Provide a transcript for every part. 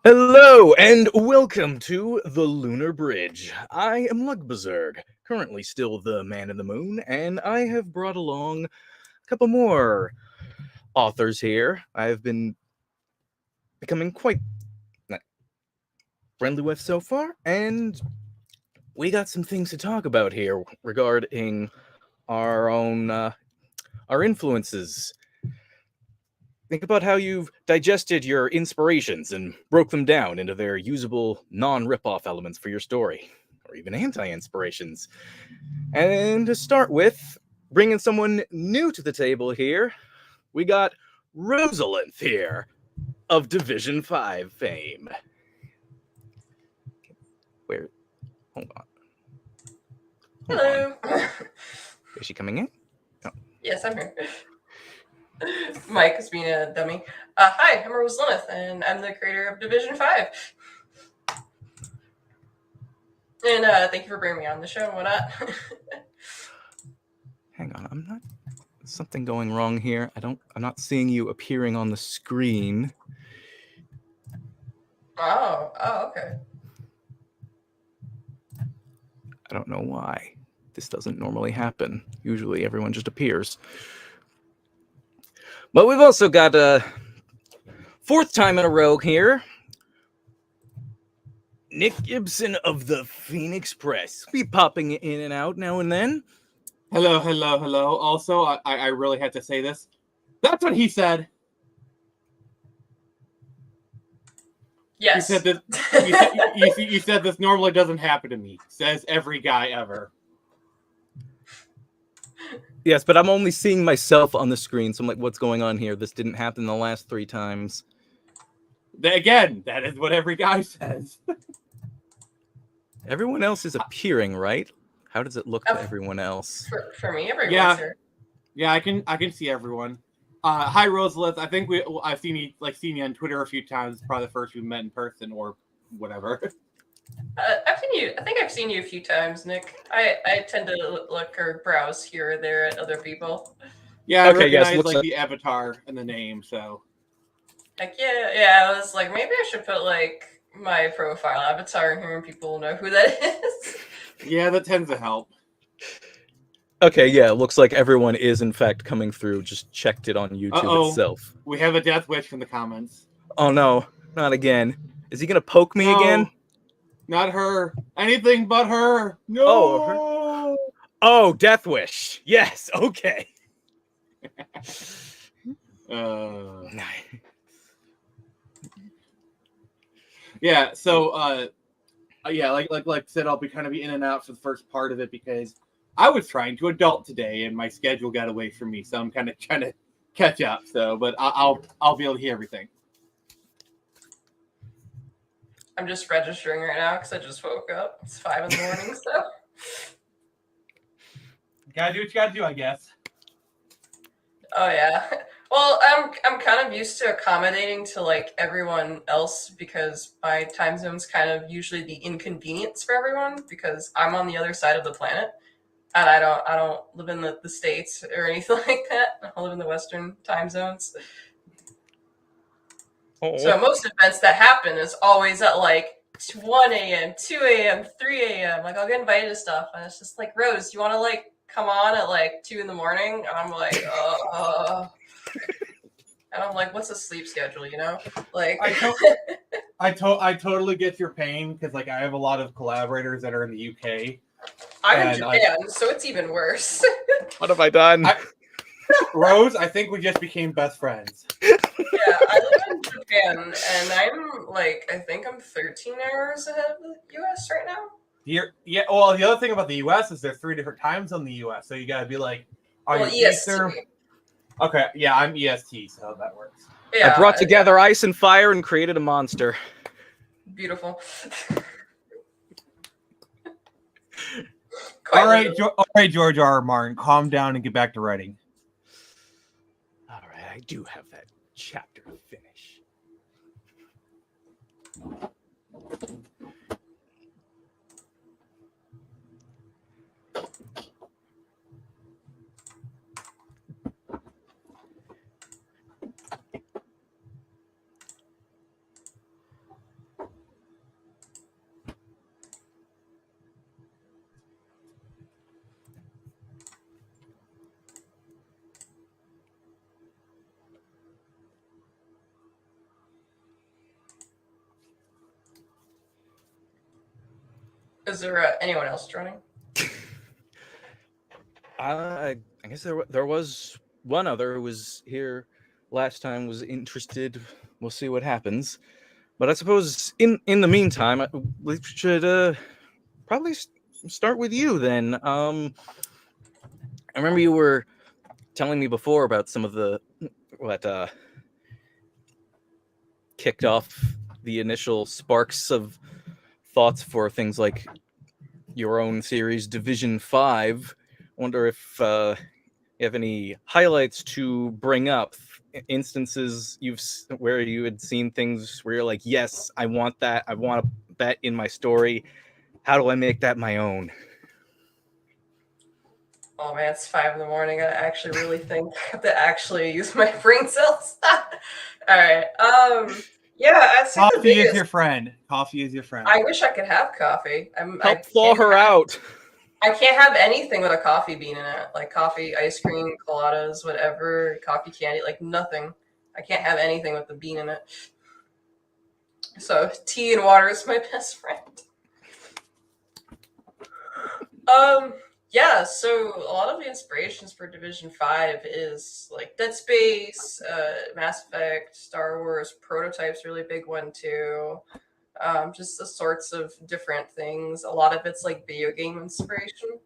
Hello and welcome to the Lunar Bridge. I am Lugbazurg, currently still the man in the moon, and I have brought along a couple more authors here. I've been becoming quite friendly with so far, and we got some things to talk about here regarding our own our influences. Think about how you've digested your inspirations and broke them down into their usable non-ripoff elements for your story, or even anti-inspirations. And to start with, bringing someone new to the table here, we got Rosalind here of Division 5 fame. Where? Hold on. Hello. Is she coming in? Oh. Yes, I'm here. Mike is being a dummy. Hi, I'm Rose Lilith, and I'm the creator of Division 5. And thank you for bringing me on the show and whatnot. Hang on, I'm not. Something going wrong here. I'm not seeing you appearing on the screen. Oh, okay. I don't know why. This doesn't normally happen. Usually everyone just appears. But we've also got a fourth time in a row here. Nick Gibson of the Phoenix Press. Be popping in and out now and then. Hello. Also, I really had to say this. That's what he said. Yes. You said this. You said this normally doesn't happen to me. Says every guy ever. Yes, but I'm only seeing myself on the screen, so I'm like, what's going on here? This didn't happen the last 3 times. Again, that is what every guy says. Everyone else is appearing, right? How does it look to everyone else? For me, everyone's here. Yeah, I can see everyone. Hi, Rosalith. I think I've seen you on Twitter a few times. Probably the first we met in person or whatever. I've seen you. I think I've seen you a few times, Nick. I tend to look or browse here or there at other people. Yeah, I Okay, recognize yes, the avatar and the name. So, Like yeah. I was like, maybe I should put like my profile avatar in here and people know who that is. yeah, that tends to help. Okay, yeah, it looks like everyone is in fact coming through. Just checked it on YouTube itself. We have a death wish from the comments. Oh no, not again. Is he gonna poke me again? Not her. Anything but her. No. Oh, Death Wish. Yes. Okay. Yeah. So, yeah, like I said, I'll be kind of in and out for the first part of it because I was trying to adult today and my schedule got away from me, so I'm kind of trying to catch up. So, but I'll be able to hear everything. I'm just registering right now because I just woke up. It's 5 in the morning, so. Gotta do what you gotta do, I guess. Oh yeah. Well, I'm kind of used to accommodating to like everyone else because my time zone's kind of usually the inconvenience for everyone because I'm on the other side of the planet and I don't live in the States or anything like that. I live in the Western time zones. So most events that happen is always at like 1 a.m., 2 a.m., 3 a.m. Like I'll get invited to stuff and it's just like, Rose, you want to like come on at like 2 in the morning? And I'm like, and I'm like, what's a sleep schedule, you know? Like I totally get your pain because like I have a lot of collaborators that are in the UK. I'm in Japan, so it's even worse. What have I done? Rose, I think we just became best friends. Yeah, I live in Japan, and I'm like, I think I'm 13 hours ahead of the US right now. Yeah, well, the other thing about the US is there's 3 different times on the US, so you gotta be like, are you EST. Eastern? Okay, yeah, I'm EST, so that works. Yeah, I brought together ice and fire and created a monster. Beautiful. All right, George R. R. Martin, calm down and get back to writing. All right, I do have that chapter to finish. Is there anyone else joining? I guess there was one other who was here last time, was interested. We'll see what happens. But I suppose in the meantime, we should probably start with you then. I remember you were telling me before about some of the what kicked off the initial sparks of thoughts for things like your own series, Division 5. Wonder if you have any highlights to bring up, instances where you had seen things where you're like, yes, I want that. I want that in my story. How do I make that my own? Oh man, it's 5 in the morning. I actually really think I have to actually use my brain cells. All right. Yeah, I'd say the Coffee biggest. is your friend. Coffee is your friend. I wish I could have coffee. Help thaw her out. I can't have anything with a coffee bean in it, like coffee, ice cream, coladas, whatever, coffee candy, like nothing. I can't have anything with the bean in it. So tea and water is my best friend. Yeah, so a lot of the inspirations for Division 5 is like Dead Space, Mass Effect, Star Wars, Prototype's really big one too. Just the sorts of different things. A lot of it's like video game inspiration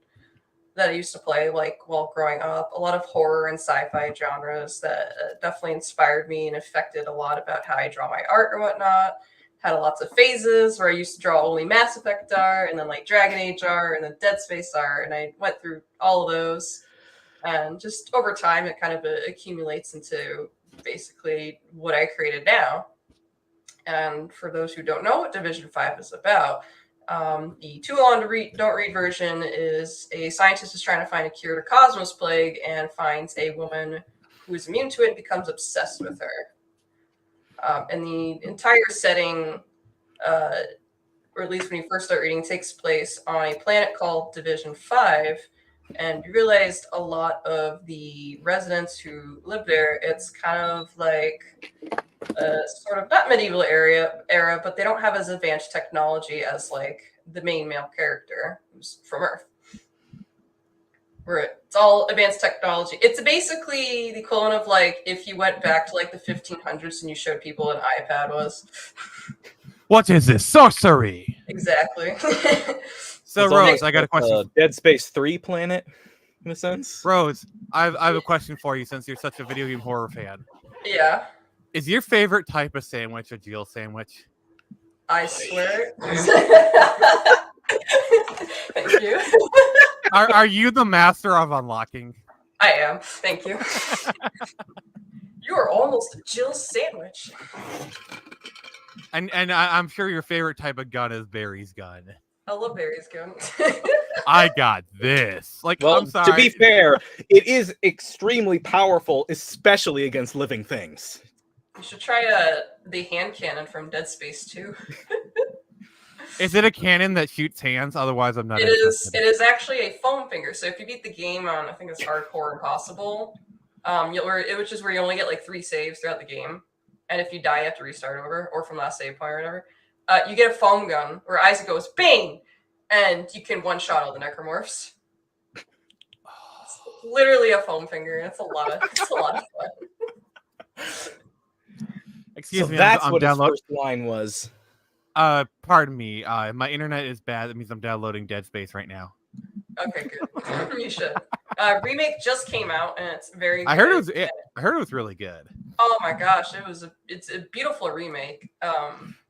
that I used to play like while growing up. A lot of horror and sci-fi genres that definitely inspired me and affected a lot about how I draw my art or whatnot. Had lots of phases where I used to draw only Mass Effect art and then like Dragon Age art and then Dead Space art, and I went through all of those. And just over time, it kind of accumulates into basically what I created now. And for those who don't know what Division 5 is about, the too long to read, don't read version is a scientist is trying to find a cure to Cosmos Plague and finds a woman who is immune to it and becomes obsessed with her. And the entire setting, or at least when you first start reading, takes place on a planet called Division 5. And you realized a lot of the residents who live there, it's kind of like a sort of not medieval era, but they don't have as advanced technology as like the main male character who's from Earth. Where it's all advanced technology. It's basically the equivalent of like if you went back to like the 1500s and you showed people what an iPad was. What is this? Sorcery! Exactly. So, Rose, I got a question. Dead Space 3 planet, in a sense. Rose, I have a question for you since you're such a video game horror fan. Yeah. Is your favorite type of sandwich a Jill sandwich? I swear. Thank you. Are you the master of unlocking? I am. Thank you. You are almost a Jill sandwich. And I'm sure your favorite type of gun is Barry's gun. I love Barry's gun. I got this. Like, Well, I'm sorry. to be fair, it is extremely powerful, especially against living things. You should try the hand cannon from Dead Space 2. Is it a cannon that shoots hands? Otherwise, I'm not It interested. is actually a foam finger. So if you beat the game on, I think it's Hardcore Impossible, which is where you only get like 3 saves throughout the game, and if you die, you have to restart over, or from last save point or whatever. You get a foam gun where Isaac goes bang, and you can one-shot all the necromorphs. It's literally a foam finger. It's a lot of fun. Excuse So me, that's I'm what his downloading. first line was. Pardon me. My internet is bad. That means I'm downloading Dead Space right now. Okay, good. You should. Remake just came out, and it's very. I heard good. I heard it was really good. Oh my gosh, it's a beautiful remake.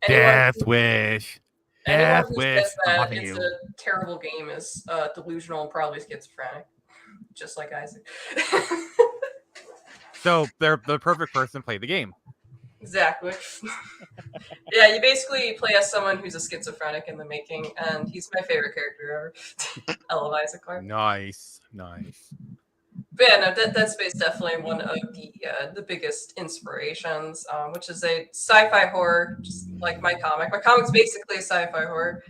Death Wish. Anyone Death who Wish. says I'm that watching it's you. a terrible game is delusional and probably schizophrenic, just like Isaac. So they're the perfect person to play the game. Exactly. Yeah, you basically play as someone who's a schizophrenic in the making, and he's my favorite character ever. I love Isaac Clarke. Nice. But yeah, no, Dead Space definitely one of the biggest inspirations, which is a sci-fi horror, just like my comic. My comic's basically a sci-fi horror.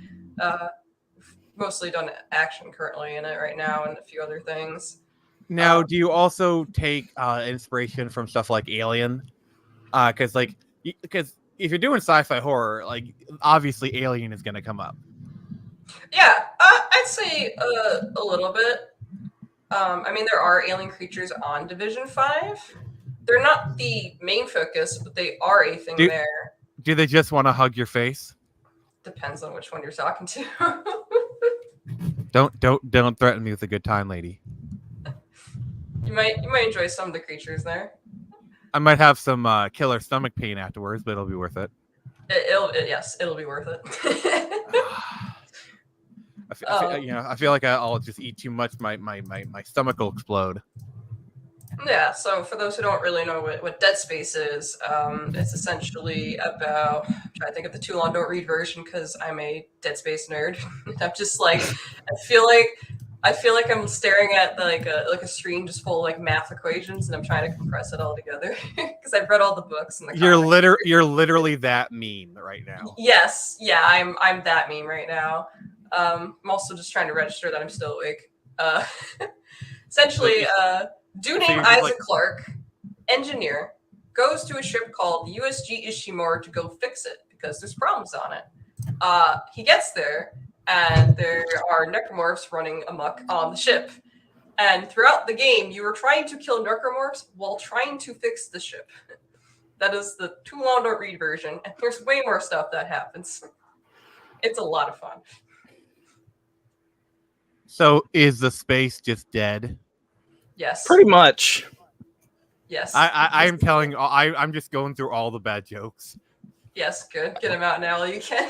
Mostly done action currently in it right now, and a few other things. Now, do you also take inspiration from stuff like Alien? Because if you're doing sci-fi horror, like obviously Alien is going to come up. Yeah, I'd say a little bit. I mean, there are alien creatures on Division 5. They're not the main focus, but they are a thing Do- there. Do they just want to hug your face? Depends on which one you're talking to. Don't threaten me with a good time, lady. You might enjoy some of the creatures there. I might have some killer stomach pain afterwards, but it'll be worth it. Yes, it'll be worth it. I feel like I'll just eat too much. My stomach will explode. Yeah, so for those who don't really know what Dead Space is, it's essentially about, I'm trying to think of the Too Long Don't Read version because I'm a Dead Space nerd. I'm just like, I feel like I'm staring at like a screen just full of like math equations, and I'm trying to compress it all together because I've read all the books and the comics. You're literally that mean right now. Yes, yeah, I'm that meme right now. I'm also just trying to register that I'm still awake. Essentially, dude named you're just Isaac like- Clarke, engineer, goes to a ship called the USG Ishimura to go fix it because there's problems on it. He gets there, and there are necromorphs running amok on the ship. And throughout the game, you are trying to kill necromorphs while trying to fix the ship. That is the Too Long Don't Read version, and there's way more stuff that happens. It's a lot of fun. So is the space just dead? Yes. Pretty much. Yes. I'm telling. I'm just going through all the bad jokes. Yes, good. Get him out now while you can.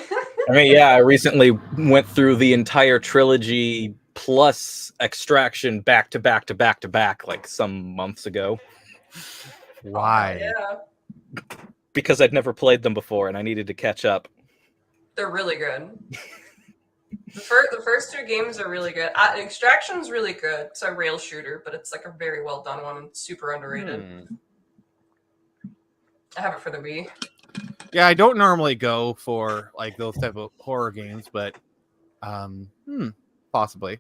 I mean, yeah, I recently went through the entire trilogy plus Extraction back to back to back to back like some months ago Why? Yeah. because I'd never played them before and I needed to catch up. They're really good. The first two games are really good. Extraction's really good. It's a rail shooter, but it's like a very well done one and super underrated. I have it for the Wii. Yeah, I don't normally go for like those type of horror games, but possibly.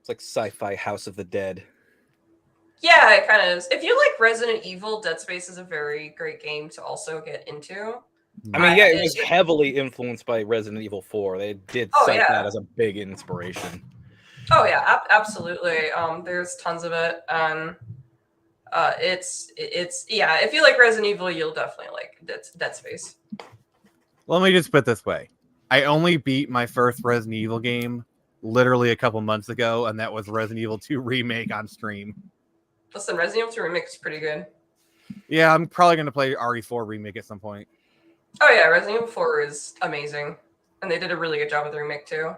It's like sci-fi House of the Dead. Yeah, it kind of is. If you like Resident Evil, Dead Space is a very great game to also get into. I mean, yeah, it was heavily influenced by Resident Evil 4. They did cite that as a big inspiration. Oh yeah, absolutely. There's tons of it, and it's yeah. If you like Resident Evil, you'll definitely like Dead Space. Let me just put it this way: I only beat my first Resident Evil game literally a couple months ago, and that was Resident Evil 2 Remake on stream. Listen, Resident Evil 2 Remake is pretty good. Yeah, I'm probably gonna play RE4 Remake at some point. Oh yeah, Resident Evil 4 is amazing, and they did a really good job with the remake too.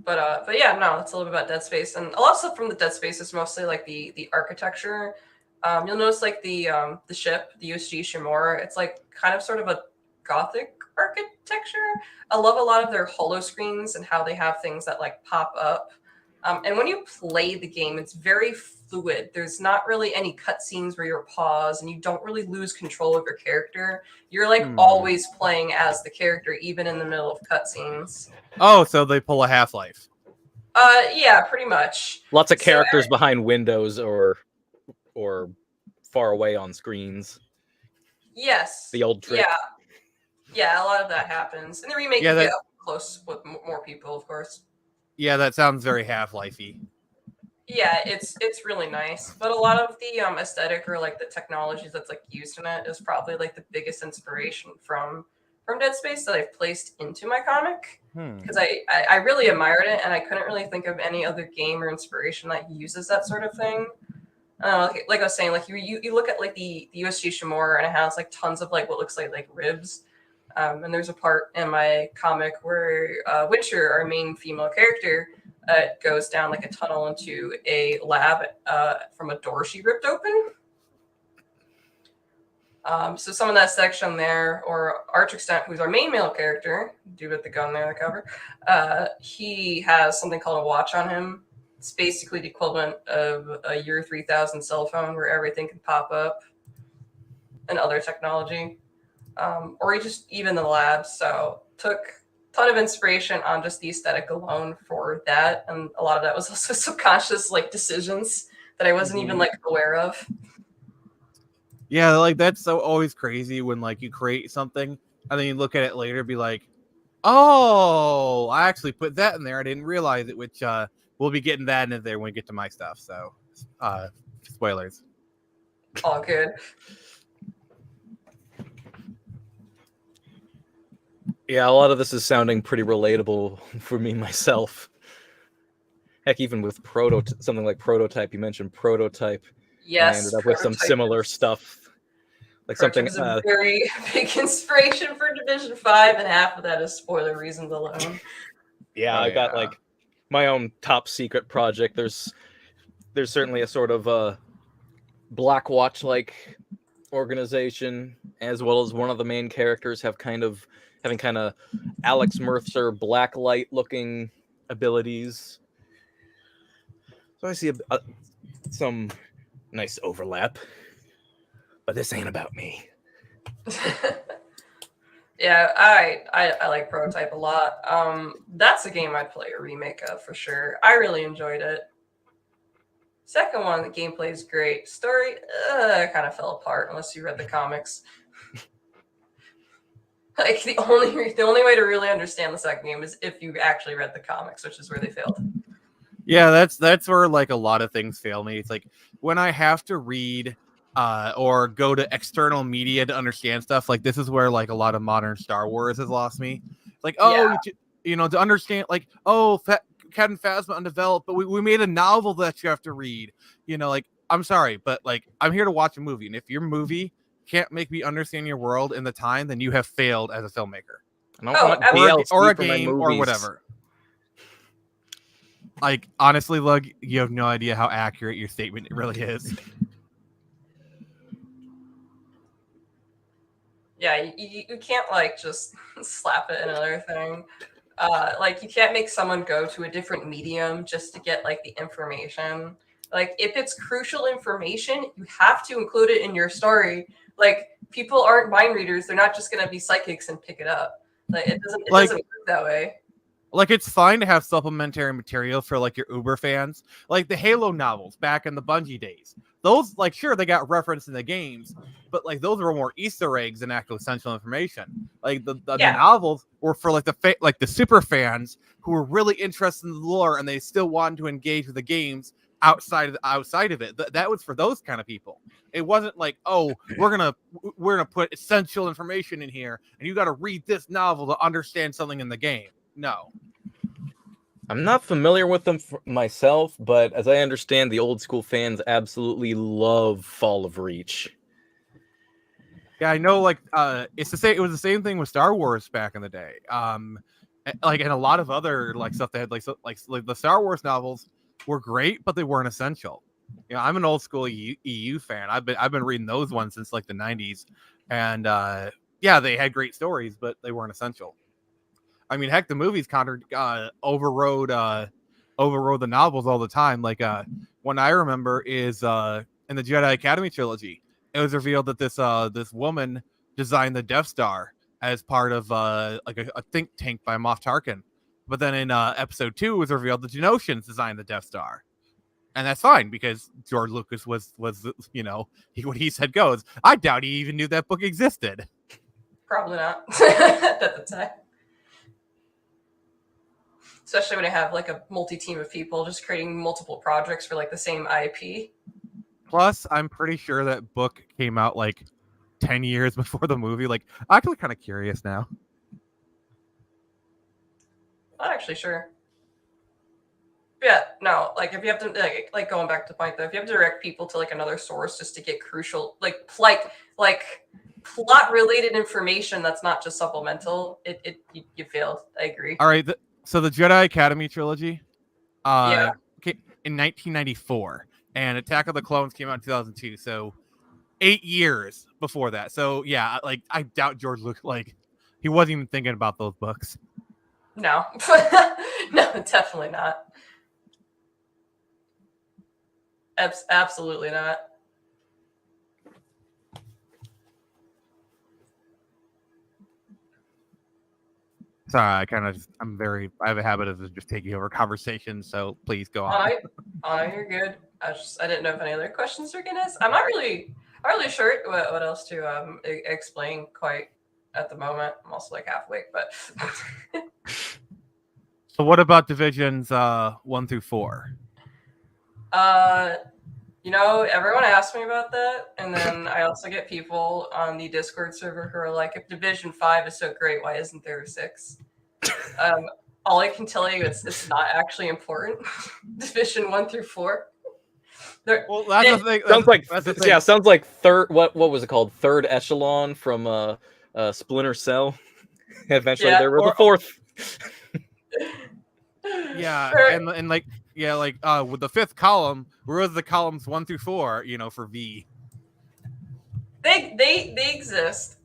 But yeah, no, it's a little bit about Dead Space, and a lot of stuff from the Dead Space is mostly like the architecture. You'll notice like the ship, the USG Shimura, it's like kind of sort of a gothic architecture. I love a lot of their holo screens and how they have things that like pop up. And when you play the game, it's very fluid. There's not really any cutscenes where you're paused and you don't really lose control of your character. You're like always playing as the character, even in the middle of cutscenes. Oh, so they pull a Half-Life. Yeah, pretty much. Lots of characters behind windows or far away on screens. Yes. The old trick. Yeah. Yeah, a lot of that happens. And the remake you get up close with more people, of course. Yeah, that sounds very Half-Life-y. Yeah, it's really nice. But a lot of the aesthetic or like the technology that's like used in it is probably like the biggest inspiration from Dead Space that I've placed into my comic. Because I really admired it and I couldn't really think of any other game or inspiration that uses that sort of thing. Like I was saying, like you look at like the USG Shimura and it has like tons of like what looks like ribs. And there's a part in my comic where Witcher, our main female character, goes down like a tunnel into a lab from a door she ripped open. So some of that section there, or Archextent, who's our main male character, dude with the gun there in the cover, he has something called a watch on him. It's basically the equivalent of a year 3000 cell phone where everything can pop up and other technology. Or he just even the lab. So took a ton of inspiration on just the aesthetic alone for that. And a lot of that was also subconscious like decisions that I wasn't even like aware of. Yeah, like that's so always crazy when like you create something and then you look at it later and be like, oh, I actually put that in there. I didn't realize it, which we'll be getting that in there when we get to my stuff. So, spoilers. All good. Yeah, a lot of this is sounding pretty relatable for me myself. Heck, even with something like Prototype, you mentioned Prototype. And I ended Yes, up with some Prototype similar is- stuff. Like Prototype something. is a very big inspiration for Division 5, and half of that is spoiler reasons alone. Yeah, I got like my own top secret project. There's certainly a sort of Black Watch like organization, as well as one of the main characters having kind of Alex Mercer blacklight looking abilities. So I see some nice overlap, but this ain't about me. Yeah, I like Prototype a lot. That's a game I'd play a remake of for sure. I really enjoyed it. Second one, the gameplay is great. Story kind of fell apart unless you read the comics. Like the only way to really understand the second game is if you actually read the comics, which is where they failed. Yeah, that's where like a lot of things fail me. It's like when I have to read or go to external media to understand stuff. Like this is where like a lot of modern Star Wars has lost me. Like to understand like Captain Phasma undeveloped, but we made a novel that you have to read. Like I'm sorry, but like I'm here to watch a movie, and if your movie can't make me understand your world in the time, then you have failed as a filmmaker. I don't want DLC or a for my game or movies. whatever. Like honestly, Lug, you have no idea how accurate your statement really is. Yeah, you can't like just slap it in another thing. Like you can't make someone go to a different medium just to get like the information. Like if it's crucial information, you have to include it in your story. Like people aren't mind readers; they're not just gonna be psychics and pick it up. Like it doesn't work that way. Like it's fine to have supplementary material for like your Uber fans, like the Halo novels back in the Bungie days. Those like sure they got referenced in the games, but like those were more Easter eggs than actual essential information. Like the novels were for like the super fans who were really interested in the lore and they still wanted to engage with the games outside of it. That was for those kind of people. It wasn't like, oh, we're gonna put essential information in here and you got to read this novel to understand something in the game. No. I'm not familiar with them myself, but as I understand, the old school fans absolutely love Fall of Reach. Yeah, I know. Like, it's the same. It was the same thing with Star Wars back in the day. Like, and a lot of other like stuff they had, like the Star Wars novels were great, but they weren't essential. I'm an old school EU fan. I've been reading those ones since like the '90s, and yeah, they had great stories, but they weren't essential. I mean, heck, the movies overrode the novels all the time. Like one I remember is in the Jedi Academy trilogy. It was revealed that this woman designed the Death Star as part of like a think tank by Moff Tarkin. But then in episode 2, it was revealed that Genosians designed the Death Star. And that's fine because George Lucas was what he said goes. I doubt he even knew that book existed. Probably not at the time. Especially when I have like a multi-team of people just creating multiple projects for like the same IP. Plus, I'm pretty sure that book came out like 10 years before the movie. Like, I'm actually kind of curious now. Not actually sure. Yeah, no, like if you have to like going back to the point though, if you have to direct people to like another source just to get crucial like plot related information that's not just supplemental, you failed. I agree. All right, so the Jedi Academy trilogy Yeah. came in 1994 and Attack of the Clones came out in 2002, so 8 years before that. So yeah, like I doubt George Lucas like he wasn't even thinking about those books. No. No, definitely not. Absolutely not. Sorry, I have a habit of just taking over conversations, so please go on. You're good. I didn't know if any other questions were gonna ask. I'm not really sure what else to explain quite at the moment. I'm also like half awake, but So what about divisions 1 through 4? Everyone asks me about that, and then I also get people on the Discord server who are like, if Division 5 is so great, why isn't there a 6? All I can tell you is it's not actually important. Division 1 through 4. Well, that's the thing. Sounds like that's the thing. yeah, sounds like third. What was it called? Third echelon from Splinter Cell. Eventually, Yeah, there were the or- fourth. Yeah, Or- and like with the 5th column, where was the columns 1 through 4? For V. They exist.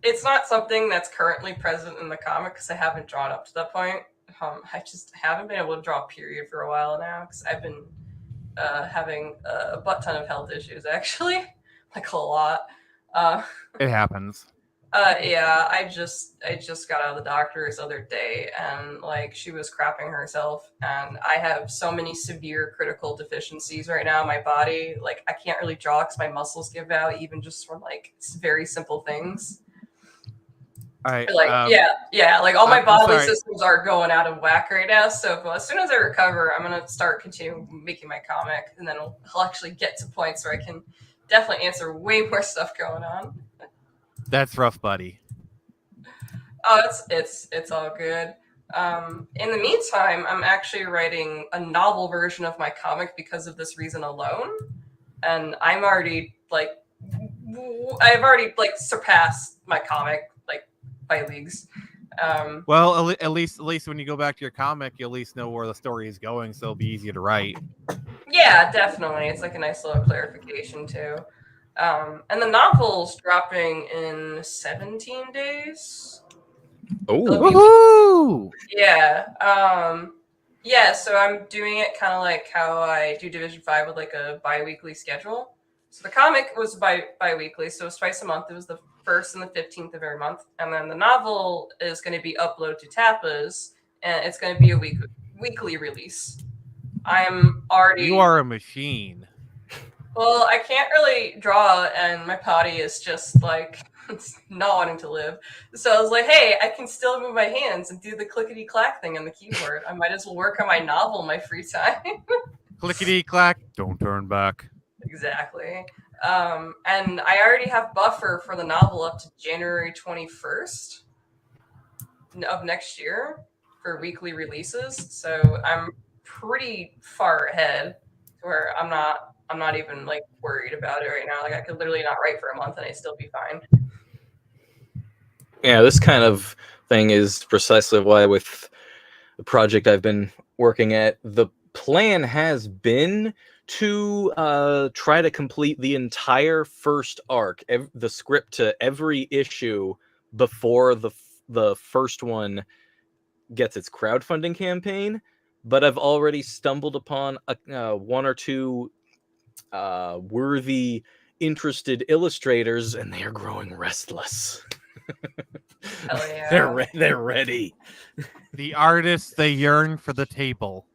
It's not something that's currently present in the comic because I haven't drawn up to that point. I just haven't been able to draw a period for a while now because I've been having a butt ton of health issues, actually, like a lot. It happens. Yeah, I just got out of the doctor's the other day, and like she was crapping herself, and I have so many severe critical deficiencies right now in my body. Like I can't really draw because my muscles give out, even just from like very simple things. All right. Like like all my I'm bodily sorry. systems are going out of whack right now. So as soon as I recover, I'm gonna start continuing making my comic, and then I'll actually get to points where I can definitely answer way more stuff going on. That's rough, buddy. Oh, it's all good. In the meantime, I'm actually writing a novel version of my comic because of this reason alone, and I've already surpassed my comic like by leagues. Well, at least when you go back to your comic, you at least know where the story is going, so it'll be easier to write. Yeah, definitely. It's like a nice little clarification too. And the novel's dropping in 17 days. Oh, Woohoo! Yeah. So I'm doing it kind of like how I do Division 5 with like a bi-weekly schedule. So the comic was bi-weekly, so it was twice a month. It was the 1st and the 15th of every month. And then the novel is going to be uploaded to Tapas, and it's going to be a weekly release. I'm already... You are a machine. Well, I can't really draw, and my body is just like not wanting to live. So I was like, hey, I can still move my hands and do the clickety clack thing on the keyboard. I might as well work on my novel in my free time. Clickety clack. Don't turn back. Exactly. And I already have buffer for the novel up to January 21st of next year for weekly releases. So I'm pretty far ahead where I'm not even like worried about it right now. Like I could literally not write for a month and I'd still be fine. yeah. This kind of thing is precisely why, with the project I've been working at, the plan has been to try to complete the entire first arc, the script to every issue before the first one gets its crowdfunding campaign. But I've already stumbled upon one or two worthy, interested illustrators, and they are growing restless. Hell yeah. They're ready. The artists, they yearn for the table.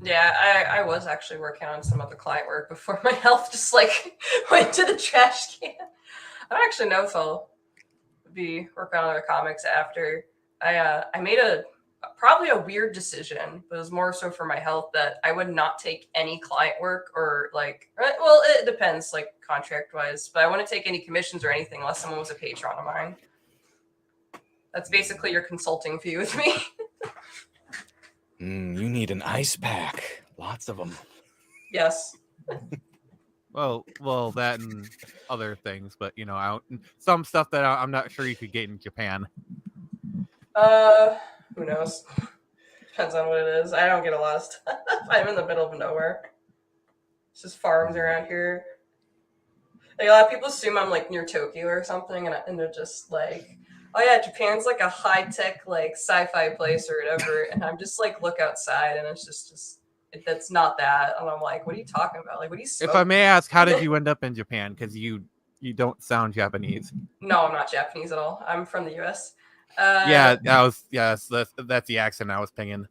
Yeah, I was actually working on some of the client work before my health just like went to the trash can. I don't actually know if I'll be working on other comics after. I made probably a weird decision, but it was more so for my health, that I would not take any client work or like, well, it depends, like contract wise, but I wouldn't take any commissions or anything unless someone was a patron of mine. That's basically your consulting fee with me. You need an ice pack. Lots of them. Yes. Well, that and other things, but some stuff that I'm not sure you could get in Japan. Who knows? Depends on what it is. I don't get a lot of stuff. I'm in the middle of nowhere. It's just farms around here. Like a lot of people assume I'm like near Tokyo or something, and they're just like, oh yeah, Japan's like a high tech like sci-fi place or whatever, and I'm just like look outside and it's just that's not that, and I'm like, what are you talking about? Like, what are you smoking? If I may ask, how did you end up in Japan? Because you don't sound Japanese. No, I'm not Japanese at all. I'm from the U.S. That's the accent I was pinging.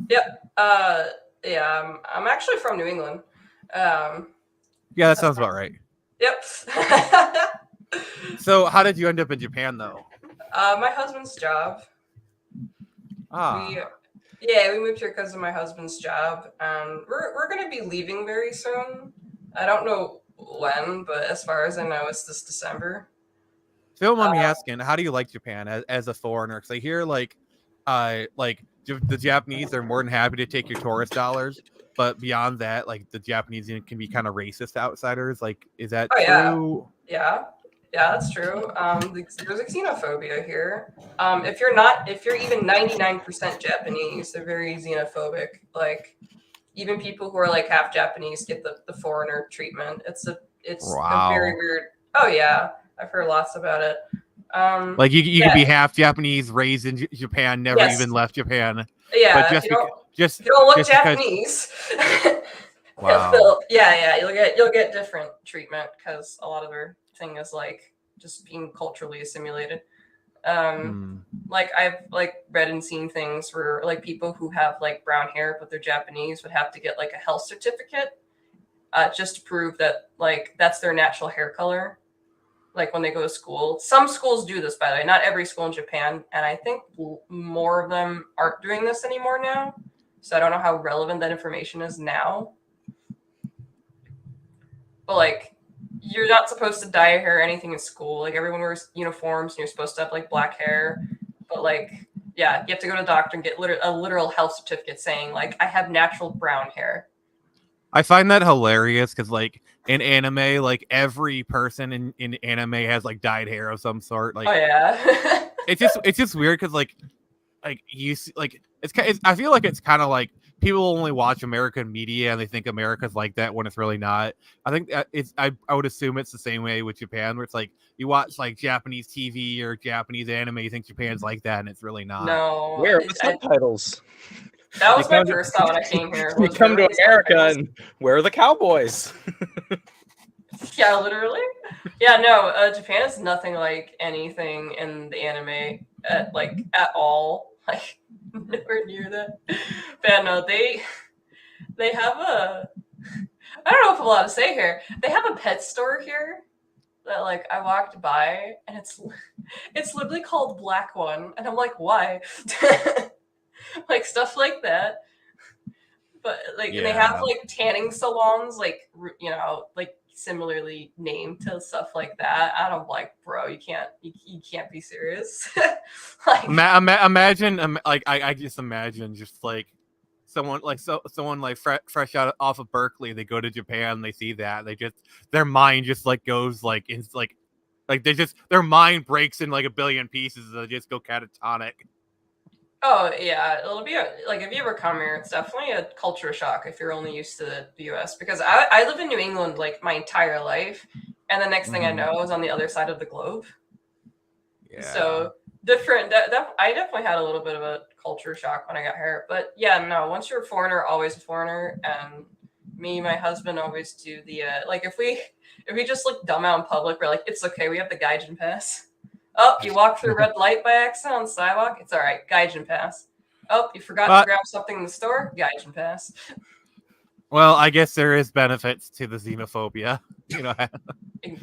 Yep. Yeah, I'm actually from New England. Yeah, that sounds about right. Yep. So how did you end up in Japan though? My husband's job. Ah, We moved here because of my husband's job. We're gonna be leaving very soon. I don't know when, but as far as I know, it's this December. if you don't mind me asking, how do you like Japan as a foreigner? Because I hear like the Japanese are more than happy to take your tourist dollars, but beyond that, like the Japanese can be kind of racist to outsiders. Like, is that Oh yeah, true? yeah, that's true. There's a xenophobia here. If you're even 99% Japanese, they're very xenophobic. Like even people who are like half Japanese get the foreigner treatment. It's a very Wow. weird. Oh yeah, I've heard lots about it. Like you Yeah. could be half Japanese, raised in Japan, never Yes. even left Japan, Yeah, but if you don't just if you don't look just because. Japanese, Wow. you'll get different treatment because a lot of their thing is like just being culturally assimilated. Hmm. Like I've like read and seen things where like people who have like brown hair but they're Japanese would have to get like a health certificate just to prove that like that's their natural hair color. Like when they go to school, some schools do this by the way, not every school in Japan, and I think more of them aren't doing this anymore now. So I don't know how relevant that information is now. But like you're not supposed to dye your hair or anything in school. Like everyone wears uniforms and you're supposed to have like black hair. But like, yeah, you have to go to the doctor and get a literal health certificate saying like I have natural brown hair. I find that hilarious because, like, in anime, like every person in anime has like dyed hair of some sort. Like, Oh yeah. it's just weird because like you see, like it's I feel like it's kind of like people only watch American media and they think America's like that when it's really not. I think it's I would assume it's the same way with Japan, where it's like you watch like Japanese TV or Japanese anime, you think Japan's like that, and it's really not. No. Where are the subtitles? That was You my come to- first thought when I came here. You Was come there to any America subtitles? and where are the cowboys? Yeah, literally. Yeah, no, Japan is nothing like anything in the anime at all. Like nowhere near that. But yeah, no, they have a I don't know if I'm allowed to say here. They have a pet store here that like I walked by and it's literally called Black One and I'm like, why? Like stuff like that. But like and they have Yeah. like tanning salons like like similarly named to stuff like that. And I'm like, bro, you can't be serious. Like Imagine like I just imagine just like someone like someone like fresh out off of Berkeley, they go to Japan, they see that, they just their mind just like goes like in like they just their mind breaks in like a billion pieces and they just go catatonic. oh yeah, it'll be like if you ever come here, it's definitely a culture shock if you're only used to the US because I live in New England like my entire life, and the next thing I know is on the other side of the globe. Yeah. So different. I definitely had a little bit of a culture shock when I got here, but yeah, no. Once you're a foreigner, always a foreigner, and me, my husband, always do the like if we just look dumb out in public, we're like, it's okay, we have the Gaijin pass. Oh, you walked through a red light by accident on the sidewalk. It's all right, Gaijin pass. Oh, you forgot to grab something in the store. Gaijin pass. Well, I guess there is benefits to the xenophobia.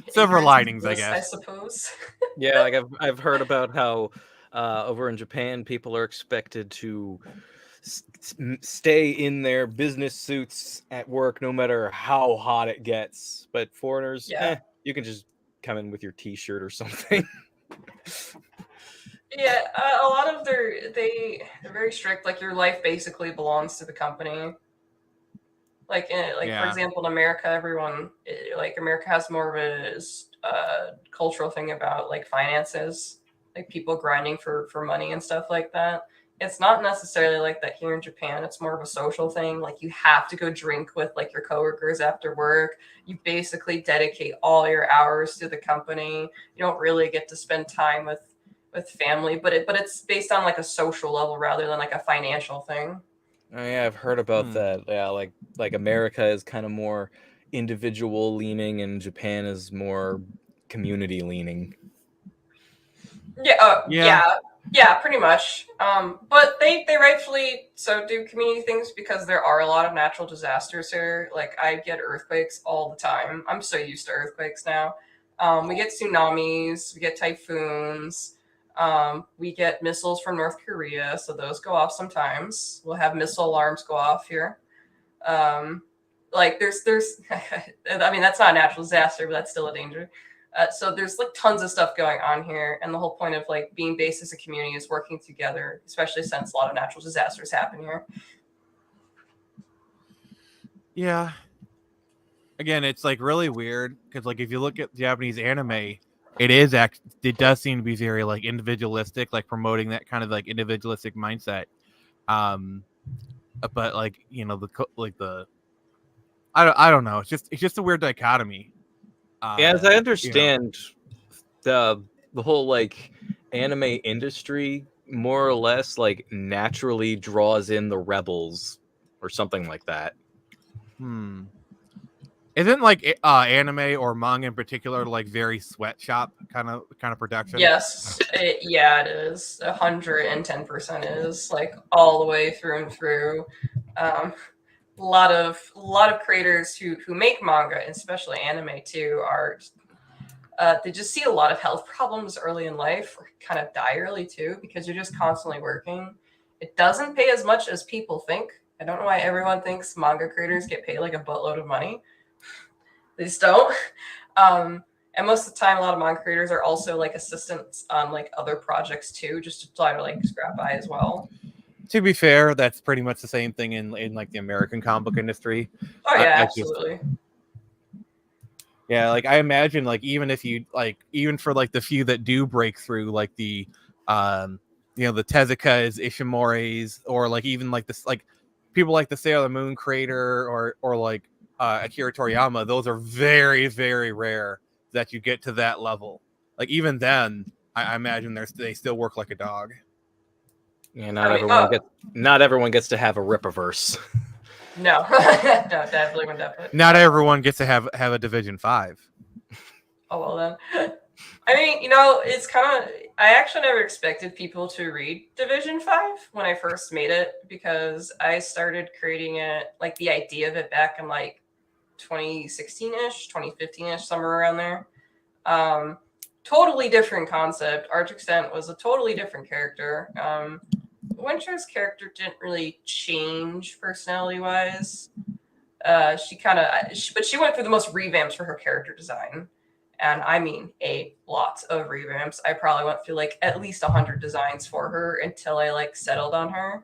Silver linings, I guess. I suppose. Yeah, like I've heard about how over in Japan people are expected to stay in their business suits at work no matter how hot it gets. But foreigners, you can just come in with your t-shirt or something. Yeah, a lot of they're very strict. Like your life basically belongs to the company. Like for example, in America, America has more of a cultural thing about like finances, like people grinding for money and stuff like that. It's not necessarily like that here in Japan. It's more of a social thing. Like you have to go drink with like your coworkers after work. You basically dedicate all your hours to the company. You don't really get to spend time with family, but it's based on like a social level rather than like a financial thing. Oh, yeah, I've heard about that. Yeah, like America is kind of more individual leaning and Japan is more community leaning. Yeah. Yeah, pretty much. But they rightfully so do community things because there are a lot of natural disasters here. Like I get earthquakes all the time. I'm so used to earthquakes now. We get tsunamis, we get typhoons, we get missiles from North Korea, so those go off sometimes. We'll have missile alarms go off here. Um, like there's I mean that's not a natural disaster, but that's still a danger. So there's like tons of stuff going on here, and the whole point of like being based as a community is working together, especially since a lot of natural disasters happen here. Yeah. Again, it's like really weird because like if you look at Japanese anime, it does seem to be very like individualistic, like promoting that kind of like individualistic mindset. Um, but like I don't know. It's just a weird dichotomy. Yeah, as I You know. understand, the whole like anime industry more or less like naturally draws in the rebels or something like that. Isn't like anime or manga in particular like very sweatshop kind of production? Yes, it is. 110% is like all the way through and through. A lot of creators who make manga, especially anime too, are they just see a lot of health problems early in life, or kind of die early too, because you're just constantly working. It doesn't pay as much as people think. I don't know why everyone thinks manga creators get paid like a buttload of money. They just don't. And most of the time, a lot of manga creators are also like assistants on like other projects too, just to try to like scrap by as well. To be fair, that's pretty much the same thing in like the American comic book industry. Oh yeah, absolutely. Yeah, like I imagine like even for like the few that do break through, like the the Tezukas, Ishimoris, or like even like this like people like the Sailor Moon creator or like Akira Toriyama, those are very, very rare that you get to that level. Like even then, I imagine they still work like a dog. Yeah, not everyone gets to have a Rippaverse. No, no, definitely. Not everyone gets to have a Division 5. Oh well then. I mean, it's kind of. I actually never expected people to read Division 5 when I first made it because I started creating it, like the idea of it back in like 2016-ish, 2015-ish, somewhere around there. Totally different concept. Archextent was a totally different character. Winter's character didn't really change personality-wise. But she went through the most revamps for her character design. And I mean a lot of revamps. I probably went through like at least 100 designs for her until I like settled on her.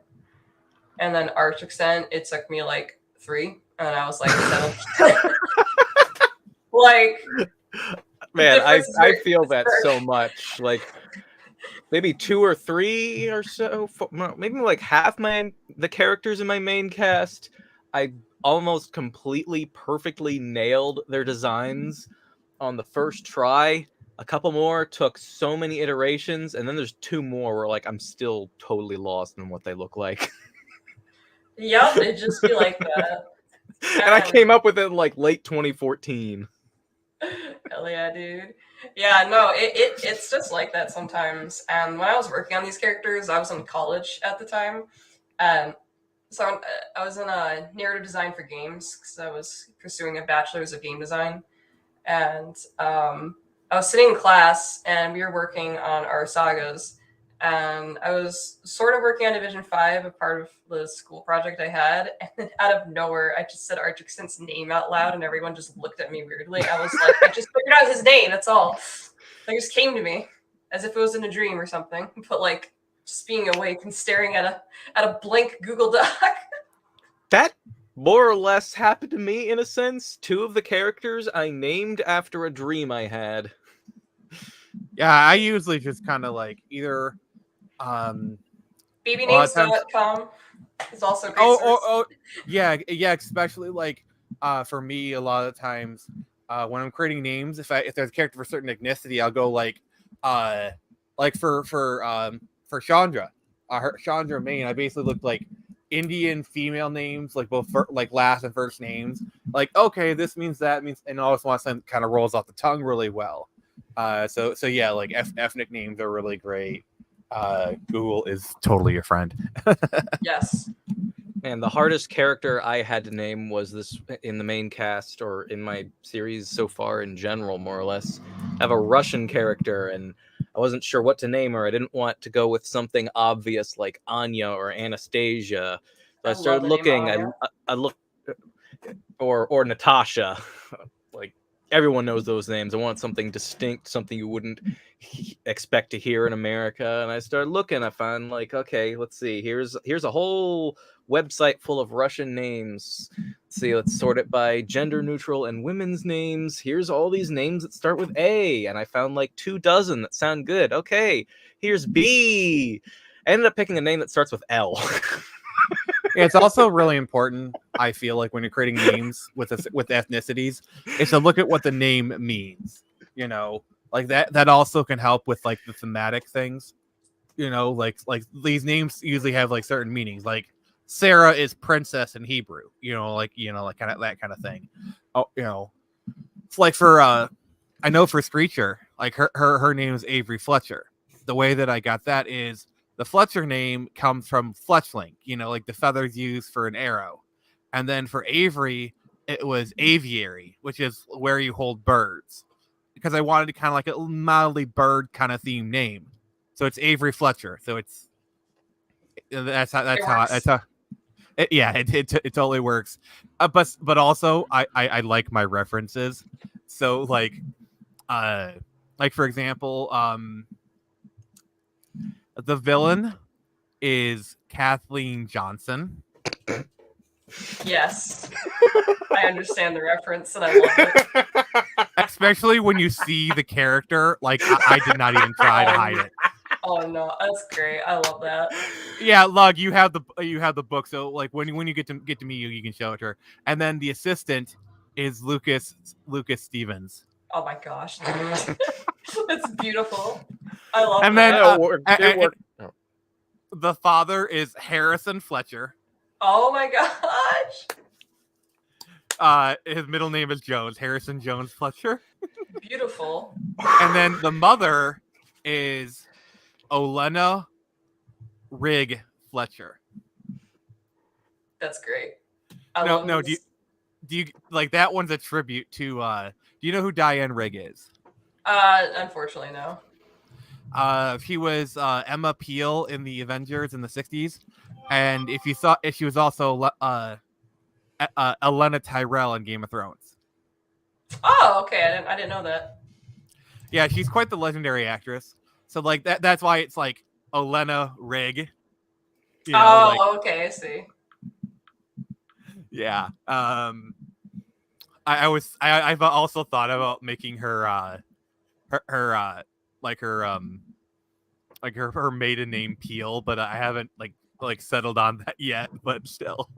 And then Archextent, it took me like 3, and I was like settled. Like, man, I feel that so much. Like maybe 2 or 3 or so, maybe like half the characters in my main cast, I almost completely perfectly nailed their designs on the first try. A couple more took so many iterations, and then there's 2 more where like I'm still totally lost in what they look like. Yep, it'd just be like that. And I came up with it in like late 2014. Hell yeah, dude. Yeah, no, it's just like that sometimes. And when I was working on these characters, I was in college at the time. And so I was in a narrative design for games because I was pursuing a bachelor's of game design. And I was sitting in class and we were working on our sagas. And I was sort of working on Division 5, a part of the school project I had. And then out of nowhere, I just said Archextent's name out loud, and everyone just looked at me weirdly. I was like, I just figured out his name, that's all. It just came to me as if it was in a dream or something. But like just being awake and staring at a blank Google Doc. That more or less happened to me in a sense. 2 of the characters I named after a dream I had. Yeah, I usually just kind of like either bbnames.com is also great. Yeah, especially like for me a lot of times when I'm creating names, if there's a character for a certain ethnicity, I'll go like for Chandra, Chandra main, I basically looked like Indian female names, like both like last and first names. Like, okay, this means that means, and all this kind of rolls off the tongue really well. So yeah, like ethnic names are really great. Google is totally your friend. Yes. And the hardest character I had to name was this in the main cast or in my series so far in general, more or less. I have a Russian character, and I wasn't sure what to name her. I didn't want to go with something obvious like Anya or Anastasia. So I started love the name looking. Anya. I looked, or Natasha. Like everyone knows those names. I want something distinct, something you wouldn't expect to hear in America. And I started looking. I found like, okay, let's see. Here's a whole website full of Russian names. Let's see, let's sort it by gender neutral and women's names. Here's all these names that start with A, and I found like 24 that sound good. Okay, here's B. I ended up picking a name that starts with L. It's also really important, I feel like, when you're creating names with ethnicities, is to look at what the name means. You know, like that also can help with like the thematic things. You know, like these names usually have like certain meanings. Like Sarah is princess in Hebrew. Like kind of that kind of thing. Oh, it's like for I know for Screecher, like her name is Avery Fletcher. The way that I got that is the Fletcher name comes from fletchling, like the feathers used for an arrow. And then for Avery, it was aviary, which is where you hold birds. Because I wanted to kind of like a mildly bird kind of theme name. So it's Avery Fletcher. So it totally works. But also I like my references. So like for example, the villain is Kathleen Johnson. Yes. I understand the reference and I love it. Especially when you see the character, like I did not even try to hide it. Oh no, that's great. I love that. Yeah, Lug, you have the book, so like when you get to meet you can show it to her. And then the assistant is Lucas Stevens. Oh my gosh. That's beautiful. I love And that. then the father is Harrison Fletcher. Oh my gosh. His middle name is Jones, Harrison Jones Fletcher. Beautiful. And then the mother is Olena Rigg Fletcher. That's great. Do you like that one's a tribute to do you know who Diane Rigg is? Unfortunately no. She was Emma Peel in the Avengers in the 60s. And if she was also Elena Tyrell in Game of Thrones. Oh, okay. I didn't know that. Yeah, she's quite the legendary actress. So like that's why it's like Olena Rigg. Okay, I see. Yeah. I've also thought about making her her maiden name Peel, but I haven't like settled on that yet, but still.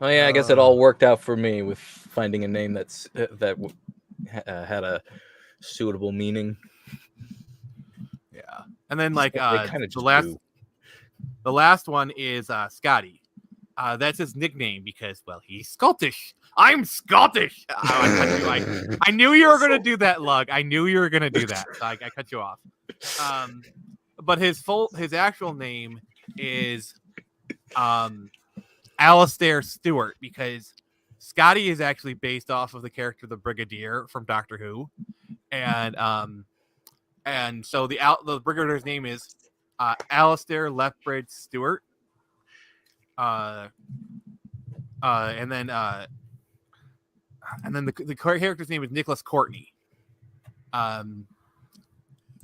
Oh yeah, I guess it all worked out for me with finding a name that had a suitable meaning. Yeah, and then like the last one is Scotty. That's his nickname because he's Scottish. I'm Scottish. I knew you were gonna do that, Lug. I knew you were gonna do that. So I cut you off. But his actual name is Alistair Stewart, because Scotty is actually based off of the character the Brigadier from Doctor Who, and so the Brigadier's name is Alistair Lethbridge Stewart, and then the character's name is Nicholas Courtney.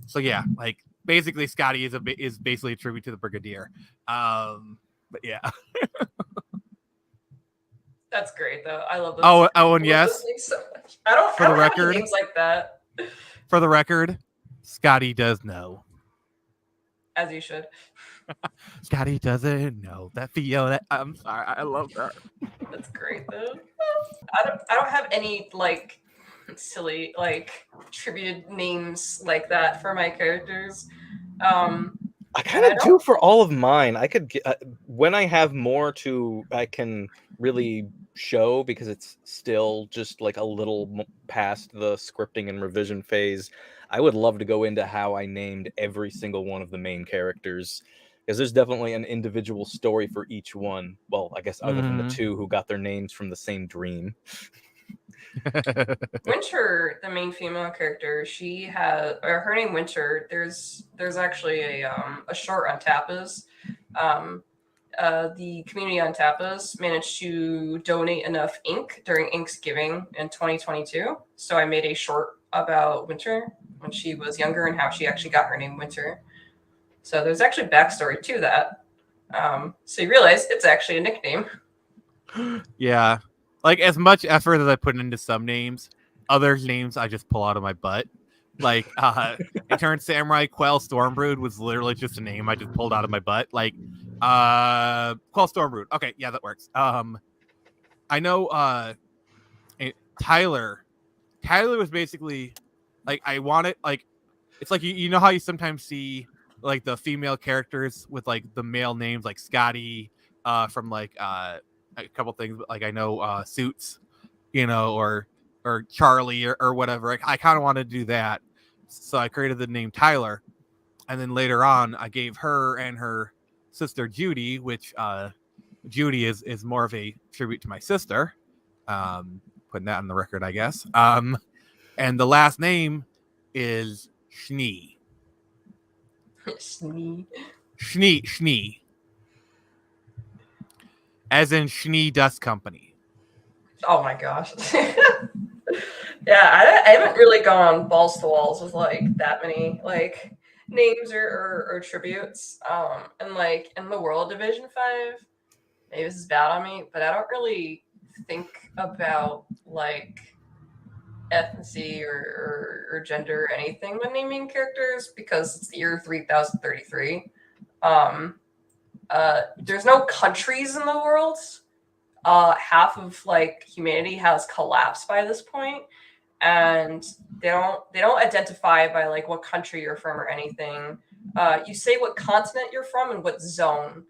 So yeah, like basically Scotty is basically a tribute to the Brigadier. But yeah. That's great though. I love those. Oh, and yes. So much. I don't have any names like that. For the record, Scotty does know. As you should. Scotty doesn't know that Fiona. I'm sorry, I love that. That's great though. I don't have any like silly like tributed names like that for my characters. I kind of do for all of mine. I could get, when I have more I can really show because it's still just like a little past the scripting and revision phase. I would love to go into how I named every single one of the main characters, because there's definitely an individual story for each one. Well, I guess other than the two who got their names from the same dream. Winter, the main female character, she has her name Winter. There's actually a short on Tapas. The community on Tapas managed to donate enough ink during Inksgiving in 2022. So I made a short about Winter when she was younger and how she actually got her name Winter. So there's actually backstory to that. So you realize it's actually a nickname. Yeah. Like, as much effort as I put into some names, other names I just pull out of my butt. Like, Eternal Samurai Quell Stormbrood was literally just a name I just pulled out of my butt. Like, Quell Stormbrood. Okay, yeah, that works. I know Tyler. Tyler was basically like, I wanted, like, it's like you know how you sometimes see like the female characters with like the male names, like Scotty from like a couple things, like I know Suits, you know, or Charlie or whatever. I kind of wanted to do that, so I created the name Tyler, and then later on I gave her and her sister Judy, which Judy is more of a tribute to my sister, putting that on the record, I guess. And the last name is Schnee. Schnee. As in Schnee Dust Company. Oh my gosh. Yeah, I haven't really gone balls to walls with like that many like names or tributes. And like in the World Division 5, maybe this is bad on me, but I don't really think about like ethnicity or gender or anything when naming characters because it's the year 3033. There's no countries in the world. Half of like humanity has collapsed by this point, and they don't identify by like what country you're from or anything. You say what continent you're from and what zone.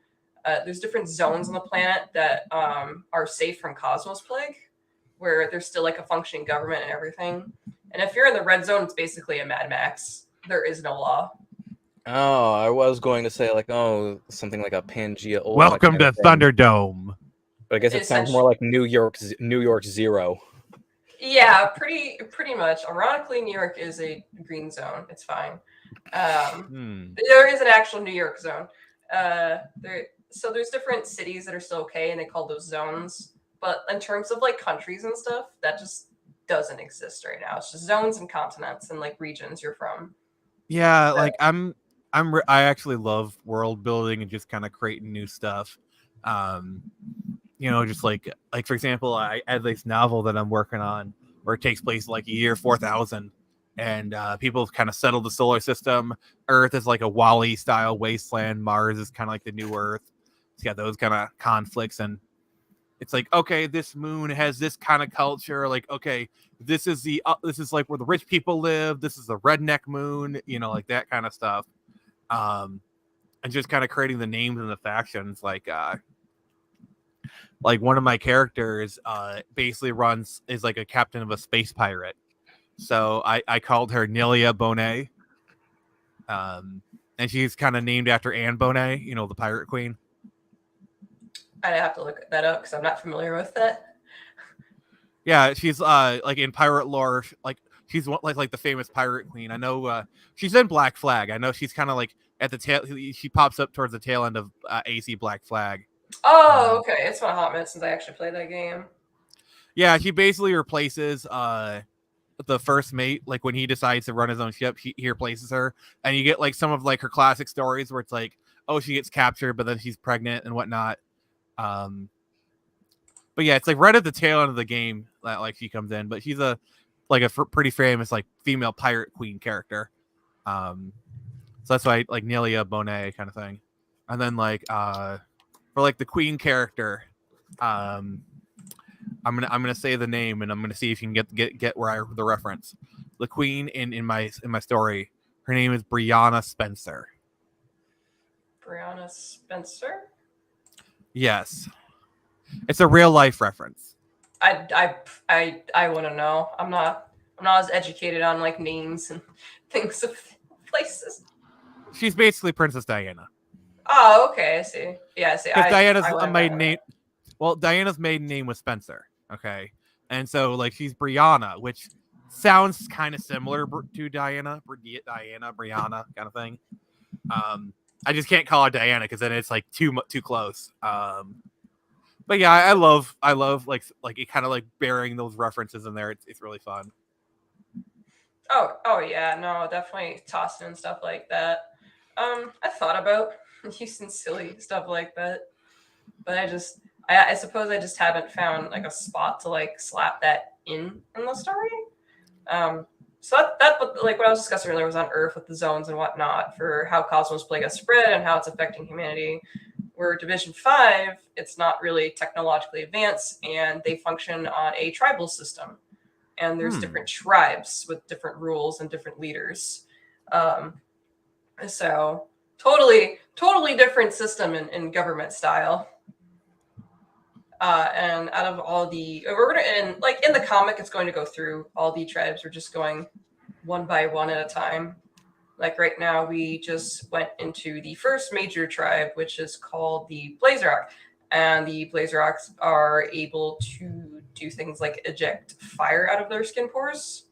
There's different zones on the planet that are safe from Cosmos Plague, where there's still like a functioning government and everything. And if you're in the red zone, it's basically a Mad Max. There is no law. Oh, I was going to say like, oh, something like a Pangea Ultima. Welcome to Thunderdome. But I guess it sounds more like New York Zero. Yeah, pretty much. Ironically, New York is a green zone. It's fine. There is an actual New York zone. So there's different cities that are still okay, and they call those zones. But in terms of like countries and stuff, that just doesn't exist right now. It's just zones and continents and like regions you're from. Yeah, like I actually love world building and just kind of creating new stuff. You know, just like for example, I had this novel that I'm working on where it takes place like year 4000, and people have kind of settled the solar system. Earth is like a Wall-E style wasteland. Mars is kind of like the new Earth. It's got those kind of conflicts, and it's like, okay, this moon has this kind of culture. Like, okay, this is like where the rich people live. This is the redneck moon, you know, like that kind of stuff. And just kind of creating the names and the factions. Like one of my characters basically is like a captain of a space pirate. So I called her Nelia Bonet. And she's kind of named after Anne Bonet, you know, the pirate queen. I'd have to look that up because I'm not familiar with that. Yeah, she's like in pirate lore, like she's like the famous pirate queen. I know she's in Black Flag. I know she's kind of like at the tail. She pops up towards the tail end of AC Black Flag. Oh, okay. It's been a hot minute since I actually played that game. Yeah, she basically replaces the first mate. Like when he decides to run his own ship, he replaces her, and you get like some of like her classic stories where it's like, oh, she gets captured, but then she's pregnant and whatnot. But yeah, it's like right at the tail end of the game that like she comes in, but she's a pretty famous like female pirate queen character. So that's why like Nelia Bonet kind of thing. And then like for like the queen character, I'm gonna say the name and I'm gonna see if you can get where the reference. The queen in my story, her name is Brianna Spencer. Brianna Spencer? Yes. It's a real life reference. I wouldn't know. I'm not as educated on like names and things of places. She's basically Princess Diana. Oh, okay, I see. Yeah, I see. Because Diana's I a wouldn't maiden know. name. Well, Diana's maiden name was Spencer. Okay, and so like she's Brianna, which sounds kind of similar to Diana, Brianna kind of thing. I just can't call her Diana because then it's like too close. But yeah, I love like it kind of like bearing those references in there. It's really fun. Oh yeah, no, definitely tossing and stuff like that. I thought about using silly stuff like that, but I suppose I just haven't found like a spot to like slap that in the story. So like what I was discussing earlier was on Earth with the zones and whatnot for how Cosmos Plague has spread and how it's affecting humanity. Where Division 5, it's not really technologically advanced and they function on a tribal system. And there's different tribes with different rules and different leaders. So totally different system in government style. And out of all the, we're gonna, and like in the comic, it's going to go through all the tribes. We're just going one by one at a time. Like right now, we just went into the first major tribe, which is called the Blazerock. And the Blazerocks are able to do things like eject fire out of their skin pores.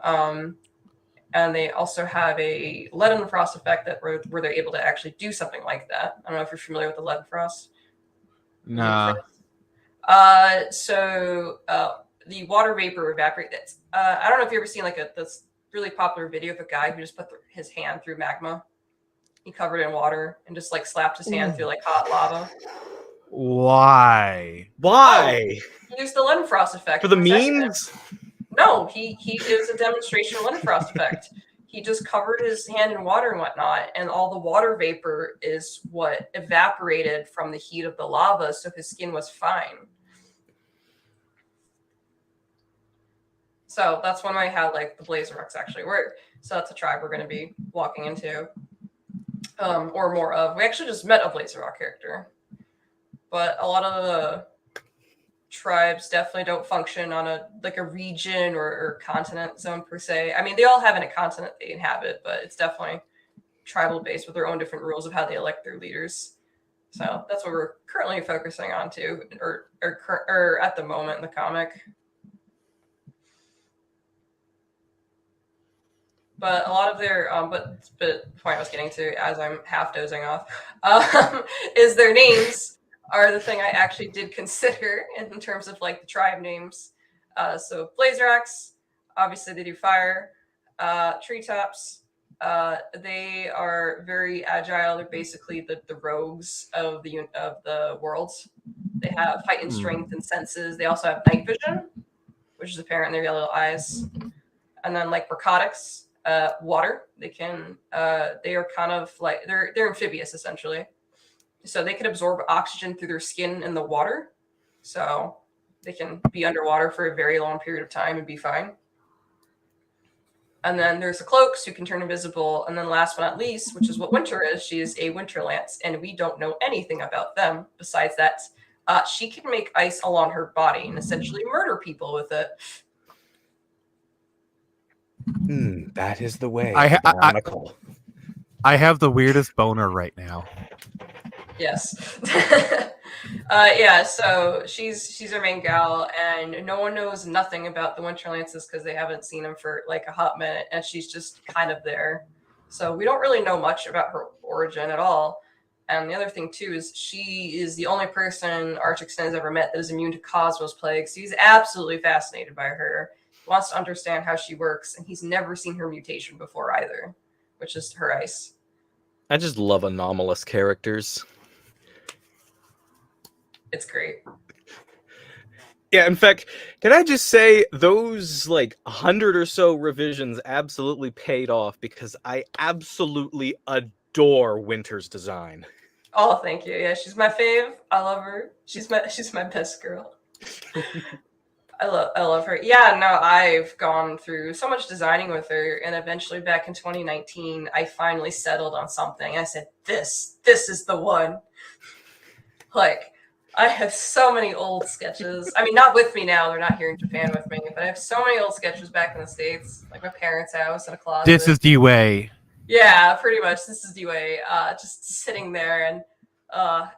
And they also have a lead and frost effect that where they're able to actually do something like that. I don't know if you're familiar with the lead and frost. Nah. So the water vapor evaporates. I don't know if you've ever seen like this really popular video of a guy who just put his hand through magma. He covered it in water and just like slapped his hand through like hot lava. Why? Why? He used the lead and frost effect For the memes? No, he it was a demonstration of lead and frost effect. He just covered his hand in water and whatnot, and all the water vapor is what evaporated from the heat of the lava, so his skin was fine. So that's one way how like the Blazerocks actually work. So that's a tribe we're going to be walking into, or more of. We actually just met a Blazerock character, but a lot of the tribes definitely don't function on a region or continent zone per se. I mean, they all have a continent they inhabit, but it's definitely tribal based with their own different rules of how they elect their leaders. So that's what we're currently focusing on too, or at the moment in the comic. But a lot of their, but the point I was getting to as I'm half dozing off, is their names are the thing I actually did consider in terms of like the tribe names. So Blazerocks, obviously they do fire. Treetops, they are very agile. They're basically the rogues of the worlds. They have heightened strength and senses. They also have night vision, which is apparent in their yellow eyes. And then like Narcotics. Water. They can. They are kind of like they're amphibious essentially, so they can absorb oxygen through their skin in the water, so they can be underwater for a very long period of time and be fine. And then there's the Cloaks who can turn invisible, and then last but not least, which is what Winter is, she is a Winter Lance, and we don't know anything about them besides that she can make ice along her body and essentially murder people with it. That is the way. I have the weirdest boner right now. Yes. Yeah, so she's our main gal, and no one knows nothing about the Winter Lances because they haven't seen them for like a hot minute, and she's just kind of there. So we don't really know much about her origin at all. And the other thing too is she is the only person Archixon has ever met that is immune to Cosmos Plague. So he's absolutely fascinated by her. Wants to understand how she works, and he's never seen her mutation before either, which is her ice. I just love anomalous characters. It's great. Yeah, in fact, can I just say those like 100 or so revisions absolutely paid off because I absolutely adore Winter's design. Oh, thank you. Yeah, she's my fave. I love her. She's my best girl. I love her. Yeah, no, I've gone through so much designing with her, and eventually back in 2019, I finally settled on something. I said, this is the one. Like, I have so many old sketches. I mean, not with me now. They're not here in Japan with me. But I have so many old sketches back in the States, like my parents' house in a closet. This is the way. Yeah, pretty much. This is the way. Just sitting there, and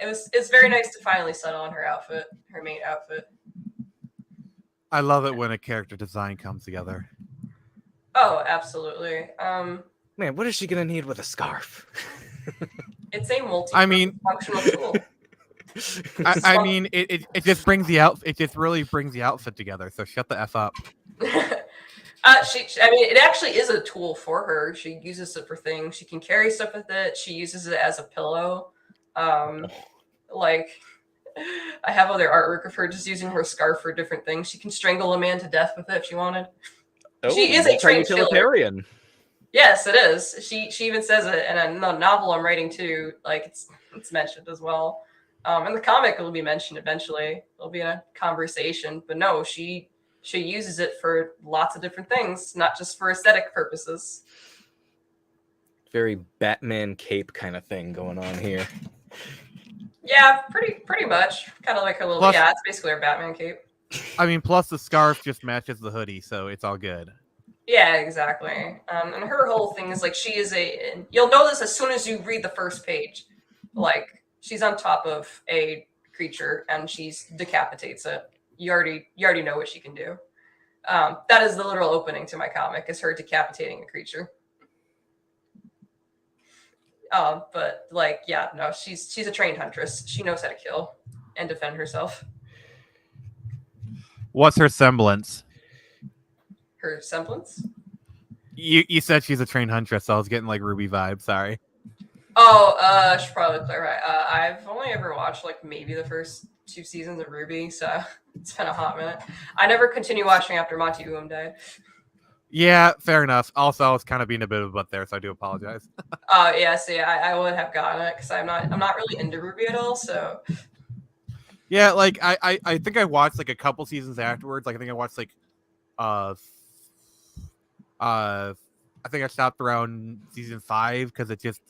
it's very nice to finally settle on her outfit, her main outfit. I love it when a character design comes together. Oh, absolutely. Man, what is she gonna need with a scarf? It's a I mean- functional tool. I mean, it just brings the it just really brings the outfit together. So shut the f up. I mean, it actually is a tool for her. She uses it for things. She can carry stuff with it. She uses it as a pillow. Like, I have other artwork of her just using her scarf for different things. She can strangle a man to death with it if she wanted. She is a trained killer. utilitarian. Yes, it is. She even says it in a novel I'm writing too. Like it's mentioned as well. In the comic, it will be mentioned eventually. It'll be in a conversation. But no, she uses it for lots of different things, not just for aesthetic purposes. Very Batman cape kind of thing going on here. Yeah, pretty much. Kind of like her little. Plus- yeah, it's basically her Batman cape. I mean, plus the scarf just matches the hoodie, so it's all good. Yeah, exactly. And her whole thing is like she is and you'll know this as soon as you read the first page. Like she's on top of a creature and she decapitates it. You already know what she can do. That is the literal opening to my comic, is her decapitating a creature. But like, yeah, no, she's a trained huntress. She knows how to kill and defend herself. What's her semblance? Her semblance? You said she's a trained huntress, so I was getting like Ruby vibes. Sorry. Oh, I should probably clarify. I've only ever watched like maybe the first 2 seasons of Ruby, so it's been a hot minute. I never continued watching after Monty Uum died. Yeah, fair enough. Also, I was kind of being a bit of a butt there, so I do apologize. Yeah, see, I would have gotten it because I'm not really into Ruby at all. So Yeah, like I think I watched like a couple seasons afterwards. Like I think I watched like I think I stopped around season 5 because it just,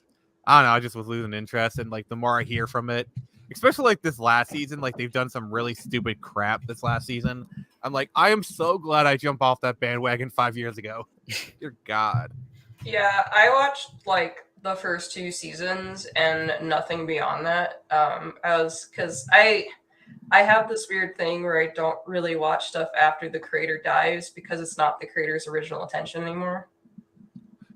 I don't know, I just was losing interest. And like the more I hear from it, especially like this last season, like they've done some really stupid crap this last season. I'm like, I am so glad I jumped off that bandwagon 5 years ago. Dear God. yeah, I watched like the first 2 seasons and nothing beyond that. Because I have this weird thing where I don't really watch stuff after the creator dies because it's not the creator's original intention anymore.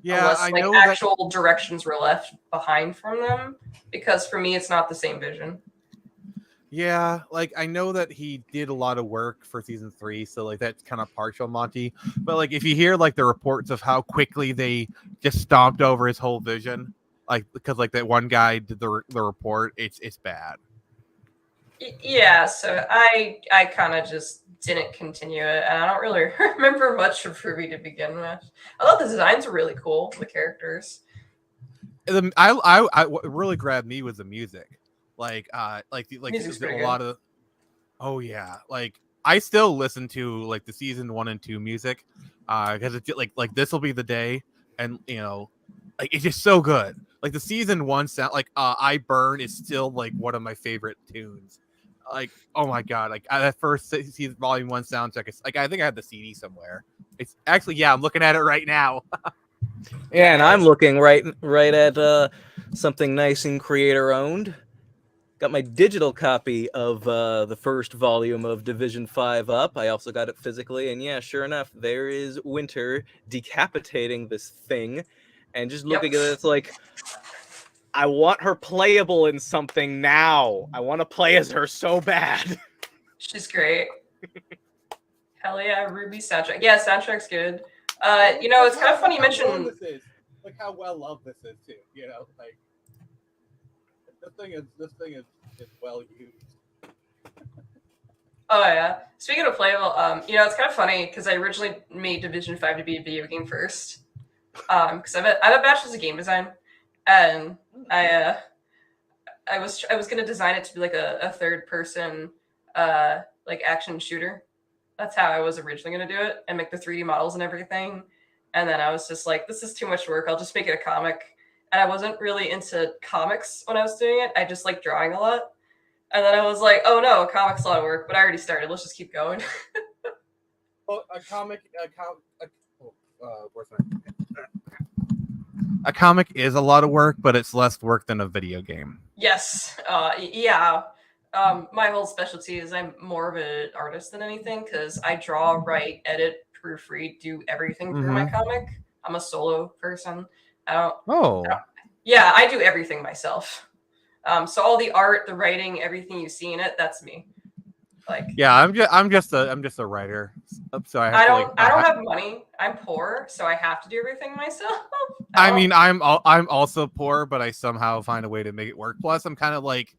Yeah, Unless I like know actual directions were left behind from them. Because for me, it's not the same vision. Yeah, like I know that he did a lot of work for season 3, so like that's kind of partial Monty. But like if you hear like the reports of how quickly they just stomped over his whole vision, like because like that one guy did the report, it's bad. Yeah, so I kind of just didn't continue it, and I don't really remember much of Ruby to begin with. I thought the designs were really cool, the characters. What really grabbed me was the music, like Music's pretty a good. lot of. Oh yeah, like I still listen to like the season 1 and 2 music, because it's like this will be the day, and you know, like it's just so good. Like the season 1 sound, like I Burn is still like one of my favorite tunes. Like oh my god, like that first season volume 1 soundtrack is like I think I have the CD somewhere. It's actually, yeah, I'm looking at it right now. Yeah, and I'm looking right at something nice and creator owned. Got my digital copy of the first volume of Division 5 up. I also got it physically, and yeah, sure enough, there is Winter decapitating this thing, and just looking at it, it's like, I want her playable in something now. I want to play as her so bad. She's great. Hell yeah, Ruby soundtrack. Yeah, soundtrack's good. You know, it's kind of funny you mentioned. Like how well loved this is too. You know, like this thing is well used. Oh yeah. Speaking of playable, you know, it's kind of funny because I originally made Division 5 to be a video game first. Because I have a bachelor's of game design, and I was gonna design it to be like a third person like action shooter. That's how I was originally gonna do it and make the 3D models and everything. And then I was just like, this is too much work. I'll just make it a comic. And I wasn't really into comics when I was doing it. I just like drawing a lot. And then I was like, oh no, a comic's a lot of work, but I already started. Let's just keep going. Well, A comic is a lot of work, but it's less work than a video game. Yes. Yeah. My whole specialty is I'm more of an artist than anything because I draw, write, edit, proofread, do everything through my comic. I'm a solo person. Oh. Yeah, I do everything myself. So all the art, the writing, everything you see in it, that's me. Like, yeah, I'm just a writer. So I don't have money. I'm poor, so I have to do everything myself. I mean, I'm also poor, but I somehow find a way to make it work. Plus, I'm kind of like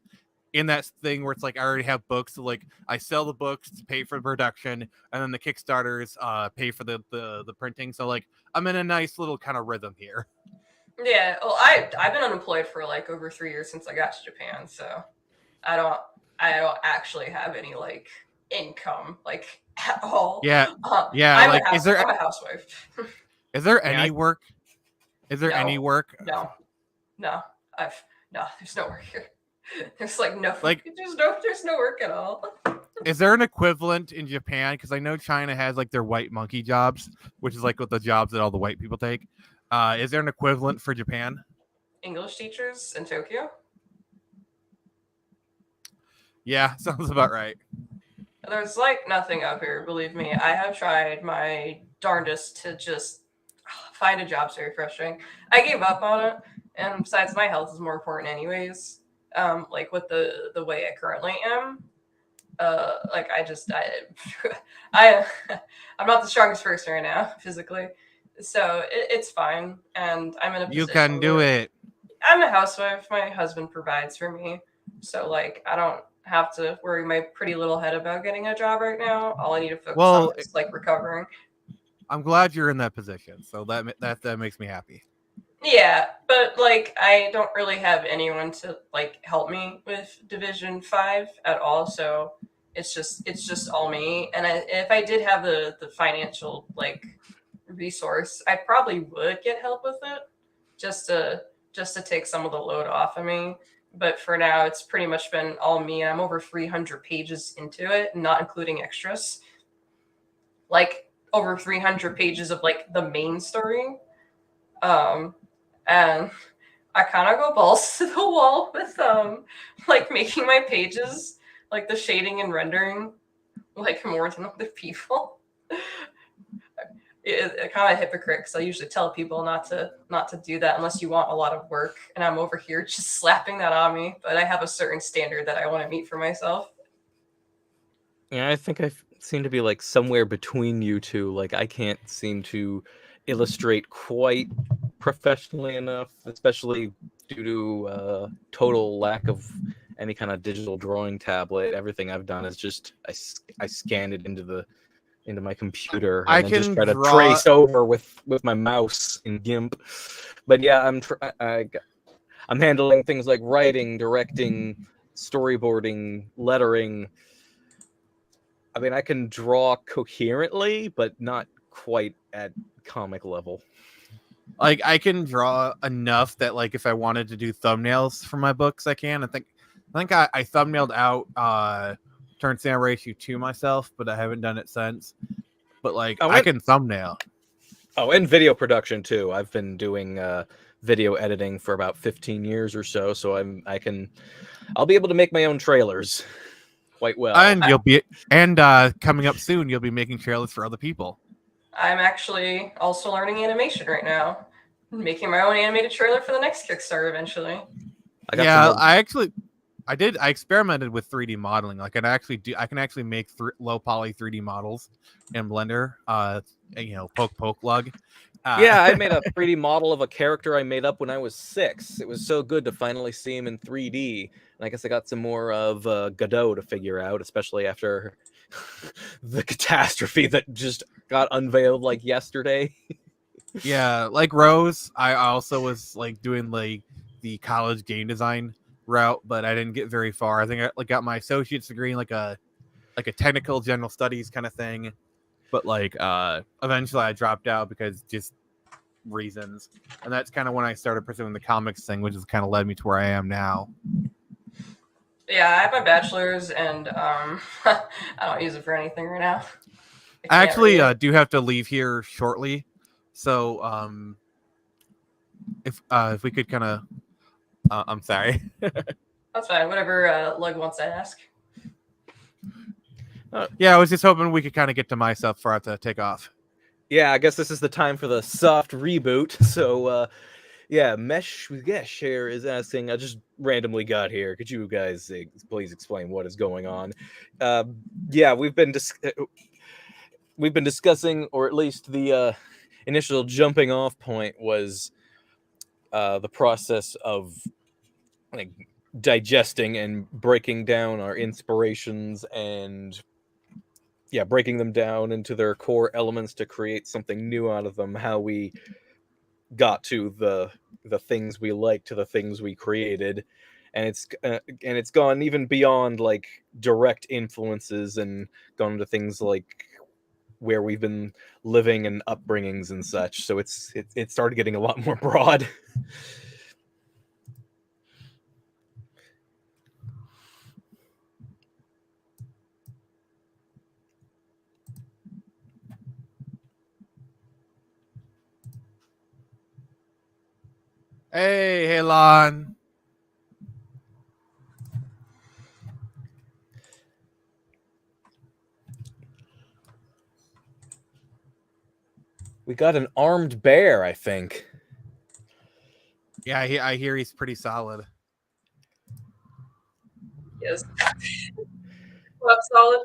in that thing where it's like I already have books, so like I sell the books to pay for the production, and then the Kickstarters pay for the printing. So like I'm in a nice little kind of rhythm here. Yeah, well, I've been unemployed for like over 3 years since I got to Japan, so I don't actually have any like income like at all. Yeah, yeah. I'm like, I'm a housewife. Is there any work? Is there any work? No, there's no work here. There's like no like there's no work at all. Is there an equivalent in Japan? Because I know China has like their white monkey jobs, which is like what the jobs that all the white people take. Is there an equivalent for Japan? English teachers in Tokyo? Yeah, sounds about right. There's like nothing up here, believe me. I have tried my darndest to just find a job. It's very frustrating. I gave up on it, and besides, my health is more important anyways. Like with the way I currently am, like I'm not the strongest person right now physically, so it's fine, and I'm in a position You can do it. I'm a housewife. My husband provides for me, so like I don't have to worry my pretty little head about getting a job right now. All I need to focus on is like recovering. I'm glad you're in that position, so that makes me happy. Yeah, but like I don't really have anyone to like help me with Division 5 at all, so it's just all me. And if I did have the financial like resource, I probably would get help with it just to take some of the load off of me. But for now, it's pretty much been all me, and I'm over 300 pages into it, not including extras. Like over 300 pages of like the main story. And I kind of go balls to the wall with like making my pages, like the shading and rendering, like more than other people. It's kind of a hypocrite because I usually tell people not to do that unless you want a lot of work, and I'm over here just slapping that on me. But I have a certain standard that I want to meet for myself. Yeah, I think I seem to be like somewhere between you two. Like I can't seem to illustrate quite professionally enough, especially due to total lack of any kind of digital drawing tablet. Everything I've done is just I scan it into my computer and then just try to trace over with my mouse in GIMP. But yeah, I'm handling things like writing, directing, storyboarding, lettering. I mean, I can draw coherently, but not quite at comic level. Like I can draw enough that like if I wanted to do thumbnails for my books, I can. I think I thumbnailed out Turn Samurai Issue 2 myself, but I haven't done it since. But like I can thumbnail. Oh, and video production too. I've been doing video editing for about 15 years or so, so I'll be able to make my own trailers quite well. And coming up soon, you'll be making trailers for other people. I'm actually also learning animation right now, making my own animated trailer for the next Kickstarter eventually. I experimented with 3D modeling. Like I can actually make low poly 3D models in Blender. Poke lug. Yeah, I made a 3D model of a character I made up when I was 6. It was so good to finally see him in 3D. And I guess I got some more of Godot to figure out, especially after the catastrophe that just got unveiled like yesterday. Yeah, like Rose, I also was like doing like the college game design route, but I didn't get very far. I think I got my associate's degree in like a technical general studies kind of thing, but like eventually I dropped out because just reasons, and that's kind of when I started pursuing the comics thing, which has kind of led me to where I am now. Yeah, I have my bachelor's, and I don't use it for anything right now. I can't actually really. do have to leave here shortly, so if we could kind of, I'm sorry. That's fine. Whatever Lug wants to ask. Yeah, I was just hoping we could kind of get to my stuff before I have to take off. Yeah, I guess this is the time for the soft reboot. So, yeah, Mesh here is asking. I just randomly got here. Could you guys please explain what is going on? Yeah, we've been discussing, or at least the initial jumping off point was the process of like digesting and breaking down our inspirations and breaking them down into their core elements to create something new out of them. How we got to the things we like, to the things we created, and it's gone even beyond like direct influences and gone into things like where we've been living and upbringings and such. So it started getting a lot more broad. Hey, Halon. We got an armed bear, I think. Yeah, I hear he's pretty solid. Yes. Well, solid.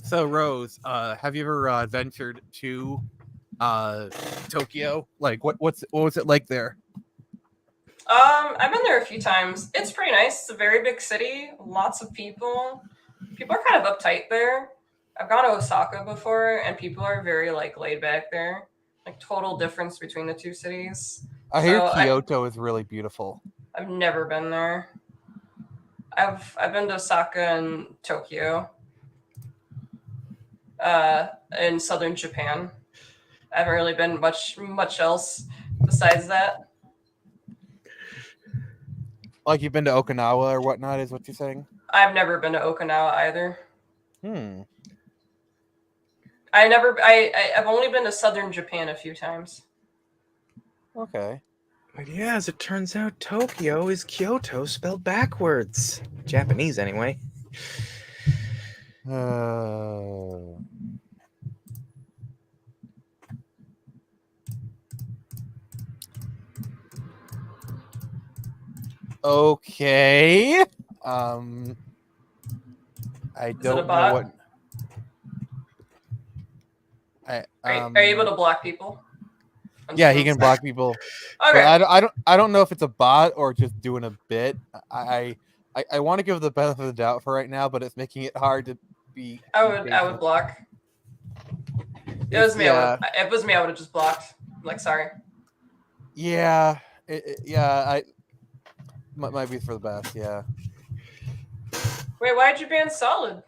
So, Rose, have you ever ventured to Tokyo? Like, what was it like there? I've been there a few times. It's pretty nice. It's a very big city. Lots of people. People are kind of uptight there. I've gone to Osaka before, and people are very like laid back there. Like total difference between the two cities. I hear So Kyoto is really beautiful. I've never been there. I've been to Osaka and Tokyo. In southern Japan. I haven't really been much else besides that. Like you've been to Okinawa or whatnot, is what you're saying? I've never been to Okinawa either. I've only been to southern Japan a few times. Okay. But yeah, as it turns out, Tokyo is Kyoto spelled backwards. Japanese, anyway. Okay. I Is it don't a know bot? what. Are you able to block people? Yeah, he can block people. Okay. But I don't know if it's a bot or just doing a bit. I want to give the benefit of the doubt for right now, but it's making it hard to be. I would block. It was me. Yeah. It was me. I would have just blocked. Like, sorry. Yeah. I might be for the best. Yeah. Wait, why'd you ban Solid?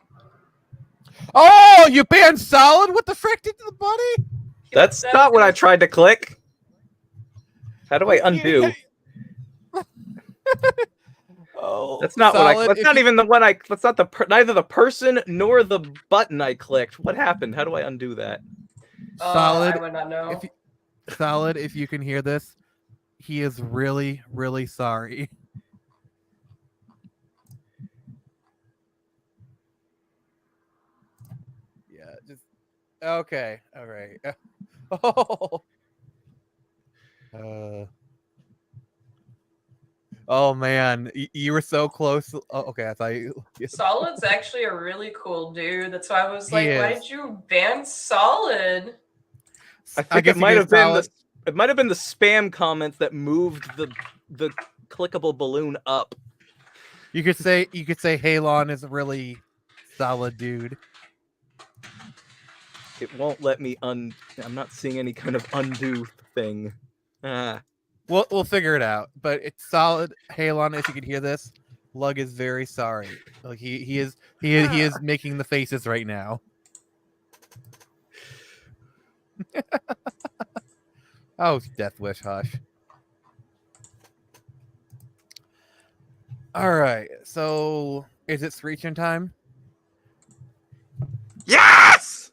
Oh, you banned Solid? What the frick did the buddy? That's not what I tried to click. How do I undo? Oh, that's not Solid, what I. That's not even the one I. That's not the. Neither the person nor the button I clicked. What happened? How do I undo that? Solid. I would not know. Solid, if you can hear this, he is really, really sorry. Yeah, just okay. All right. Oh man, you were so close. Oh, okay, I thought you. Solid's actually a really cool dude. That's why I was like, why did you ban Solid? I think it might have been the. It might have been the spam comments that moved the clickable balloon up. You could say Halon is a really solid dude. It won't let me I'm not seeing any kind of undo thing. We'll figure it out. But it's solid. Hey, Alana, if you could hear this, Lug is very sorry. Like he is making the faces right now. Oh, Death Wish, hush. All right. So is it screeching time? Yes!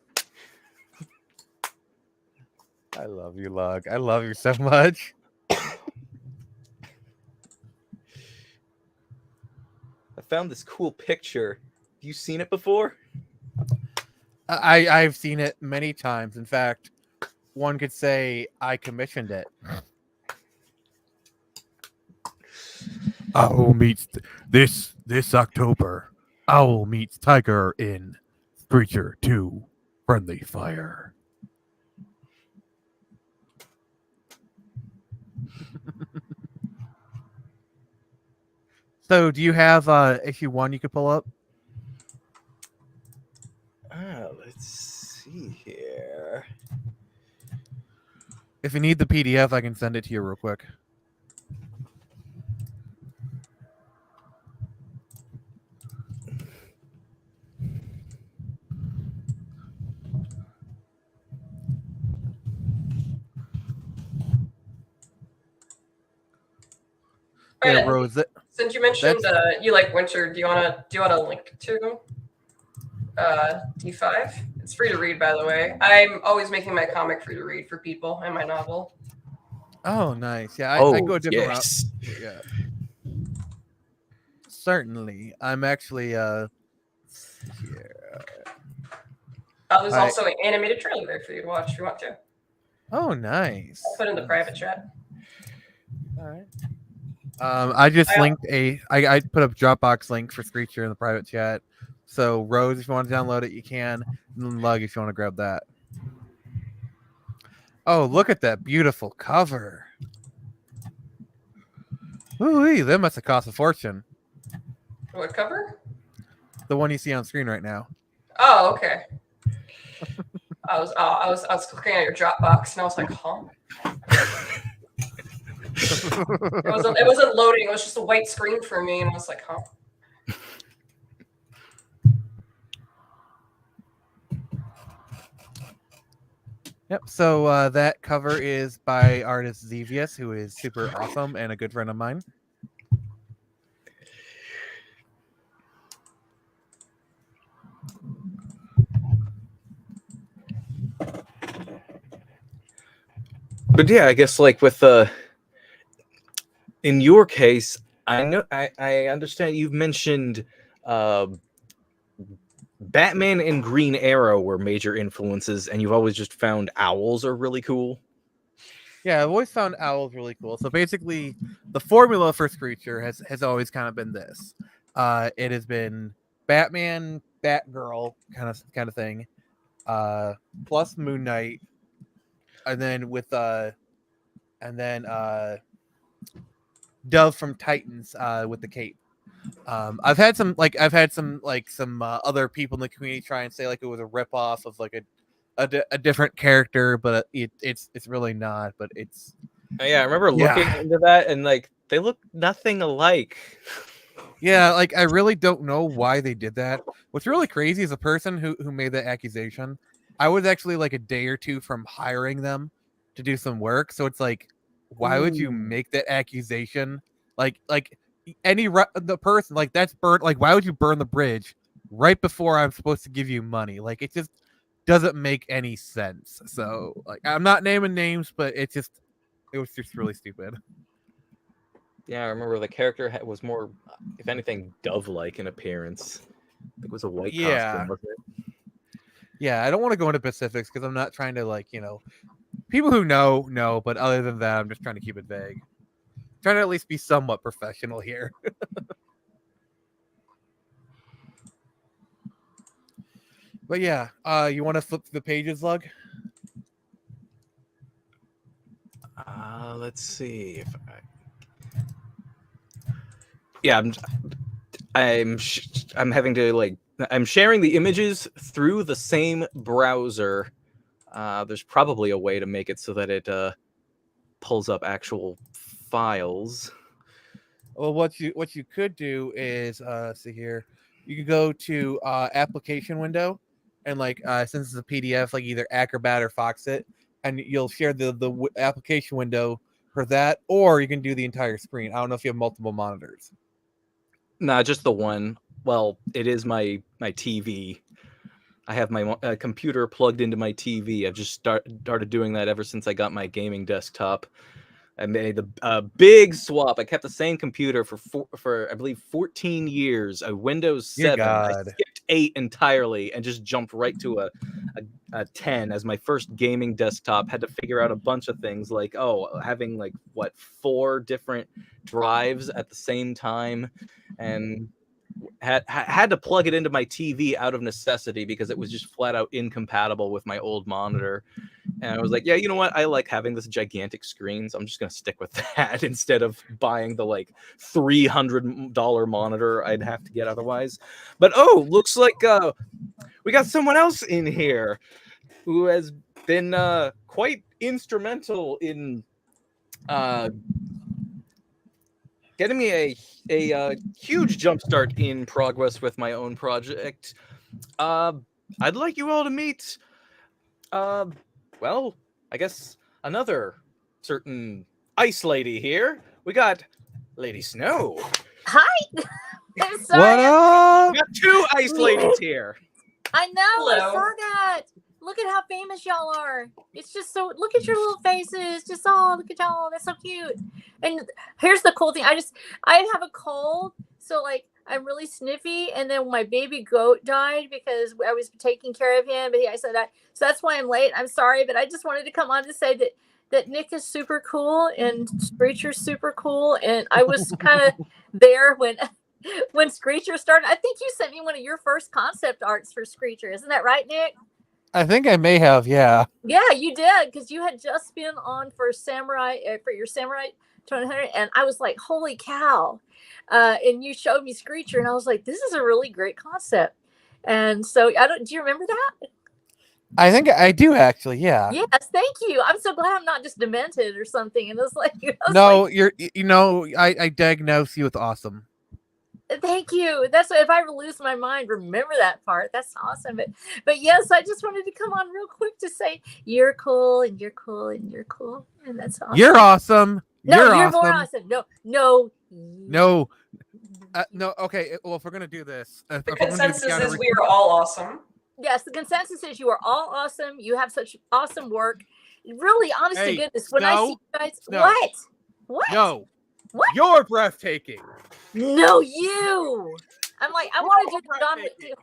I love you, Lug. I love you so much. I found this cool picture. Have you seen it before? I've seen it many times. In fact, one could say I commissioned it. Owl meets this October. Owl meets Tiger in Preacher 2 Friendly Fire. So, do you have issue 1 you could pull up? Let's see here. If you need the PDF, I can send it to you real quick. Yeah, Alright, Rose. since you mentioned you like winter, do you wanna link to D5? It's free to read, by the way. I'm always making my comic free to read for people and my novel. Oh, nice. Yeah, I go a different route. Yeah. Certainly. I'm actually here. There's also an animated trailer there for you to watch if you want to. Oh, nice. I'll put in the private chat. All right. I just linked I put a Dropbox link for Screecher in the private chat. So Rose, if you want to download it, you can. And then Lug, if you want to grab that. Oh, look at that beautiful cover. Ooh, that must have cost a fortune. What cover? The one you see on screen right now. Oh, okay. I was looking at your Dropbox and I was like, huh? It wasn't loading. It was just a white screen for me, and I was like, huh? Yep. So that cover is by artist Zevius, who is super awesome and a good friend of mine. But yeah, I guess like with in your case, I understand you've mentioned Batman and Green Arrow were major influences, and you've always just found owls are really cool. Yeah, I've always found owls really cool. So basically, the formula for Screecher has always kind of been this. It has been Batman, Batgirl kind of thing, plus Moon Knight, and then Dove from Titans with the cape. I've had some other people in the community try and say like it was a ripoff of like a different character, but it's really not. But it's Yeah, I remember looking into that, and like they look nothing alike. Yeah, like I really don't know why they did that. What's really crazy is a person who made that accusation. I was actually like a day or two from hiring them to do some work, so it's like, why would you make that accusation? Like the person like that's burnt. Like, why would you burn the bridge right before I'm supposed to give you money? Like, it just doesn't make any sense. So, like, I'm not naming names, but it was just really stupid. Yeah, I remember the character was more, if anything, dove-like in appearance. I think it was a white costume, wasn't it? Yeah, I don't want to go into specifics because I'm not trying to people who know, but other than that, I'm just trying to keep it vague. Trying to at least be somewhat professional here. But yeah, you want to flip the pages, Lug? Let's see if yeah, I'm having to I'm sharing the images through the same browser. There's probably a way to make it so that it pulls up actual files. Well, what you could do is see here. You could go to application window, and like since it's a PDF, like either Acrobat or Foxit, and you'll share the application window for that, or you can do the entire screen. I don't know if you have multiple monitors. Nah, just the one. Well, it is my TV. I have my computer plugged into my TV. I've just started doing that ever since I got my gaming desktop. I made a big swap. I kept the same computer for I believe 14 years. A Windows Dear 7. I God. skipped 8 entirely and just jumped right to a 10 as my first gaming desktop. Had to figure out a bunch of things like having like 4 different drives at the same time, and had to plug it into my TV out of necessity because it was just flat out incompatible with my old monitor. And I was like, yeah, you know what? I like having this gigantic screen, so I'm just gonna stick with that instead of buying the like $300 monitor I'd have to get otherwise. But looks like we got someone else in here who has been quite instrumental in getting me a huge jumpstart in progress with my own project. I'd like you all to meet, well, I guess another certain ice lady here. We got Lady Snow. Hi. I'm What sorry. up? We got 2 ice ladies here. I know. I Hello. saw that. Look at how famous y'all are. It's just so. Look at your little faces. Just look at y'all. That's so cute. And here's the cool thing. I have a cold, so like I'm really sniffy. And then my baby goat died because I was taking care of him. But I said that, so that's why I'm late. I'm sorry, but I just wanted to come on to say that Nick is super cool and Screecher's super cool. And I was kind of there when Screecher started. I think you sent me one of your first concept arts for Screecher. Isn't that right, Nick? I think I may have, yeah. Yeah, you did, because you had just been on for Samurai for your Samurai 200, and I was like, "Holy cow!" And you showed me Screecher, and I was like, "This is a really great concept." And so, do you remember that? I think I do actually, yeah. Yes, thank you. I'm so glad I'm not just demented or something. And it's like, No, I diagnose you with awesome. thank you. That's if I ever lose my mind, remember that part. That's awesome. But yes, I just wanted to come on real quick to say you're cool and you're cool and you're cool, and that's awesome. You're awesome. No, you're you're awesome. more awesome. No. No. Okay. Well, if we're gonna do this, The consensus is we are all awesome. Yes, the consensus is you are all awesome. You have such awesome work. Really, honest to goodness, when I see you guys, what? No. What? You're breathtaking. No, you. I'm like, I want to do the Dominic.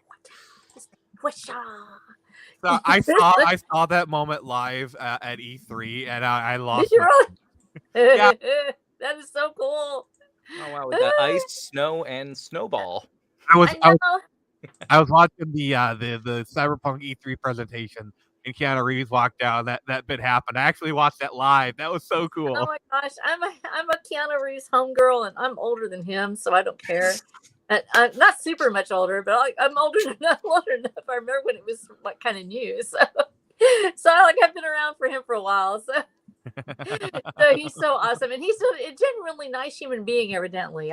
So I saw that moment live at E3, and I lost. Did you really? Yeah. That is so cool. Oh wow, we got ice, snow, and snowball. I was watching the Cyberpunk E3 presentation, and Keanu Reeves walked down. That bit happened. I actually watched that live. That was so cool. Oh my gosh, I'm a Keanu Reeves homegirl, and I'm older than him, so I don't care. I'm not super much older, but I'm older enough. I remember when it was like kind of new, so I've been around for him for a while. So he's so awesome, and he's a genuinely nice human being. Evidently,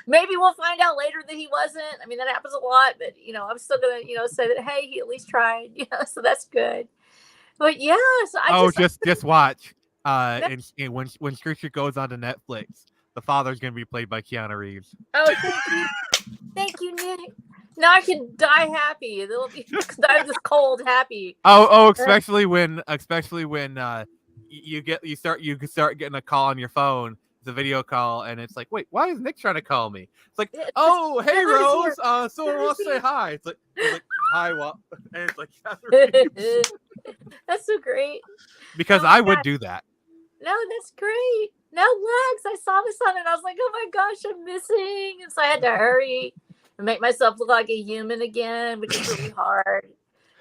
maybe we'll find out later that he wasn't. I mean, that happens a lot, but I'm still gonna say that hey, he at least tried. So that's good. But yeah, so just watch. And when Screecher goes onto Netflix, the father's gonna be played by Keanu Reeves. Oh, thank you, Nick. Now I can die happy. It'll be die this cold happy. Especially when you start getting a call on your phone. It's a video call, and it's like, wait, why is Nick trying to call me? It's like, oh, hey Rose, someone wants to say hi. It's like hi, what? And it's like, that's so great. Because I would do that. No, that's great. No, Lex, I saw this on it. I was like, oh my gosh, I'm missing, and so I had to hurry and make myself look like a human again, which is really hard.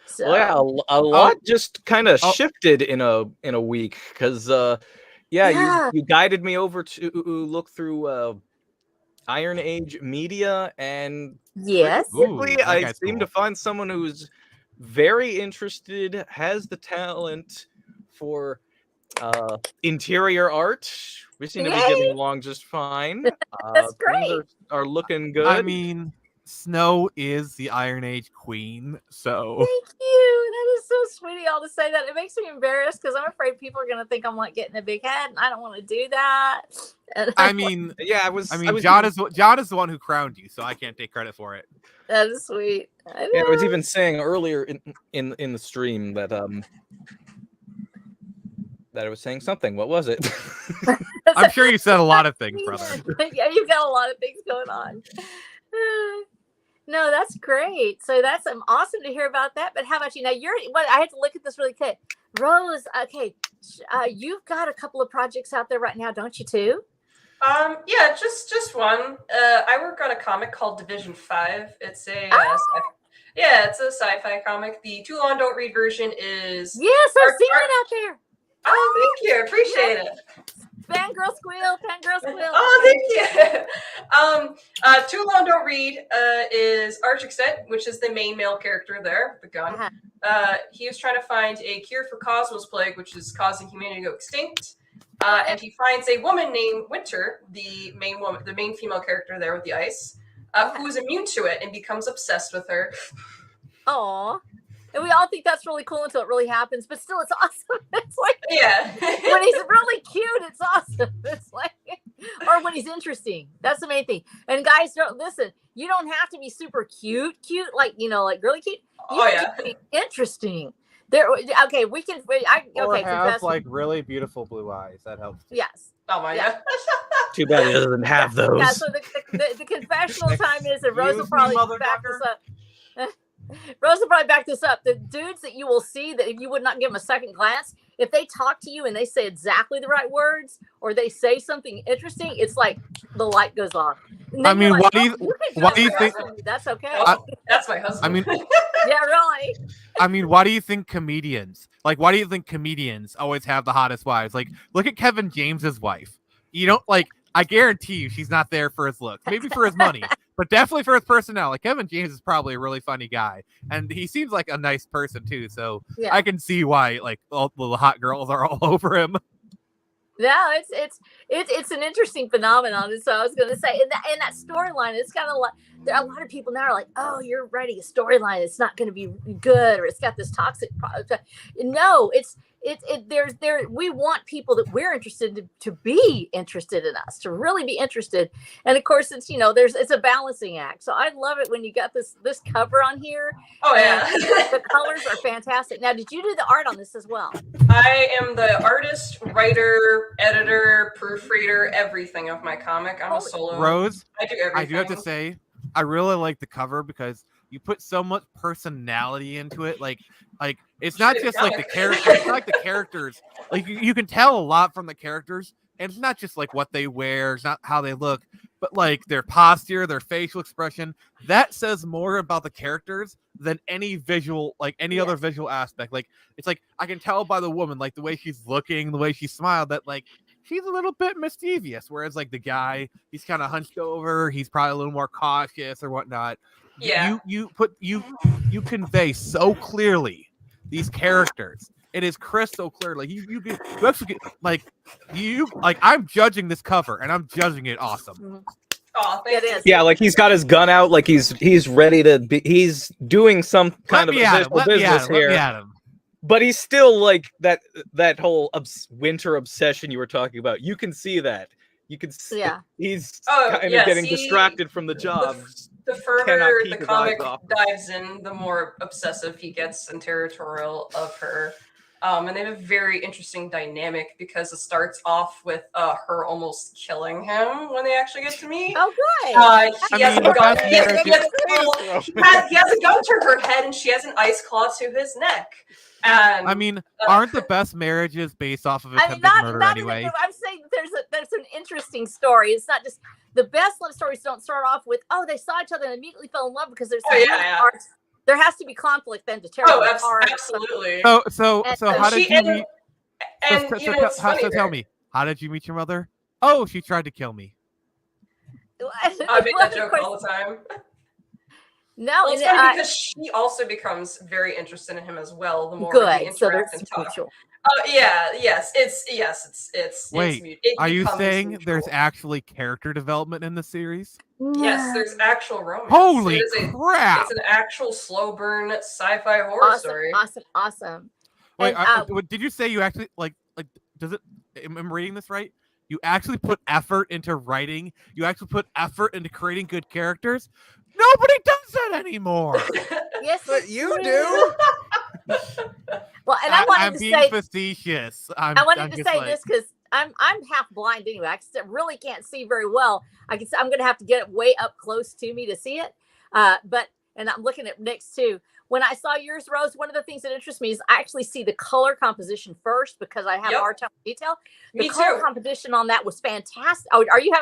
So well, yeah, a lot just kind of shifted in a week because you guided me over to look through Iron Age media, and yes, quickly I seem to find someone who's very interested, has the talent for Interior art, we seem to be Yay! getting along just fine. That's Things great. are looking good. I mean, Snow is the Iron Age queen, so Thank you. That is so sweet of y'all to say that. It makes me embarrassed because I'm afraid people are gonna think I'm like getting a big head, and I don't want to do that. And I mean, yeah, I was John is the one who crowned you, so I can't take credit for it. that is sweet. I Yeah, I was know. even saying earlier in the stream that I was saying something. What was it? I'm sure you said a lot of things, brother. Yeah, you've got a lot of things going on. No, that's great. So that's awesome to hear about that. But how about you? Now I have to look at this really quick. Rose, okay, you've got a couple of projects out there right now, don't you too? Yeah, just one. I work on a comic called Division 5. It's a it's a sci-fi comic. The Too Long Don't Read version is Yes, I've seen it out there. Oh, thank you. Appreciate it. Fangirl squeal, fangirl squeal. Oh, thank you. Too Long Don't Read is Archixet, which is the main male character there, the gun. Uh-huh. He was trying to find a cure for Cosmo's plague, which is causing humanity to go extinct. And he finds a woman named Winter, the main female character there with the ice, who is immune to it and becomes obsessed with her. Aw. And we all think that's really cool until it really happens, but still, it's awesome. It's like, Yeah. when he's really cute, it's awesome. It's like, or when he's interesting. That's the main thing. And guys, don't listen. You don't have to be super cute, like like really cute. You can just be interesting. Okay, we can. Or Okay, have confess. like really beautiful blue eyes. That helps. Yes. Oh my Yeah. god. Too bad it doesn't have those. Yeah. So the confessional time is, and Rose will probably back this up. Rose will probably back this up. The dudes that you will see that if you would not give them a second glance, if they talk to you and they say exactly the right words or they say something interesting, it's like the light goes off. I mean, why do you think? That's okay? That's my husband. I mean, yeah, really. I mean, why do you think comedians always have the hottest wives? Like, look at Kevin James's wife. You don't like. I guarantee you, she's not there for his looks, maybe for his money, but definitely for his personality. Like, Kevin James is probably a really funny guy, and he seems like a nice person too. So Yeah. I can see why like all the hot girls are all over him. No, it's an interesting phenomenon. And so I was going to say, in that storyline, it's got a lot of people now are like, oh, you're writing a storyline. It's not going to be good, or it's got this toxic. No, we want people that we're interested to be interested in us, to really be interested. And of course, it's it's a balancing act. So I love it when you got this cover on here. Oh yeah. The colors are fantastic. Now, did you do the art on this as well? I am the artist, writer, editor, proofreader, everything of my comic. I'm a solo. Rose, I do everything. I do have to say, I really like the cover because you put so much personality into it. Like it's not just like the characters. It's not like the characters. Like you can tell a lot from the characters, and it's not just like what they wear, it's not how they look, but like their posture, their facial expression. That says more about the characters than any visual, like any other visual aspect. Like it's like I can tell by the woman, like the way she's looking, the way she smiled, that like she's a little bit mischievous. Whereas like the guy, he's kind of hunched over, he's probably a little more cautious or whatnot. Yeah. You convey so clearly these characters. It is crystal clear. Like you actually get, I'm judging this cover and I'm judging it awesome. Oh, thank you. Yeah, like he's got his gun out, like he's ready to be. He's doing some kind of official business here. But he's still like that whole winter obsession you were talking about. You can see that. You can see he's kind of getting distracted from the job. The further the comic dives in, the more obsessive he gets and territorial of her. And they have a very interesting dynamic because it starts off with her almost killing him when they actually get to meet. Oh, good. He has a gun. He has a gun to her head, and she has an ice claw to his neck. And I mean, aren't the best marriages based off of attempted murder anyway? I'm saying there's an interesting story. It's not just the best love stories don't start off with they saw each other and immediately fell in love because there's parts. There has to be conflict then to tear them apart. Absolutely. So how did you meet? So tell me, how did you meet your mother? Oh, she tried to kill me. I make that joke all the time. No, Well, it's and funny because she also becomes very interested in him as well. The more they good. So interact there's and talk. mutual. It's Wait, it are you becomes saying there's mutual. actually character development in the series? Yes, there's actual romance. Holy it is crap! It's an actual slow burn sci-fi horror story. Awesome. Wait, And, did you say you actually like? Does it? Am I reading this right? You actually put effort into writing. You actually put effort into creating good characters. Nobody does that anymore. yes, But they you do. Well, and I wanted I'm to being say, facetious. I wanted to say this because I'm half blind anyway. I really can't see very well. I'm going to have to get it way up close to me to see it. And I'm looking at Nick's too. When I saw yours, Rose, one of the things that interests me is I actually see the color composition first because I have a hard time with detail. The Me color too. composition on that was fantastic. Oh, are you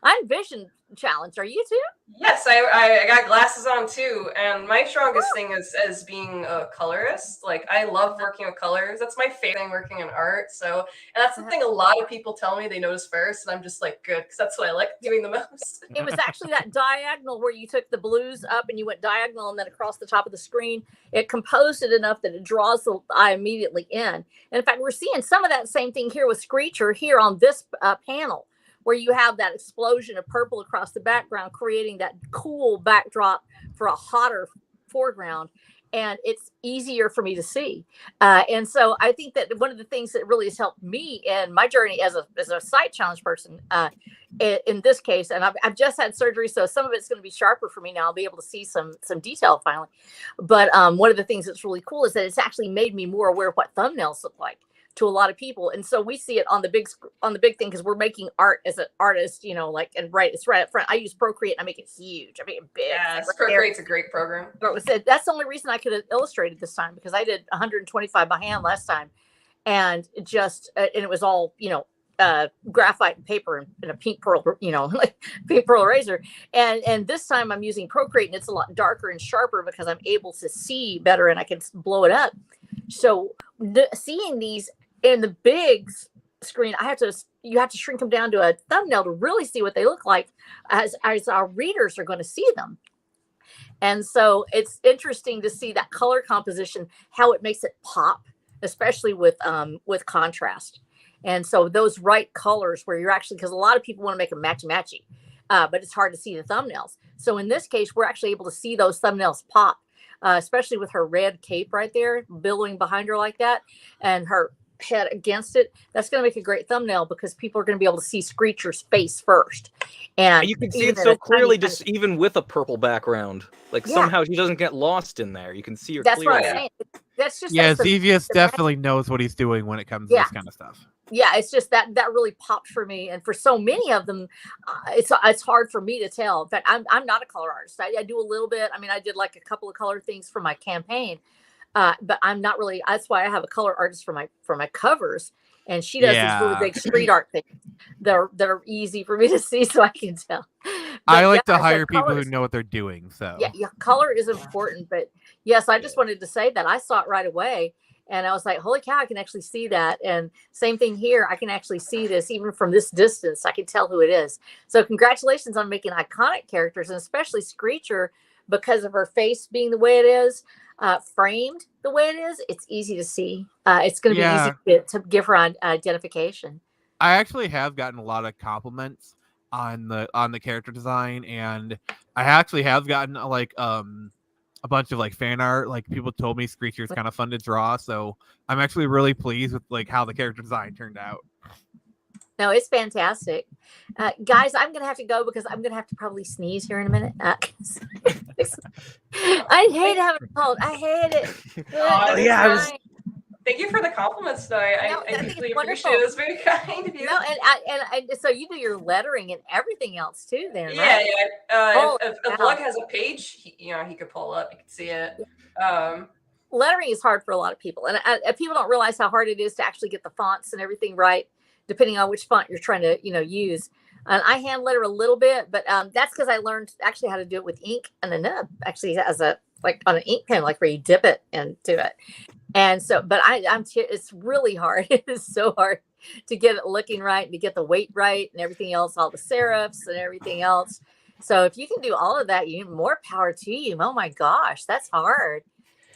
I'm vision challenged. Are you too? Yes, I got glasses on too, and my strongest thing is as being a colorist. Like, I love working with colors. That's my favorite thing, working in art. So, and that's the thing a lot of people tell me they notice first, and I'm just like, good, because that's what I like doing the most. It was actually that diagonal where you took the blues up and you went diagonal and then across the top of the screen. It composed it enough that it draws the eye immediately in. And in fact, we're seeing some of that same thing here with Screecher here on this panel, where you have that explosion of purple across the background, creating that cool backdrop for a hotter foreground. And it's easier for me to see. And so I think that one of the things that really has helped me in my journey as a sight challenge person, in this case, and I've just had surgery, so some of it's going to be sharper for me now. I'll be able to see some detail finally. But one of the things that's really cool is that it's actually made me more aware of what thumbnails look like to a lot of people. And so we see it on the big thing because we're making art as an artist, and it's right up front. I use Procreate and I make it huge. I make it big. Yes, right Procreate's a great program. That's the only reason I could have illustrated this time, because I did 125 by hand last time, and it was all graphite and paper and a pink pearl, like pink pearl eraser. And this time I'm using Procreate, and it's a lot darker and sharper because I'm able to see better and I can blow it up. So seeing these in the big screen, you have to shrink them down to a thumbnail to really see what they look like as our readers are going to see them. And so it's interesting to see that color composition, how it makes it pop, especially with contrast. And so those right colors where you're actually, because a lot of people want to make them matchy, but it's hard to see the thumbnails. So in this case, we're actually able to see those thumbnails pop, especially with her red cape right there, billowing behind her like that, and her head against it. That's going to make a great thumbnail because people are going to be able to see Screecher's face first. And you can see it so clearly, just even with a purple background. Like somehow she doesn't get lost in there. You can see her clearly. What I'm saying. That's just Xevious definitely knows what he's doing when it comes to this kind of stuff. Yeah, it's just that really popped for me, and for so many of them, it's hard for me to tell. In fact, I'm not a color artist. I do a little bit. I mean, I did like a couple of color things for my campaign, but I'm not really. That's why I have a color artist for my covers, and she does these really big street art things that are easy for me to see, so I can tell. I like to hire people who know what they're doing. So yeah, color is important. But yes, I just wanted to say that I saw it right away. And I was like, holy cow, I can actually see that. And same thing here. I can actually see this even from this distance. I can tell who it is. So congratulations on making iconic characters, and especially Screecher, because of her face being the way it is, framed the way it is. It's easy to see. It's going to be easy to give her identification. I actually have gotten a lot of compliments on the character design, and I actually have gotten a bunch of fan art. Like, people told me Screecher is kind of fun to draw, so I'm actually really pleased with how the character design turned out. No, it's fantastic. Guys, I'm gonna have to go because I'm gonna have to probably sneeze here in a minute. I hate having a cold. I hate it. Yeah, Thank you for the compliments, though. I deeply appreciate it. It was very kind of you. No, and so you do your lettering and everything else too, then, right? Yeah. If Lug has a page, he could pull up. You can see it. Lettering is hard for a lot of people, and people don't realize how hard it is to actually get the fonts and everything right, depending on which font you're trying to use. And I hand letter a little bit, but that's because I learned actually how to do it with ink and a nib, actually as on an ink pen, where you dip it into it. And so, but it's really hard. It is so hard to get it looking right and to get the weight right and everything else, all the serifs and everything else. So if you can do all of that, you more power to you. Oh my gosh, that's hard.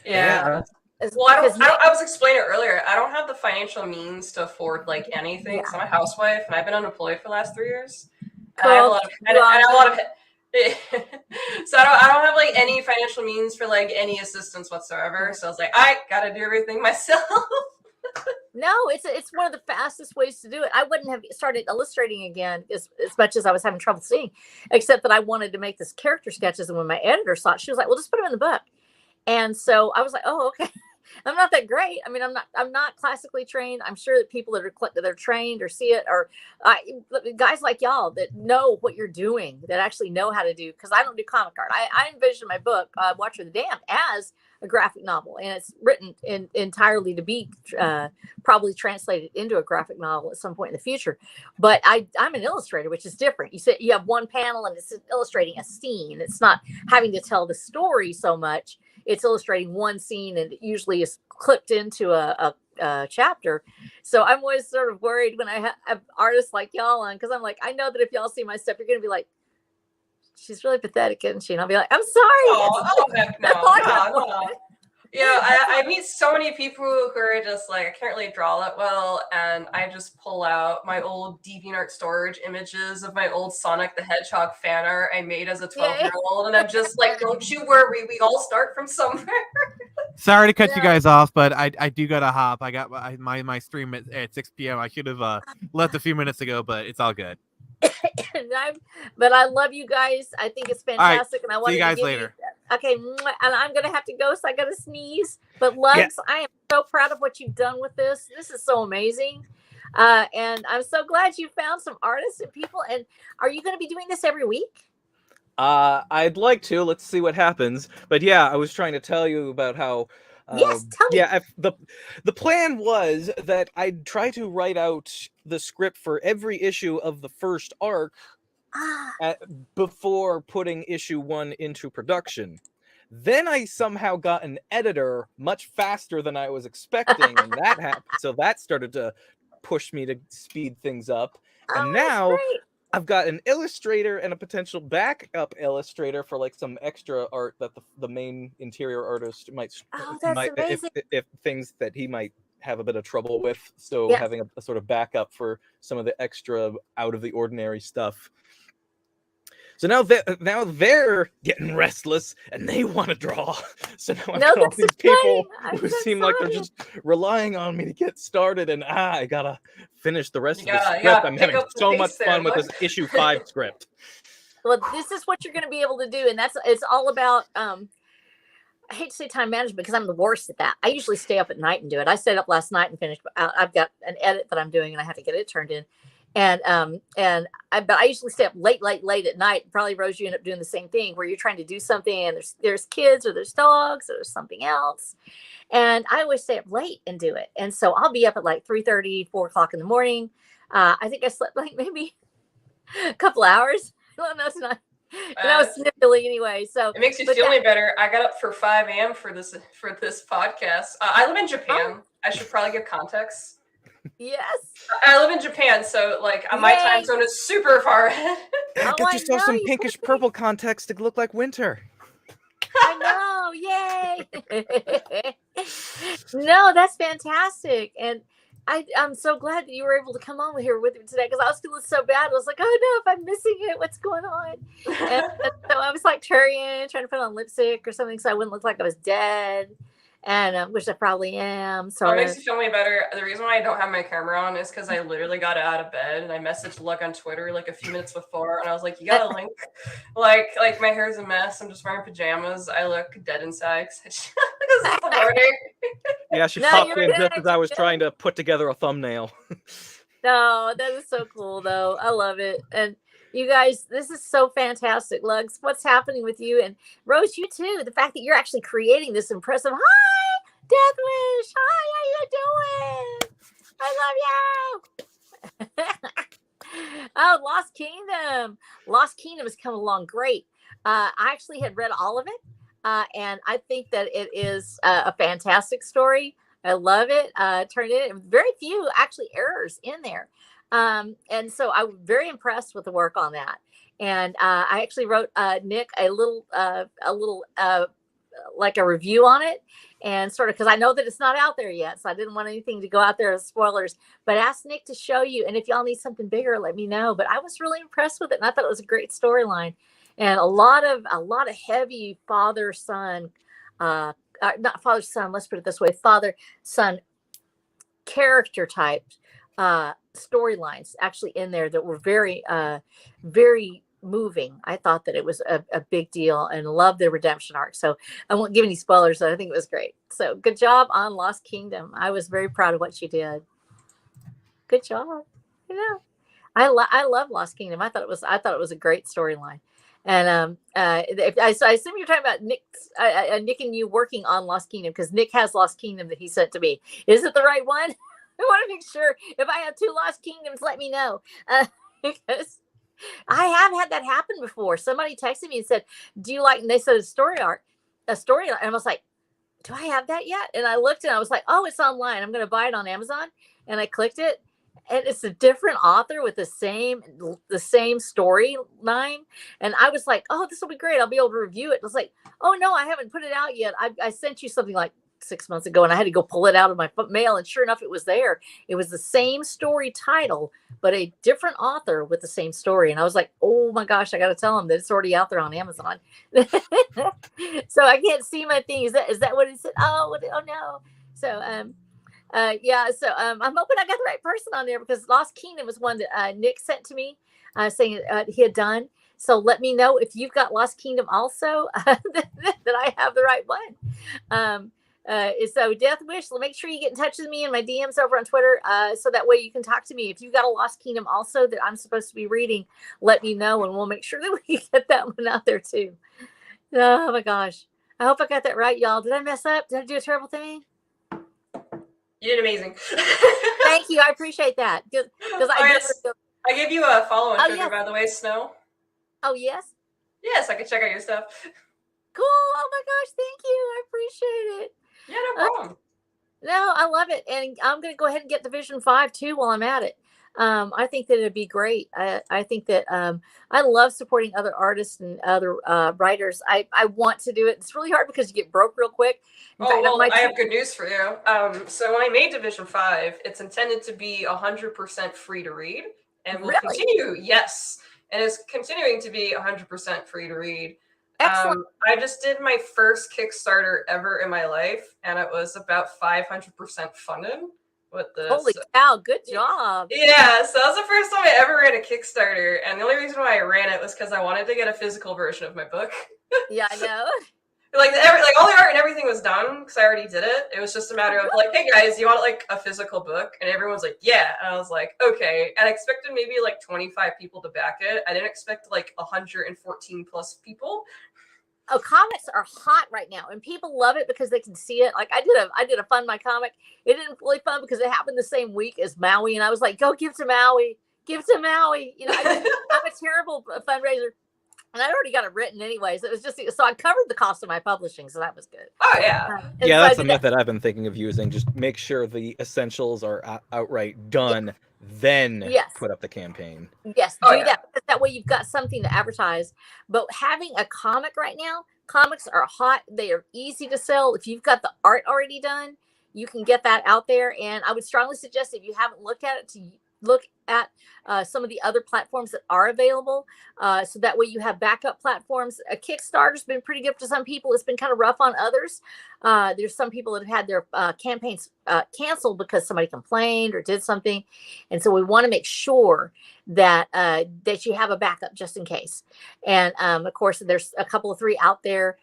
Yeah. It's Well, I because don't. I was explaining it earlier. I don't have the financial means to afford like anything. Yeah. So I'm a housewife, and I've been unemployed for the last 3 years. And Cool. I have a lot of, and I have a lot of. So I don't have like any financial means for like any assistance whatsoever. So I was like, I gotta do everything myself. No, it's one of the fastest ways to do it. I wouldn't have started illustrating again as much as I was having trouble seeing, except that I wanted to make this character sketches, and when my editor saw it, she was like, "Well, just put them in the book." And so I was like, "Oh, okay." I'm not that great. I mean, I'm not classically trained. I'm sure that people that are trained or see it, or guys like y'all that know what you're doing, that actually know how to do. Because I don't do comic art. I envision my book, Watcher the Damned, as a graphic novel, and it's written entirely to be probably translated into a graphic novel at some point in the future. But I'm an illustrator, which is different. You said you have one panel and it's illustrating a scene. It's not having to tell the story so much. It's illustrating one scene, and it usually is clipped into a chapter. So I'm always sort of worried when I have artists like y'all on, because I'm like, I know that if y'all see my stuff, you're going to be like, she's really pathetic, isn't she? And I'll be like, I'm sorry. Oh heck no, no. You know, I meet so many people who are just like, I can't really draw that well, and I just pull out my old DeviantArt storage images of my old Sonic the Hedgehog fan art I made as a 12-year-old, and I'm just like, don't you worry, we all start from somewhere. Sorry to cut you guys off, but I do gotta hop. I got my stream at 6 p.m. I should have left a few minutes ago, but it's all good. But I love you guys. I think it's fantastic, and I want see you guys later. Okay, and I'm gonna have to go, so I gotta sneeze. But Lugs, I am so proud of what you've done with this. This is so amazing, and I'm so glad you found some artists and people. And are you going to be doing this every week? I'd like to. Let's see what happens. But yeah, I was trying to tell you about how. Yes, tell me. Yeah, the plan was that I'd try to write out the script for every issue of the first arc before putting issue 1 into production. Then I somehow got an editor much faster than I was expecting, and that happened. So that started to push me to speed things up. And now I've got an illustrator and a potential backup illustrator for like some extra art that the main interior artist might if things that he might have a bit of trouble with. So having a sort of backup for some of the extra out of the ordinary stuff. So now they're getting restless and they want to draw. So now I've got all these people who seem like they're just relying on me to get started, and I gotta finish the rest of the script. I'm having so much fun with this issue 5 script. Well, this is what you're going to be able to do, and it's all about. I hate to say time management because I'm the worst at that. I usually stay up at night and do it. I stayed up last night and finished. I've got an edit that I'm doing, and I have to get it turned in. But I usually stay up late at night. Probably, Rose, you end up doing the same thing where you're trying to do something and there's kids or there's dogs or there's something else. And I always stay up late and do it. And so I'll be up at like 3:30, 4 o'clock in the morning. I think I slept like maybe a couple hours. Well, no, it's not. And I was sniffly anyway. So it makes you feel any better. I got up for 5 a.m. for this podcast. I live in Japan. I should probably give context. Yes, I live in Japan, so like my time zone is super far ahead. Get yourself some pinkish purple context to look like winter. I know, yay! No, that's fantastic, and I'm so glad that you were able to come on here with me today because I was feeling so bad. I was like, oh no, if I'm missing it, what's going on? And so I was like trying to put on lipstick or something so I wouldn't look like I was dead. And which I probably am. So it makes you feel me better. The reason why I don't have my camera on is because I literally got out of bed and I messaged Luck on Twitter like a few minutes before, and I was like, "You got a link?" like my hair's a mess. I'm just wearing pajamas. I look dead inside because it's the morning. Yeah, she popped in just as I was trying to put together a thumbnail. No, that is so cool though. I love it. And you guys, this is so fantastic. Lugs, what's happening with you? And Rose, you too. The fact that you're actually creating this impressive. Hi, Deathwish. Hi, how you doing? I love you. Oh, Lost Kingdom. Lost Kingdom has come along great. I actually had read all of it, and I think that it is a fantastic story. I love it. Turned in very few actually errors in there. And so I was very impressed with the work on that. and I actually wrote Nick a little like a review on it, and sort of because I know that it's not out there yet, so I didn't want anything to go out there as spoilers. But ask Nick to show you, and if y'all need something bigger, let me know. But I was really impressed with it, and I thought it was a great storyline, and a lot of heavy father son, not father son. Let's put it this way: father son character type storylines actually in there that were very very moving. I thought that it was a big deal and love the redemption arc. So I won't give any spoilers, but I think it was great. So good job on Lost Kingdom. I was very proud of what you did. Good job. I love Lost Kingdom. I thought it was a great storyline. And so I assume you're talking about Nick and you working on Lost Kingdom, because Nick has Lost Kingdom that he sent to me. Is it the right one? I want to make sure. If I have 2 Lost Kingdoms, let me know. Because I have had that happen before. Somebody texted me and said, "Do you like?" And they said a story. And I was like, "Do I have that yet?" And I looked and I was like, "Oh, it's online. I'm going to buy it on Amazon." And I clicked it, and it's a different author with the same storyline. And I was like, "Oh, this will be great. I'll be able to review it." And I was like, "Oh no, I haven't put it out yet. I sent you something like 6 months ago, and I had to go pull it out of my mail, and sure enough, it was there. It was the same story title, but a different author with the same story." And I was like, "Oh my gosh, I got to tell him that it's already out there on Amazon." So I can't see my thing. Is that what it said? Oh no. So I'm hoping I got the right person on there, because Lost Kingdom was one that Nick sent to me, saying he had done. So let me know if you've got Lost Kingdom also, that I have the right one. So Death Wish, make sure you get in touch with me in my DMs over on Twitter, so that way you can talk to me. If you got a Lost Kingdom also that I'm supposed to be reading, let me know, and we'll make sure that we get that one out there too. Oh my gosh, I hope I got that right, y'all. Did I mess up? Did I do a terrible thing? You did amazing. Thank you, I appreciate that, because I gave you a follow on Twitter, yes. by the way, Snow. Oh yes. Yes, I can check out your stuff. Cool. Oh my gosh, thank you. I appreciate it. Yeah, no problem. No, I love it. And I'm going to go ahead and get Division 5 too while I'm at it. I think that it'd be great. I think that I love supporting other artists and other writers. I want to do it. It's really hard because you get broke real quick. I have good news for you. So when I made Division 5, it's intended to be 100% free to read, and will continue. Yes, and it's continuing to be 100% free to read. Excellent. I just did my first Kickstarter ever in my life, and it was about 500% funded. With this. Holy cow, good job. Yeah, so that was the first time I ever ran a Kickstarter, and the only reason why I ran it was because I wanted to get a physical version of my book. Yeah, I know. Like all the art and everything was done because I already did it. It was just a matter of like, "Hey guys, you want like a physical book?" And everyone's like, "Yeah." And I was like, "Okay." And I expected maybe like 25 people to back it. I didn't expect like 114 plus people. Oh, comics are hot right now, and people love it because they can see it. Like I did a Fund My Comic. It didn't really fun because it happened the same week as Maui, and I was like, "Go give to Maui, give to Maui." You know, I'm a terrible fundraiser, and I already got it written anyways. It was just so I covered the cost of my publishing, so that was good. Oh yeah, yeah. That's the method I've been thinking of using. Just make sure the essentials are outright done. Yeah. Then put up the campaign. Yes, do that. Because that way you've got something to advertise. But having a comic right now, comics are hot. They are easy to sell. If you've got the art already done, you can get that out there. And I would strongly suggest, if you haven't looked at it, to look at some of the other platforms that are available. So that way you have backup platforms. Kickstarter's been pretty good for some people. It's been kind of rough on others. There's some people that have had their campaigns canceled because somebody complained or did something. And so we want to make sure that that you have a backup just in case. And of course, there's a couple of 3 out there.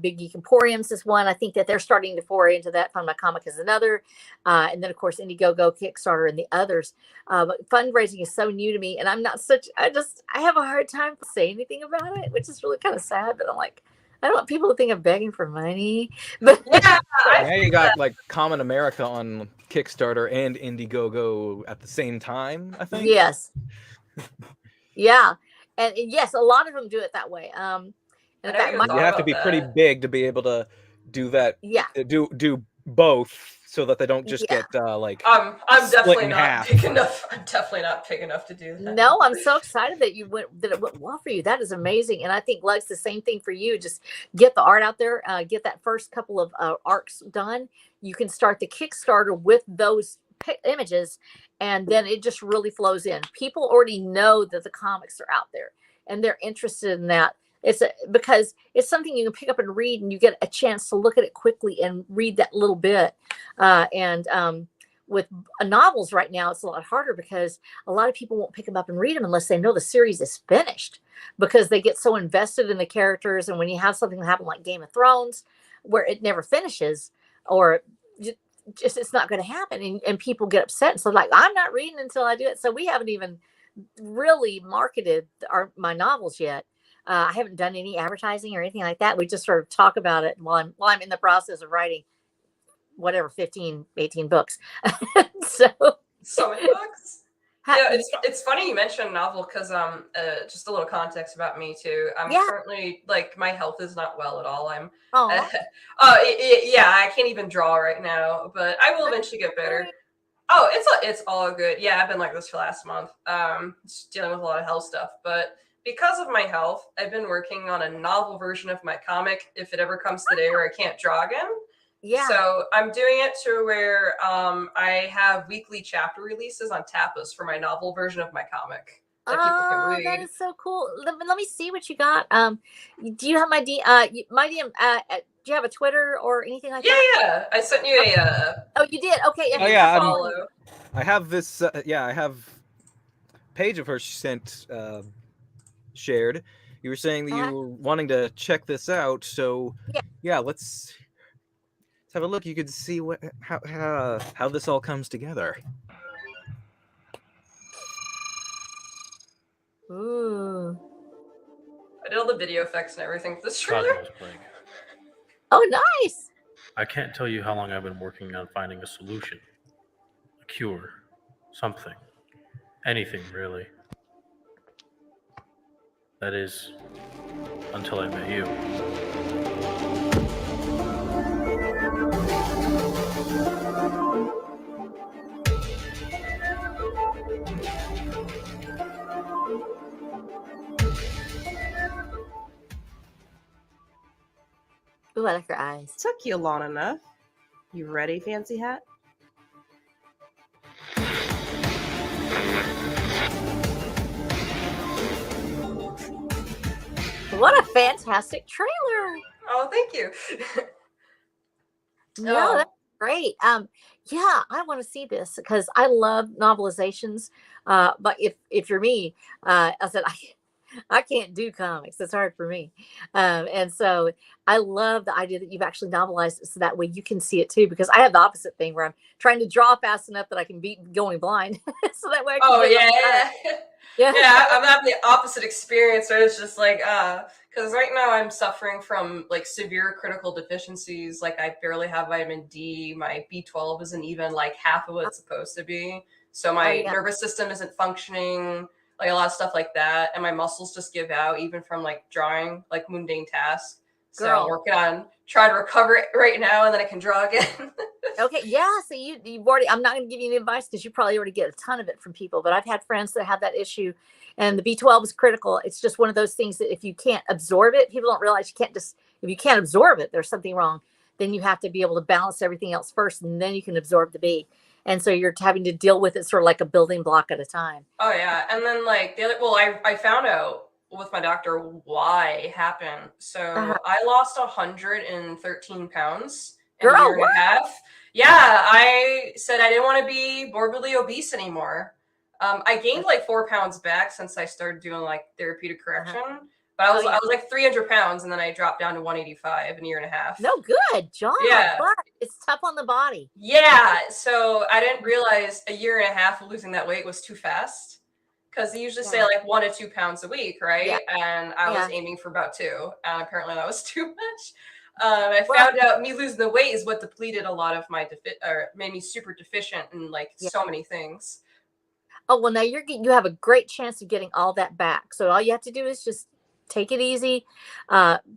Big Geek Emporiums is one. I think that they're starting to foray into that. Fund My Comic is another. And then, of course, Indiegogo, Kickstarter, and the others. But fundraising is so new to me. And I have a hard time saying anything about it, which is really kind of sad. But I'm like, I don't want people to think I'm begging for money. But now you got like Common America on Kickstarter and Indiegogo at the same time, I think. Yes. Yeah. And yes, a lot of them do it that way. In fact, you have to be pretty big to be able to do that. Yeah. Do both so that they don't just Yeah. get like I'm split definitely in not half. big enough. I'm definitely not big enough to do that. No, I'm so excited that it went well for you. That is amazing. And I think Lex, the same thing for you. Just get the art out there, get that first couple of arcs done. You can start the Kickstarter with those images, and then it just really flows in. People already know that the comics are out there and they're interested in that. Because it's something you can pick up and read, and you get a chance to look at it quickly and read that little bit. With novels right now, it's a lot harder because a lot of people won't pick them up and read them unless they know the series is finished, because they get so invested in the characters. And when you have something happen like Game of Thrones, where it never finishes, or just it's not going to happen, and people get upset. So like, I'm not reading until I do it. So we haven't even really marketed my novels yet. I haven't done any advertising or anything like that. We just sort of talk about it while I'm in the process of writing whatever 15, 18 books. So many books. Yeah, it's funny you mentioned novel, because just a little context about me too. I'm currently, like, my health is not well at all. I'm I can't even draw right now, but I will eventually get better. Oh, it's all good. Yeah, I've been like this for last month. Just dealing with a lot of health stuff, but because of my health, I've been working on a novel version of my comic, if it ever comes to the day where I can't draw again. Yeah. So I'm doing it to where I have weekly chapter releases on Tapas for my novel version of my comic that people can read. That is so cool. Let me see what you got. Do you have my DM? Do you have a Twitter or anything like that? Yeah. I sent you a. Oh, you did. Okay. Oh yeah, follow. I have this. I have a page of hers she sent. Shared. You were saying that you were wanting to check this out, so yeah, let's have a look. You could see how this all comes together. Ooh. I did all the video effects and everything for this trailer. Cosmos Plague. Oh, nice. I can't tell you how long I've been working on finding a solution, a cure, something, anything really. That is, until I met you. Ooh, I like her eyes. Took you long enough. You ready, Fancy Hat? What a fantastic trailer. Oh, thank you. No, that's great. Yeah, I want to see this because I love novelizations. But if you're me, I said I can't do comics. It's hard for me. And so I love the idea that you've actually novelized it so that way you can see it too, because I have the opposite thing where I'm trying to draw fast enough that I can beat going blind. So that way I can yeah, I'm having the opposite experience where it's just like, because right now I'm suffering from like severe critical deficiencies. Like I barely have vitamin D. My B12 isn't even like half of what it's supposed to be. So my nervous system isn't functioning, like a lot of stuff like that. And my muscles just give out even from like drawing like mundane tasks. So I'm working on trying to recover it right now, and then I can draw again. Okay, yeah. So you've already. I'm not going to give you any advice because you probably already get a ton of it from people. But I've had friends that have that issue, and the B12 is critical. It's just one of those things that if you can't absorb it, people don't realize you can't just. If you can't absorb it, there's something wrong. Then you have to be able to balance everything else first, and then you can absorb the B. And so you're having to deal with it sort of like a building block at a time. Oh yeah, and then like the other. Well, I found out with my doctor why it happened. So I lost 113 pounds in a year and a half. Yeah, I said I didn't want to be morbidly obese anymore. I gained like 4 pounds back since I started doing like therapeutic correction. But I was like 300 pounds, and then I dropped down to 185 in a year and a half. No, good job. Yeah, but it's tough on the body. Yeah, so I didn't realize a year and a half of losing that weight was too fast. Because they usually say like 1 to 2 pounds a week, right? Yeah. And I was aiming for about 2, and apparently that was too much. I found out me losing the weight is what depleted a lot of my or made me super deficient in like so many things. Oh well, now you have a great chance of getting all that back. So all you have to do is just take it easy.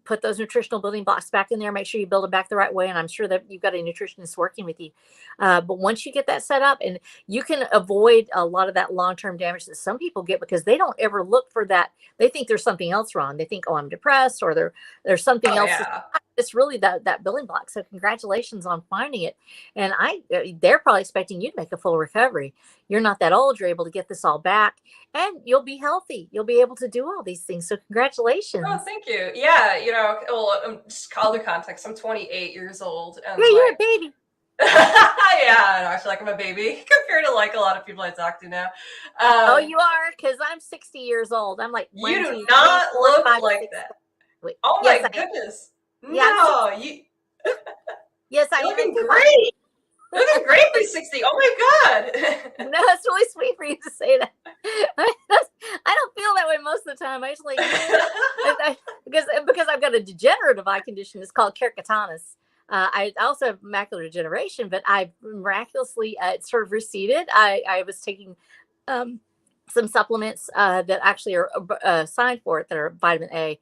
Put those nutritional building blocks back in there. Make sure you build them back the right way. And I'm sure that you've got a nutritionist working with you. But once you get that set up, and you can avoid a lot of that long-term damage that some people get because they don't ever look for that. They think there's something else wrong. They think, oh, I'm depressed, or there's something else. Yeah. It's really that building block. So congratulations on finding it. And they're probably expecting you to make a full recovery. You're not that old. You're able to get this all back, and you'll be healthy. You'll be able to do all these things. So congratulations. Oh, thank you. Yeah, well, just call the context. I'm 28 years old. And Yeah, you're a baby. Yeah, I feel like I'm a baby compared to like a lot of people I talk to now. Oh, you are? Because I'm 60 years old. I'm like, You 1, do 2, 3, not 4, look 5, like 6, that. Wait. Oh Yes, my I am. goodness. Yeah, No, you Yes, I you're am. looking great. Looking great for 60. Oh my god. No, it's really sweet for you to say that. I don't feel that way most of the time. I just like because I've got a degenerative eye condition. It's called keratoconus. I also have macular degeneration, but I miraculously it sort of receded. I was taking some supplements that actually are signed for it that are vitamin A.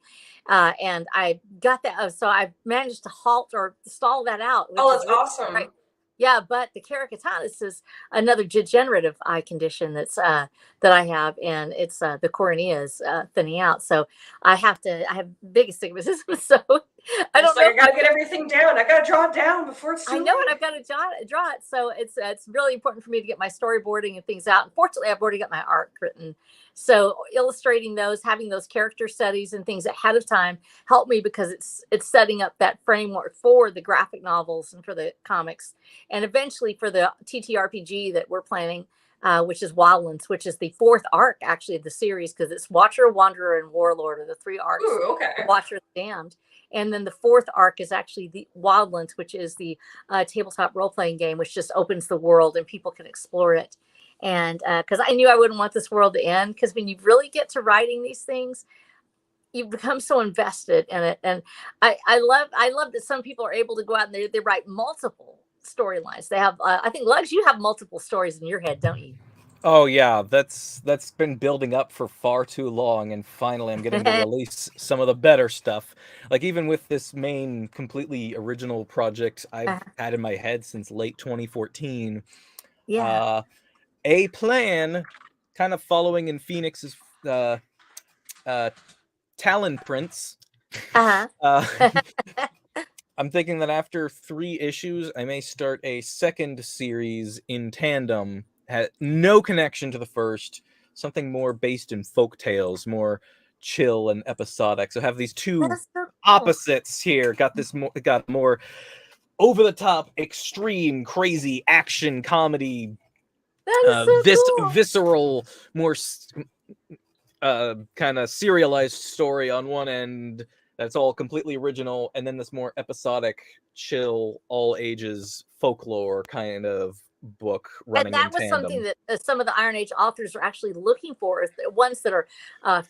And I got that. So I managed to halt or stall that out. Oh, that's awesome. Right. Yeah, but the keratoconus is another degenerative eye condition that I have, and it's the cornea is thinning out. So I have big astigmatism. So I don't know. I gotta get everything down. I gotta draw it down before it's too I know, late. and I've got to draw it. So it's really important for me to get my storyboarding and things out. Unfortunately, I've already got my art written. So illustrating those, having those character studies and things ahead of time help me because it's setting up that framework for the graphic novels and for the comics, and eventually for the TTRPG that we're planning, which is Wildlands, which is the 4th arc actually of the series, because it's Watcher, Wanderer, and Warlord are the 3 arcs. Ooh, okay. Watcher, Damned. And then the 4th arc is actually the Wildlands, which is the tabletop role-playing game, which just opens the world and people can explore it. And because I knew I wouldn't want this world to end, because when you really get to writing these things, you become so invested in it. And I love that some people are able to go out and they write multiple storylines. They have, I think, Lugs, you have multiple stories in your head, don't you? Oh yeah, that's been building up for far too long, and finally I'm getting to release some of the better stuff. Like even with this main completely original project I've had in my head since late 2014. Yeah. A plan kind of following in Phoenix's Talon prints. I'm thinking that after 3 issues, I may start a second series in tandem. Had no connection to the first, something more based in folk tales, more chill and episodic. So have these two That's so cool. opposites here. Got more over the top, extreme, crazy action comedy. That is so cool. Visceral, more kind of serialized story on one end that's all completely original, and then this more episodic, chill, all ages folklore kind of book running And that in was tandem. something that some of the Iron Age authors are actually looking for, is the ones that are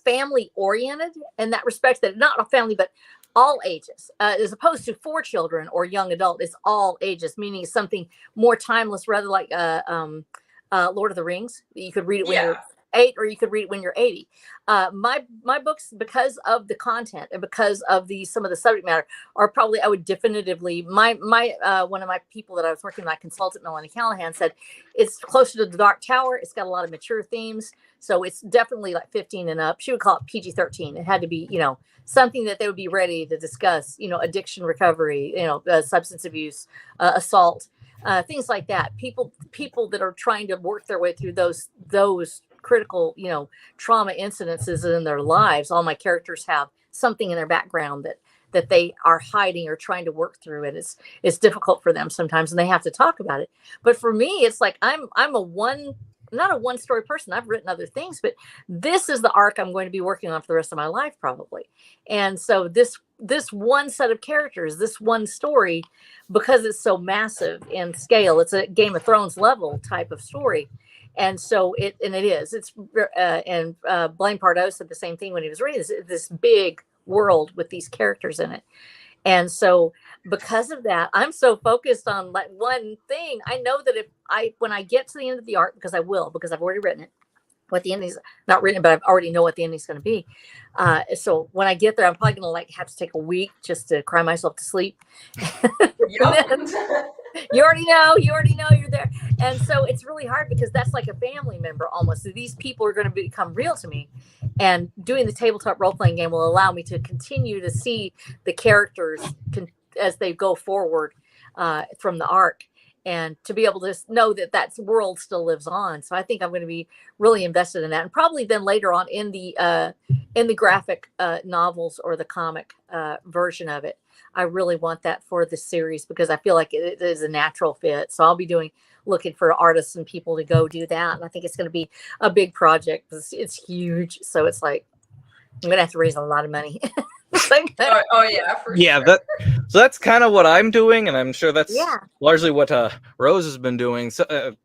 family oriented in that respect, that not a family but all ages, as opposed to for children or young adult. It's all ages, meaning something more timeless, rather like Lord of the Rings. You could read it when you're 8, or you could read it when you're 80. My books, because of the content and because of some of the subject matter, are probably, I would definitively, my one of my people that I was working with, my consultant Melanie Callahan, said it's closer to the Dark Tower. It's got a lot of mature themes, so it's definitely like 15 and up. She would call it PG-13. It had to be, something that they would be ready to discuss, addiction, recovery, substance abuse, assault, things like that. People that are trying to work their way through those critical, trauma incidences in their lives. All my characters have something in their background that they are hiding or trying to work through, and it's difficult for them sometimes, and they have to talk about it. But for me, it's like I'm not a one story person. I've written other things, but this is the arc I'm going to be working on for the rest of my life, probably. And so this one set of characters, this one story, because it's so massive in scale, it's a Game of Thrones level type of story. And so it's Blaine Pardoe said the same thing when he was reading this big world with these characters in it. And so because of that, I'm so focused on like one thing. I know that when I get to the end of the arc, because I've already written it, what the ending's not written, but I already know what the ending's going to be. So when I get there, I'm probably going to like have to take a week just to cry myself to sleep. Yup. You already know you're there. And so it's really hard because that's like a family member almost. So these people are going to become real to me. And doing the tabletop role-playing game will allow me to continue to see the characters as they go forward from the arc, and to be able to know that that world still lives on. So I think I'm going to be really invested in that, and probably then later on in the graphic novels or the comic version of it. I really want that for the series because I feel like it is a natural fit. So I'll be looking for artists and people to go do that. And I think it's going to be a big project because it's huge. So it's like, I'm going to have to raise a lot of money. Oh yeah, for Yeah, sure. so that's kind of what I'm doing, and I'm sure that's Yeah. largely what Rose has been doing. So,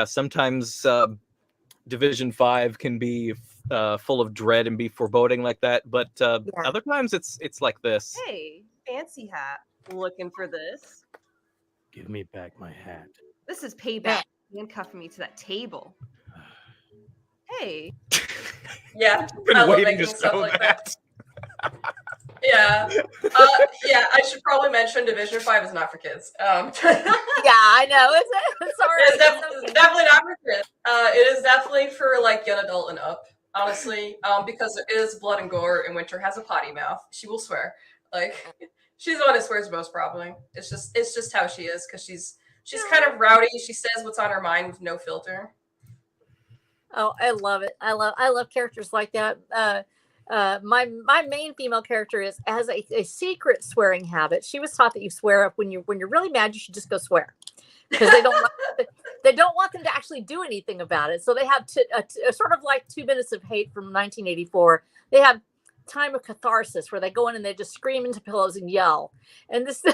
sometimes Division 5 can be full of dread and be foreboding like that, but other times it's like this. Hey, fancy hat. Looking for this. Give me back my hat. This is payback. Handcuffing me to that table. Hey. Yeah, Been I love waiting making to stuff show like that. Yeah. Yeah, I should probably mention Division 5 is not for kids. Yeah, I know. It's all right. It's definitely not for kids. It is definitely for like young adult and up, honestly. Because it is blood and gore, and Winter has a potty mouth. She will swear. Like, she's the one who swears most, probably. It's just how she is, because she's kind of rowdy. She says what's on her mind with no filter. Oh, I love it. I love characters like that. My main female character has a secret swearing habit. She was taught that you swear up when you're really mad. You should just go swear, because they don't want them to actually do anything about it. So they have sort of like 2 Minutes of Hate from 1984. They have Time of Catharsis, where they go in and they just scream into pillows and yell. And this yeah.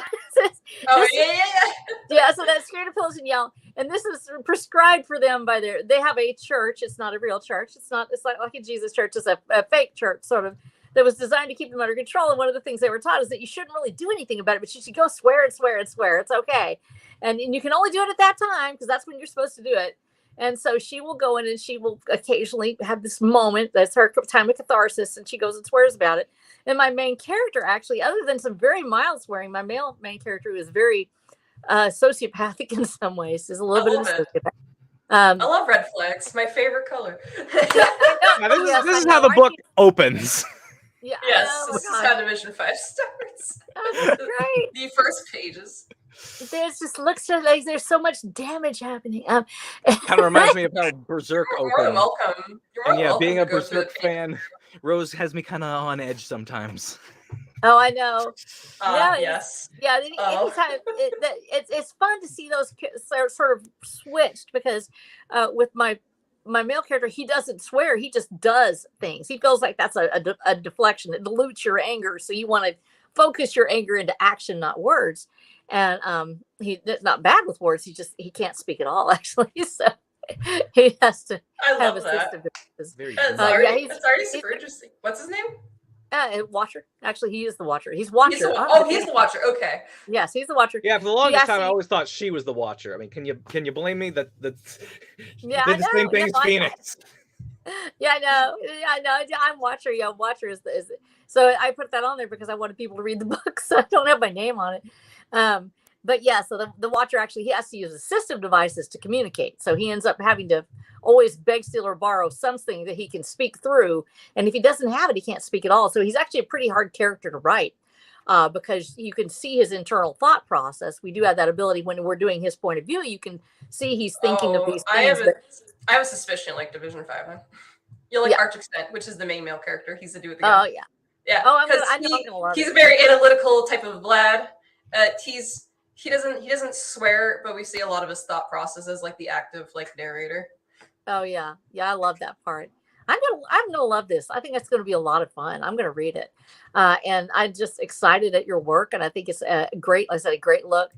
So that scream into pillows and yell. And this is prescribed for them by they have a church. It's not a real church. It's like a Jesus church. It's a fake church, sort of, that was designed to keep them under control. And one of the things they were taught is that you shouldn't really do anything about it, but you should go swear and swear and swear. It's okay. And you can only do it at that time, because that's when you're supposed to do it. And so she will go in and she will occasionally have this moment. That's her time of catharsis. And she goes and swears about it. And my main character, actually, other than some very mild swearing, my male main character is very sociopathic in some ways. There's a little bit of a sociopath. I love red flags. My favorite color. This is how the book opens. Yeah. Yes, this is how Division 5 starts. Oh, that's great. The first pages. There's just looks like there's so much damage happening. Kind of reminds me of how Berserk You're more than opened. welcome. You're more And than welcome being to a go through the Berserk fan, Rose has me kind of on edge sometimes. Oh, I know. Yes. Yeah. Anytime it's fun to see those sort of switched, because with my male character, he doesn't swear. He just does things. He feels like that's a deflection. It dilutes your anger. So you want to focus your anger into action, not words. And he's not bad with words. He can't speak at all, actually. So he has to have a system. It's already super interesting. What's his name? Watcher. Actually, he is the Watcher. He's Watcher. He's the Watcher. Okay. Yes, he's the Watcher. Yeah, for the longest time, I always thought she was the Watcher. I mean, can you blame me that yeah, did the same thing as Phoenix? Yeah, I know. I'm Watcher. Yeah, Watcher is so I put that on there because I wanted people to read the book, so I don't have my name on it. But yeah, so the Watcher actually, he has to use assistive devices to communicate. So he ends up having to always beg, steal, or borrow something that he can speak through. And if he doesn't have it, he can't speak at all. So he's actually a pretty hard character to write, because you can see his internal thought process. We do have that ability when we're doing his point of view. You can see he's thinking of these things. I have a suspicion, like Division 5. Huh? You'll like Arch Extent, which is the main male character. He's the dude with the gun. Oh, yeah. Yeah. Oh, I'm gonna love he's it. a very analytical type of lad. He doesn't swear, but we see a lot of his thought processes, like the active narrator. Oh yeah, I love that part. I'm gonna love this. I think it's gonna be a lot of fun. I'm gonna read it, and I'm just excited at your work. And I think it's a great look,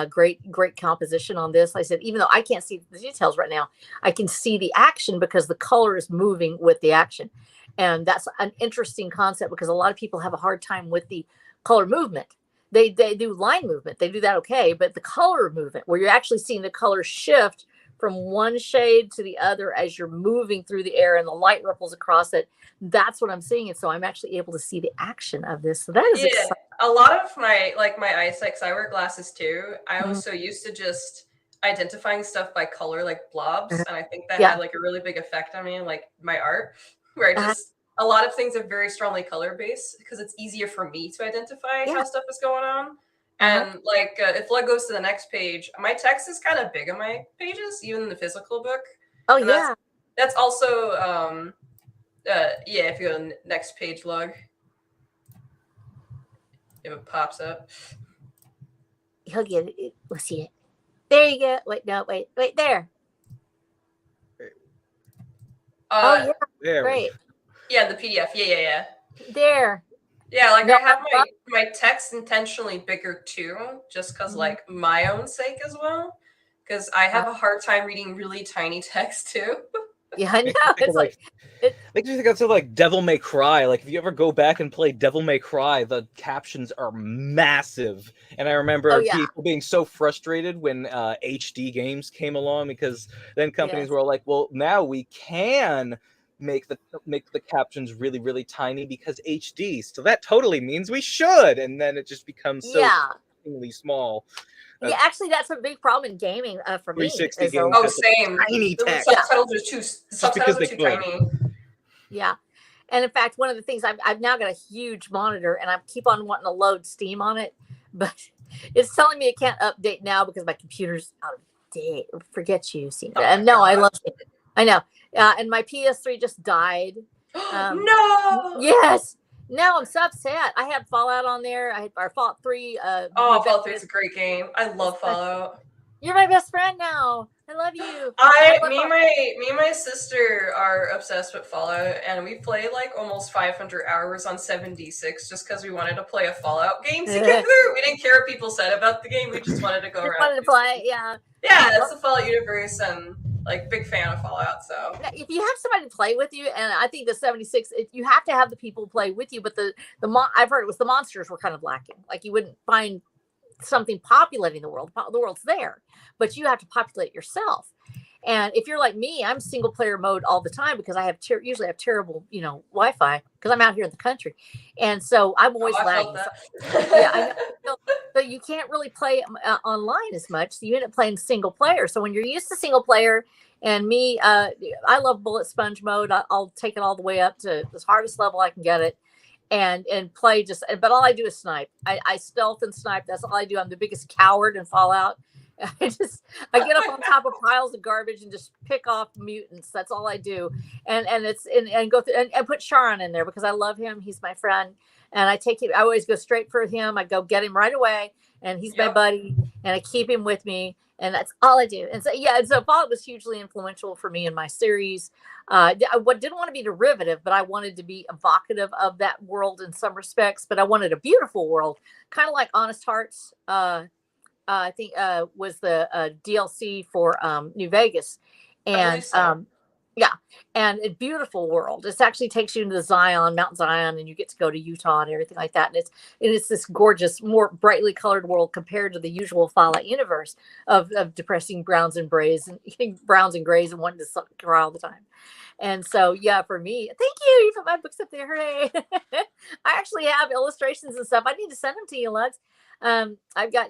great composition on this. Like I said, even though I can't see the details right now, I can see the action because the color is moving with the action, and that's an interesting concept because a lot of people have a hard time with the color movement. They do line movement. They do that okay, but the color movement, where you're actually seeing the color shift from one shade to the other as you're moving through the air and the light ripples across it. That's what I'm seeing. And so I'm actually able to see the action of this. So that is exciting. A lot of my eyesight, because I wear glasses too, I was so used to just identifying stuff by color, like blobs, and I think that had like a really big effect on me, like my art, where I just a lot of things are very strongly color based because it's easier for me to identify how stuff is going on. And like if Lug goes to the next page, my text is kind of big on my pages, even in the physical book. Oh and yeah, that's also if you go to the next page, Lug. If it pops up. He'll get it. We'll see it. There you go. Wait, no, wait, there. Oh yeah, There great. Yeah, the PDF. Yeah. There. Yeah, like No, I have my text intentionally bigger too, just because like my own sake as well. Because I have a hard time reading really tiny text too. Yeah, I know. It's like makes me think of something like Devil May Cry. Like if you ever go back and play Devil May Cry, the captions are massive. And I remember people being so frustrated when HD games came along, because then companies were like, well, now we can make the captions really, really tiny because HD. So that totally means we should. And then it just becomes so extremely small. Yeah, actually, that's a big problem in gaming for me. 360 games. Oh, same. Tiny text. Subtitles are too tiny. Yeah. And in fact, one of the things I've now got a huge monitor, and I keep on wanting to load Steam on it, but it's telling me it can't update now because my computer's out of date. Forget you, Steam. And no, I love it. I know. And my PS3 just died. No. Yes. No, I'm so upset. I had Fallout on there. I had our Fallout 3. Fallout 3 is a great game. I love Fallout. You're my best friend now. I love you. Me and my sister are obsessed with Fallout, and we play like almost 500 hours on 7D6 just because we wanted to play a Fallout game together. We didn't care what people said about the game. We just wanted to go around. Wanted to play, yeah. Yeah, that's the Fallout universe, and like big fan of Fallout. So if you have somebody to play with you, and I think the 76, you have to have the people play with you. But I've heard it was the monsters were kind of lacking. Like you wouldn't find something populating the world. The world's there, but you have to populate yourself. And if you're like me, I'm single player mode all the time because I usually have terrible, Wi-Fi because I'm out here in the country, and so I'm always lagging. I know. So you can't really play online as much. So you end up playing single player. So when you're used to single player, and me, I love bullet sponge mode. I'll take it all the way up to the hardest level I can get it, and play but all I do is snipe. I stealth and snipe. That's all I do. I'm the biggest coward in Fallout. I get up on top of piles of garbage and just pick off mutants. That's all I do. And go through and put Sharon in there because I love him. He's my friend. And I always go straight for him. I go get him right away. And he's my buddy. And I keep him with me. And that's all I do. And so Fallout was hugely influential for me in my series. I didn't want to be derivative, but I wanted to be evocative of that world in some respects. But I wanted a beautiful world, kind of like Honest Hearts. I think was the DLC for New Vegas, and and a beautiful world. It actually takes you into Mount Zion, and you get to go to Utah and everything like that. And it's this gorgeous, more brightly colored world compared to the usual Fallout universe of depressing browns and grays and wanting to cry all the time. And so, for me, thank you. You put my books up there. Hooray. I actually have illustrations and stuff. I need to send them to you, Lutz. I've got,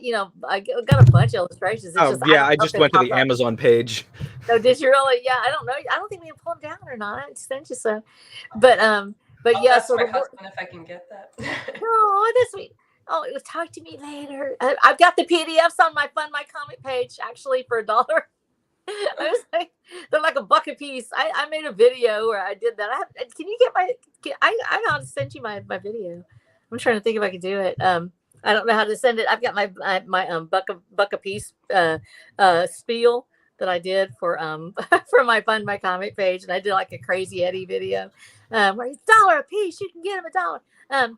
I got a bunch of illustrations. I just went to the Amazon page. So did you really? Yeah, I don't know. I don't think we can pull them down or not. I sent you some, but so my husband, if I can get that. Oh, that's sweet. Oh, it was talk to me later. I've got the PDFs on my Fund My Comic page actually for $1. I was like, they're like $1 a piece. I made a video where I did that. Can you get I know how to send you my video. I'm trying to think if I could do it. I don't know how to send it. I've got my buck a piece spiel that I did for for my Fund My Comic page, and I did like a Crazy Eddie video where it's $1 a piece. You can get them $1.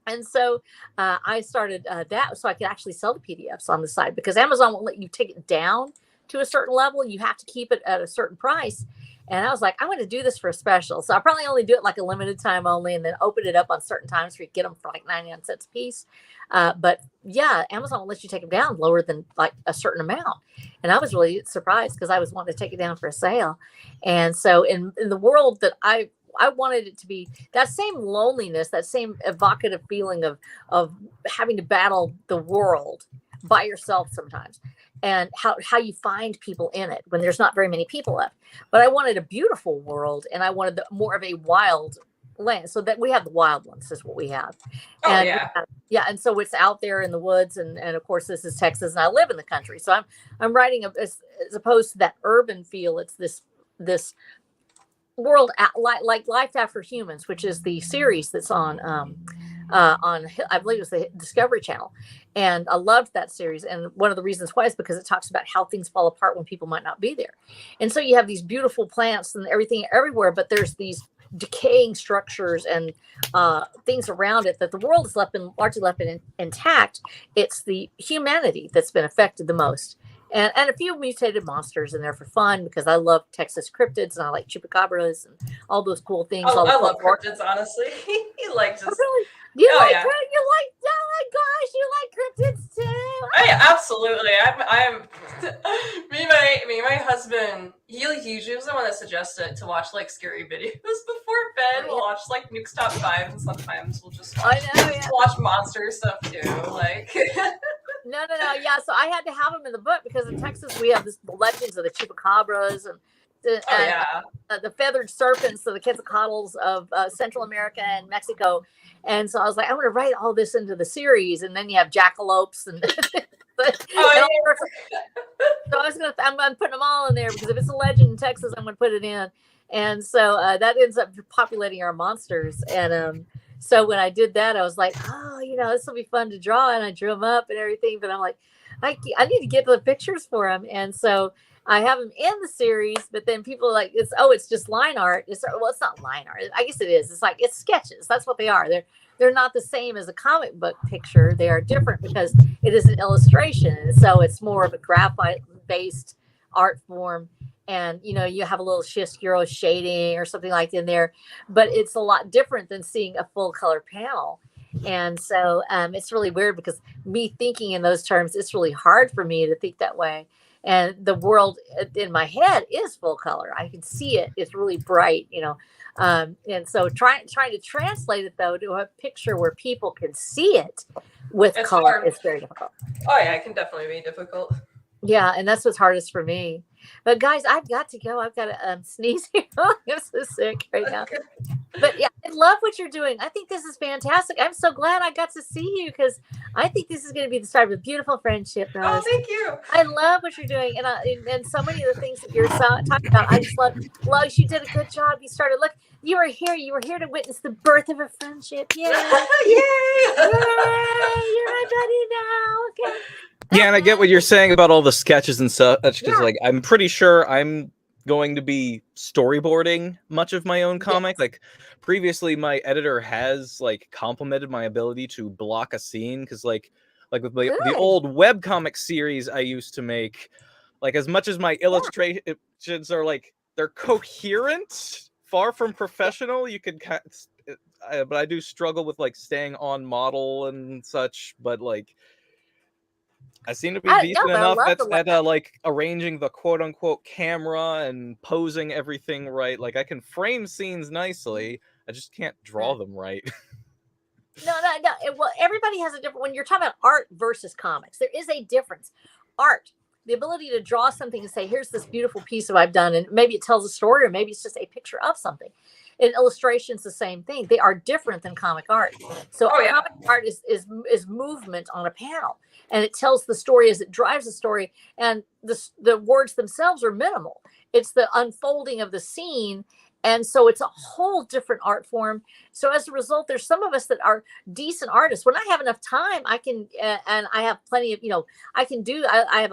And so I started that so I could actually sell the PDFs on the side because Amazon won't let you take it down to a certain level. You have to keep it at a certain price. And I was like, I'm going to do this for a special. So I'll probably only do it like a limited time only and then open it up on certain times where you get them for like 99 cents a piece. But Amazon will let you take them down lower than like a certain amount. And I was really surprised because I was wanting to take it down for a sale. And so in the world that I wanted it to be that same loneliness, that same evocative feeling of having to battle the world by yourself sometimes, and how you find people in it when there's not very many people left. But I wanted a beautiful world, and I wanted more of a wild land, so that we have the wild ones is what we have. Oh, And yeah. yeah, and so it's out there in the woods, and of course this is Texas, and I live in the country, so I'm writing as opposed to that urban feel. It's this world like Life After Humans, which is the series that's on I believe it's the Discovery Channel, and I loved that series. And one of the reasons why is because it talks about how things fall apart when people might not be there. And so you have these beautiful plants and everything everywhere, but there's these decaying structures and things around it that the world is largely left intact. It's the humanity that's been affected the most. And a few mutated monsters in there for fun, because I love Texas cryptids and I like chupacabras and all those cool things. Oh, all I love cryptids, honestly. He likes Oh, just. really? You Oh, like yeah. oh my gosh, you like cryptids too. Oh, yeah, absolutely. I'm me and my husband. He was the one that suggested to watch like scary videos before bed. We'll watch like Nuke's Top 5, and sometimes we'll just I know, yeah. watch monster stuff too. Like. No. Yeah, so I had to have them in the book because in Texas we have the legends of the chupacabras and the feathered serpents of the Quetzalcoatlus of Central America and Mexico. And so I was like, I'm going to write all this into the series. And then you have jackalopes and so I'm putting them all in there because if it's a legend in Texas, I'm going to put it in. And so that ends up populating our monsters. And so when I did that, I was like, oh, this will be fun to draw. And I drew them up and everything. But I'm like, I need to get the pictures for them. And so I have them in the series, but then people are like, it's just line art. It's not line art. I guess it is. It's sketches. That's what they are. They're not the same as a comic book picture. They are different because it is an illustration. And so it's more of a graphite based art form. And, you have a little chiaroscuro shading or something like in there, but it's a lot different than seeing a full color panel. And so it's really weird because me thinking in those terms, it's really hard for me to think that way. And the world in my head is full color. I can see it. It's really bright, and so trying to translate it though to a picture where people can see it with color is very difficult. Oh yeah, it can definitely be difficult. Yeah, and that's what's hardest for me. But guys, I've got to go. I've got to sneeze here. I'm so sick right now. But yeah, I love what you're doing. I think this is fantastic. I'm so glad I got to see you because I think this is going to be the start of a beautiful friendship. Oh, thank you. I love what you're doing, and so many of the things that you're talking about. I just love. Lois, you did a good job. You started. Look, you were here to witness the birth of a friendship. Yay! Yay! Yay! You're my buddy now. Okay. Yeah, and I get what you're saying about all the sketches and such, because Yeah. like I'm pretty sure I'm going to be storyboarding much of my own comic. Yes. Like previously my editor has like complimented my ability to block a scene, because like with the Good. old webcomic series I used to make, like as much as my illustrations are like they're coherent, far from professional, you could but I do struggle with like staying on model and such, but like I seem to be decent enough at like arranging the quote unquote camera and posing everything right. Like I can frame scenes nicely. I just can't draw them right. No. Well, everybody has a different. When you're talking about art versus comics, there is a difference. Art, the ability to draw something and say, "Here's this beautiful piece of I've done," and maybe it tells a story, or maybe it's just a picture of something. And illustration's the same thing. They are different than comic art. So comic art is movement on a panel, and it tells the story as it drives the story. And the words themselves are minimal. It's the unfolding of the scene. And so it's a whole different art form. So as a result, there's some of us that are decent artists. When I have enough time, I can, and I have plenty of, I can do, I have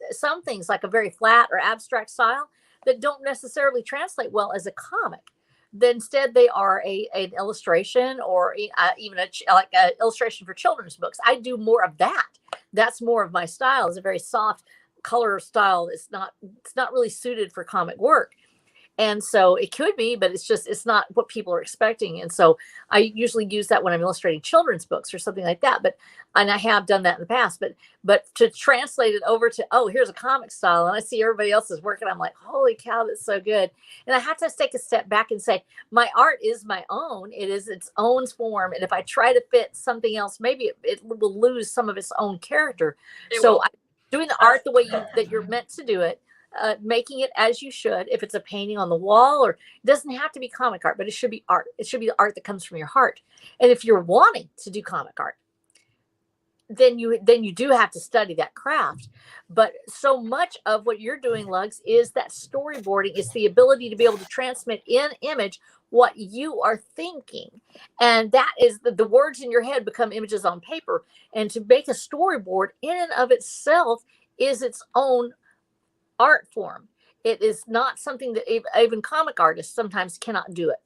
some things like a very flat or abstract style that don't necessarily translate well as a comic. Then instead they are an illustration or even like an illustration for children's books. I do more of that. That's more of my style. It's a very soft color style. It's not really suited for comic work. And so it could be, but it's not what people are expecting. And so I usually use that when I'm illustrating children's books or something like that. And I have done that in the past, but to translate it over to, oh, here's a comic style, and I see everybody else's work, and I'm like, holy cow, that's so good. And I have to take a step back and say, my art is my own. It is its own form. And if I try to fit something else, maybe it will lose some of its own character. So doing the art the way that you're meant to do it, making it as you should. If it's a painting on the wall, or it doesn't have to be comic art, but it should be art. It should be the art that comes from your heart. And if you're wanting to do comic art, then you do have to study that craft. But so much of what you're doing, Lugs, is that storyboarding. Is the ability to be able to transmit in image what you are thinking. And that is the words in your head become images on paper. And to make a storyboard in and of itself is its own art form. It is not something that even comic artists sometimes cannot do it.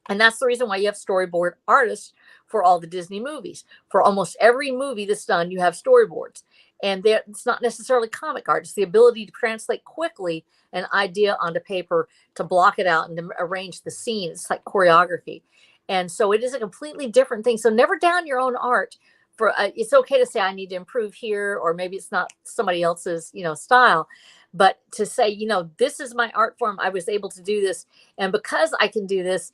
And that's the reason why you have storyboard artists for all the Disney movies. For almost every movie that's done, you have storyboards. And it's not necessarily comic art. It's the ability to translate quickly an idea onto paper, to block it out and to arrange the scene. It's like choreography. And so it is a completely different thing. So never down your own art. It's okay to say, I need to improve here, or maybe it's not somebody else's, style. But to say, this is my art form. I was able to do this. And because I can do this,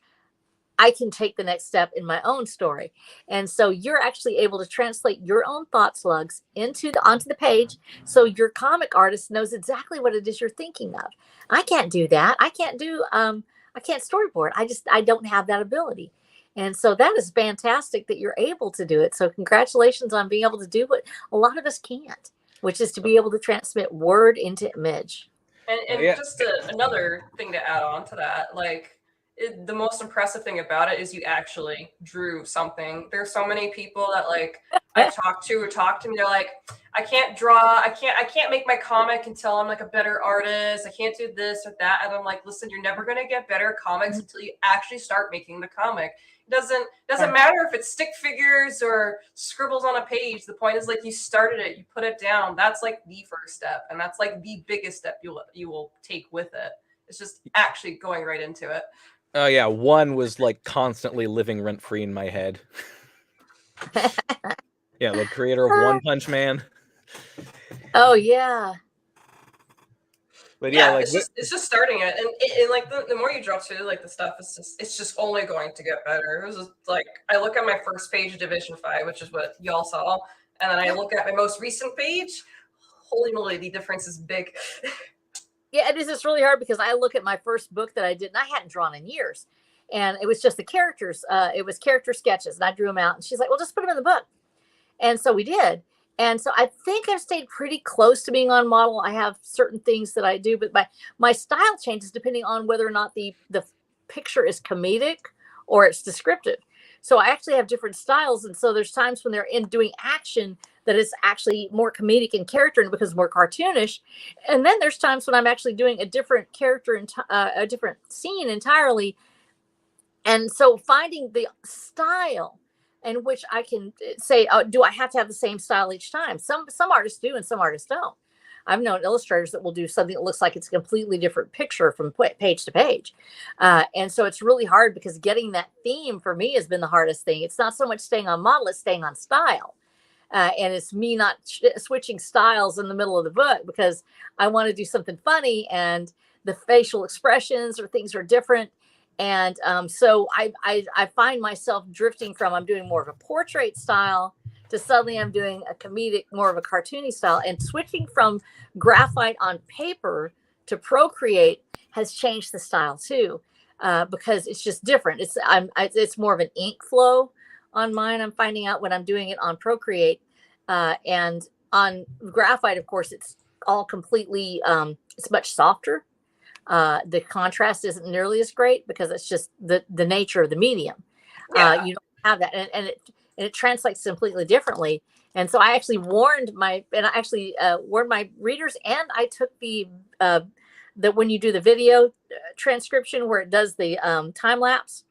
I can take the next step in my own story. And so you're actually able to translate your own thought slugs onto the page. So your comic artist knows exactly what it is you're thinking of. I can't do that. I can't storyboard. I don't have that ability. And so that is fantastic that you're able to do it. So congratulations on being able to do what a lot of us can't, which is to be able to transmit word into image. And just another thing to add on to that, the most impressive thing about it is you actually drew something. There's so many people that I talk to me. They're like, I can't draw. I can't make my comic until I'm a better artist. I can't do this or that. And I'm like, listen, you're never going to get better comics until you actually start making the comic. It doesn't matter if it's stick figures or scribbles on a page. The point is you started it, you put it down. That's the first step. And that's the biggest step you will take with it. It's just actually going right into it. Oh yeah, one was constantly living rent free in my head. Yeah, the creator of One Punch Man. Oh yeah. But yeah, it's just starting it, and the more you draw too, the stuff is it's just only going to get better. It was just I look at my first page of Division 5, which is what y'all saw, and then I look at my most recent page. Holy moly, the difference is big. Yeah, it is. It's really hard because I look at my first book that I did, and I hadn't drawn in years. And it was just the characters. It was character sketches, and I drew them out. And she's like, well, just put them in the book. And so we did. And so I think I've stayed pretty close to being on model. I have certain things that I do, but my style changes depending on whether or not the picture is comedic or it's descriptive. So I actually have different styles. And so there's times when they're in doing action that is actually more comedic in character and becomes more cartoonish. And then there's times when I'm actually doing a different character and a different scene entirely. And so finding the style in which I can say, do I have to have the same style each time? Some artists do and some artists don't. I've known illustrators that will do something that looks like it's a completely different picture from page to page. And so it's really hard because getting that theme for me has been the hardest thing. It's not so much staying on model, it's staying on style. And it's me not switching styles in the middle of the book because I want to do something funny and the facial expressions or things are different. And so I find myself drifting from I'm doing more of a portrait style to suddenly I'm doing a comedic, more of a cartoony style, and switching from graphite on paper to Procreate has changed the style too, because it's just different. It's more of an ink flow on mine. I'm finding out when I'm doing it on Procreate, and on graphite, of course, it's all completely. It's much softer. The contrast isn't nearly as great because it's just the nature of the medium. Yeah. You don't have that, and it translates completely differently. And so I actually warned my readers, and I took that when you do the video transcription where it does the time lapse,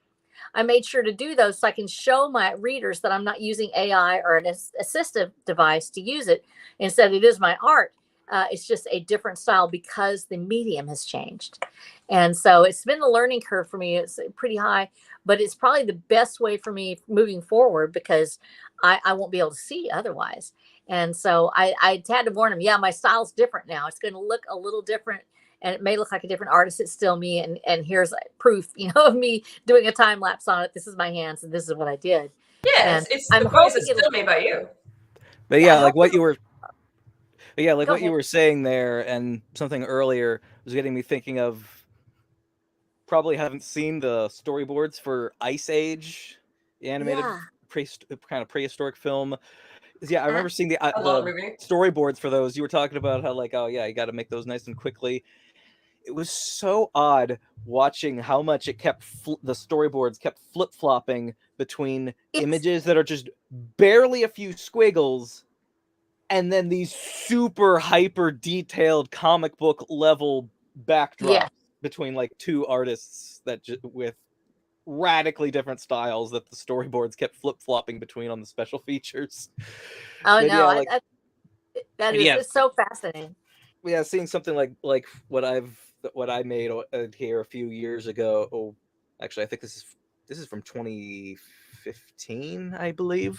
I made sure to do those so I can show my readers that I'm not using AI or an assistive device to use it. Instead, it is my art. It's just a different style because the medium has changed. And so it's been a learning curve for me. It's pretty high, but it's probably the best way for me moving forward because I won't be able to see otherwise. And so I had to warn him, yeah, my style's different now. It's going to look a little different and it may look like a different artist. It's still me. And here's proof, of me doing a time lapse on it. This is my hands and this is what I did. Yeah, And it's I'm the point is hoping it's still made by you. But Yeah, yeah, like what you were Go what you ahead. were saying there and something earlier was getting me thinking of probably haven't seen the storyboards for Ice Age, the animated Yeah. kind of prehistoric film. Yeah, I remember seeing the I love the movie. storyboards for those. You were talking about how like, oh yeah, you got to make those nice and quickly. It was so odd watching how much it kept the storyboards kept flip-flopping between images that are just barely a few squiggles and then these super hyper detailed comic book level backdrops between like two artists that with radically different styles that the storyboards kept flip-flopping between on the special features. Oh But no, yeah, that is it's so fascinating. Yeah, seeing something like what I made here a few years ago. Oh, actually, I think this is from 2015, I believe.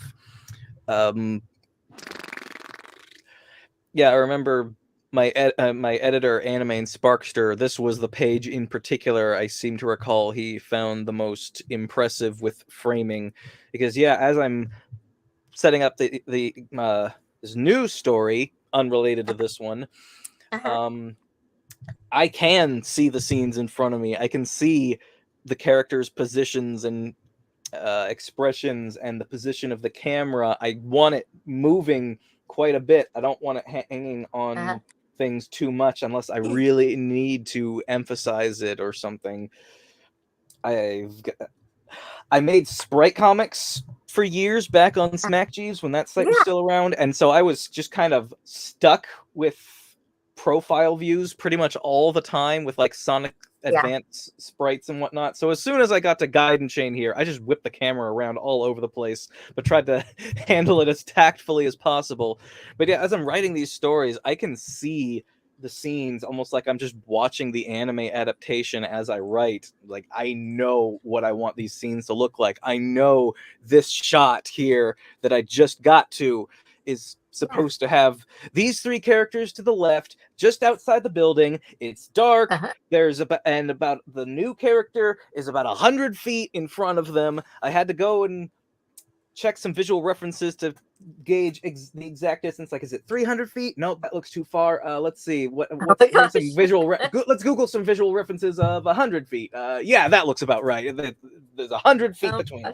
Yeah, I remember my my editor, Anime and Sparkster. This was the page in particular I seem to recall he found the most impressive with framing, because yeah, as I'm setting up the this new story unrelated to this one. I can see the scenes in front of me. I can see the characters' positions and expressions and the position of the camera. I want it moving quite a bit. I don't want it hanging on things too much unless I really need to emphasize it or something. I made sprite comics for years back on Smack Jeeves when that site was still around, and so I was just kind of stuck with profile views pretty much all the time with like Sonic Advance sprites and whatnot. So as soon as I got to Gaiden Chain here, I just whipped the camera around all over the place, but tried to handle it as tactfully as possible. But yeah, as I'm writing these stories, I can see the scenes almost like I'm just watching the anime adaptation as I write. Like, I know what I want these scenes to look like. I know this shot here that I just got to is supposed to have these three characters to the left, just outside the building. It's dark. There's about the new character is about 100 feet in front of them. I had to go and check some visual references to gauge the exact distance. Like, is it 300 feet? Nope, that looks too far. Let's see. What's some visual? Let's Google some visual references of 100 feet. Yeah, that looks about right. There's 100 feet between them.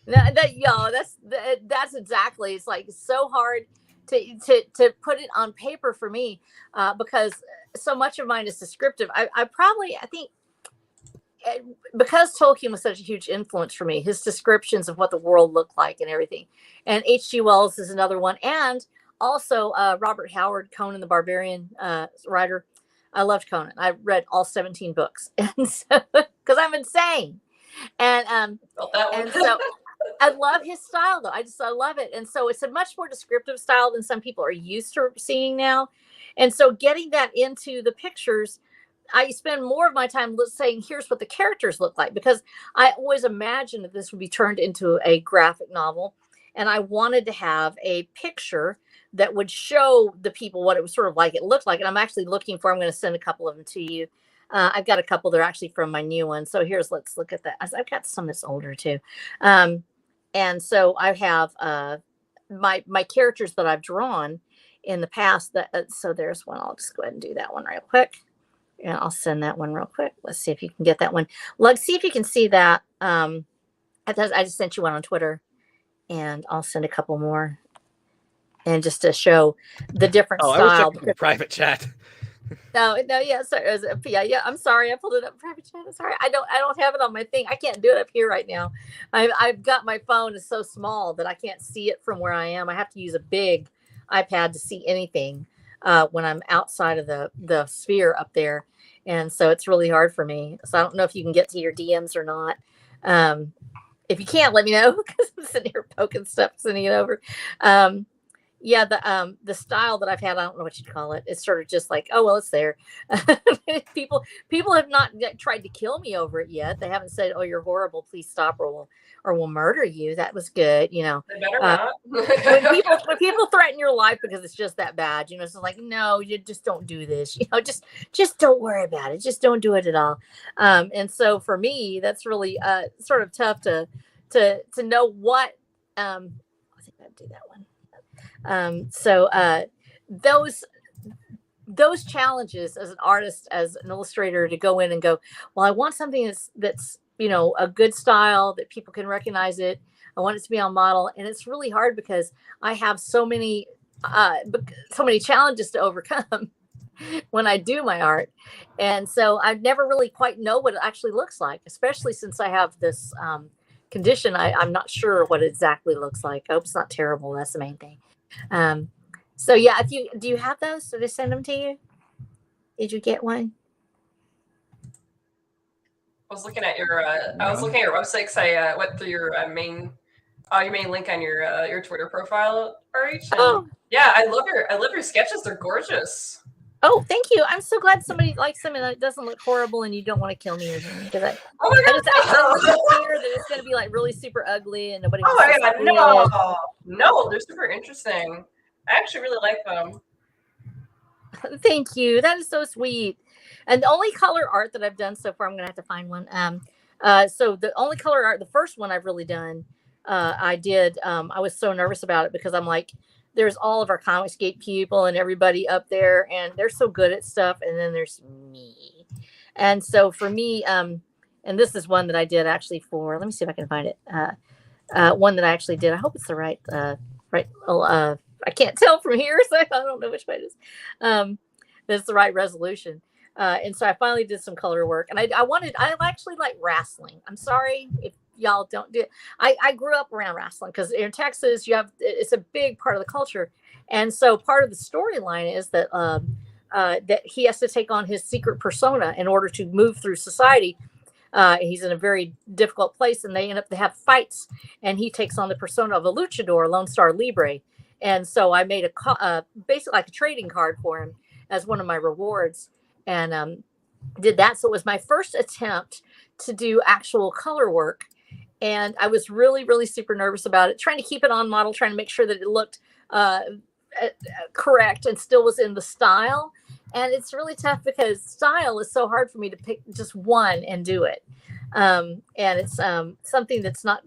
That's exactly. It's like so hard to put it on paper for me because so much of mine is descriptive. I think because Tolkien was such a huge influence for me, his descriptions of what the world looked like and everything. And H.G. Wells is another one. And also Robert Howard, Conan the Barbarian writer. I loved Conan. I read all 17 books, and so because I'm insane. And so I love his style though. I love it. And so it's a much more descriptive style than some people are used to seeing now. And so getting that into the pictures, I spend more of my time saying, here's what the characters look like, because I always imagined that this would be turned into a graphic novel. And I wanted to have a picture that would show the people what it was sort of like it looked like. And I'm actually looking for, I'm going to send a couple of them to you. I've got a couple that are actually from my new one. So let's look at that. I've got some that's older too. And so I have my characters that I've drawn in the past. So there's one. I'll just go ahead and do that one real quick. And I'll send that one real quick. Let's see if you can get that one. Let's see if you can see that. I just sent you one on Twitter, and I'll send a couple more. And just to show the different style. I was checking the private chat. No, yeah, sorry, yeah. I'm sorry, I pulled it up in private chat. Sorry, I don't have it on my thing. I can't do it up here right now. I've got my phone is so small that I can't see it from where I am. I have to use a big iPad to see anything when I'm outside of the sphere up there, and so it's really hard for me. So I don't know if you can get to your DMs or not. If you can't, let me know because I'm sitting here poking stuff, sending it over. yeah, the style that I've had, I don't know what you'd call it. It's sort of just like, oh well, it's there. People have not yet tried to kill me over it yet. They haven't said, oh, you're horrible, please stop, or we'll murder you. That was good, you know. They better Uh, not. when people threaten your life because it's just that bad, you know, it's like, no, you just don't do this, you know, just don't worry about it, just don't do it at all. And so for me, that's really sort of tough to know what. I think I'd do that one. So those challenges as an artist, as an illustrator, to go in and go, well, I want something that's you know, a good style that people can recognize it. I want it to be on model, and it's really hard because I have so many challenges to overcome when I do my art, and so I never really quite know what it actually looks like, especially since I have this condition. I'm not sure what it exactly looks like. I hope it's not terrible. That's the main thing. So yeah, do you have those? Did I send them to you? Did you get one? I was looking at your website because I went through your main link on your Twitter profile, RH. Oh. Yeah, I love your sketches. They're gorgeous. Oh, thank you. I'm so glad somebody likes them and it doesn't look horrible and you don't want to kill me or something. Because Oh my god! I fear that it's going to be like really super ugly and nobody. Oh my god! No, they're super interesting. I actually really like them. Thank you. That is so sweet. And the only color art that I've done so far, I'm going to have to find one. So the only color art, the first one I've really done, I did. I was so nervous about it because I'm like, there's all of our Comicsgate people and everybody up there, and they're so good at stuff. And then there's me. And so for me, and this is one that I did actually for, let me see if I can find it. One that I actually did. I hope it's the right. I can't tell from here, so I don't know which way it is. That's the right resolution. And so I finally did some color work, and I actually like wrestling. I'm sorry if y'all don't do it. I grew up around wrestling because in Texas it's a big part of the culture, and so part of the storyline is that that he has to take on his secret persona in order to move through society. He's in a very difficult place, and they have fights, and he takes on the persona of a luchador, Lone Star Libre. And so I made basically like a trading card for him as one of my rewards, and did that. So it was my first attempt to do actual color work. And I was really, really super nervous about it, trying to keep it on model, trying to make sure that it looked correct and still was in the style. And it's really tough because style is so hard for me to pick just one and do it. And it's something that's not,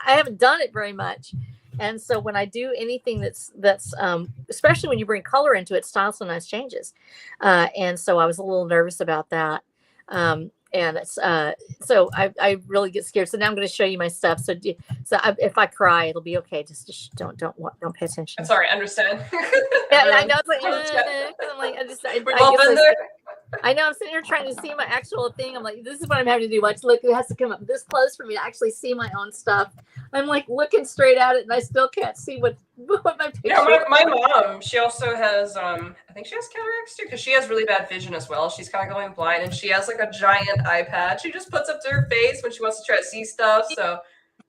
I haven't done it very much. And so when I do anything that's especially when you bring color into it, style sometimes changes. And so I was a little nervous about that. And it's so I really get scared. So now I'm going to show you my stuff. If I cry, it'll be okay. Just don't pay attention. I'm sorry, understand. Yeah, I know. I'm like, I know. I'm sitting here trying to see my actual thing. I'm like, this is what I'm having to do. Watch, look, it has to come up this close for me to actually see my own stuff. I'm like looking straight at it, and I still can't see what my picture. Yeah, my mom. She also has I think she has cataracts too, because she has really bad vision as well. She's kind of going blind, and she has like a giant iPad. She just puts up to her face when she wants to try to see stuff. So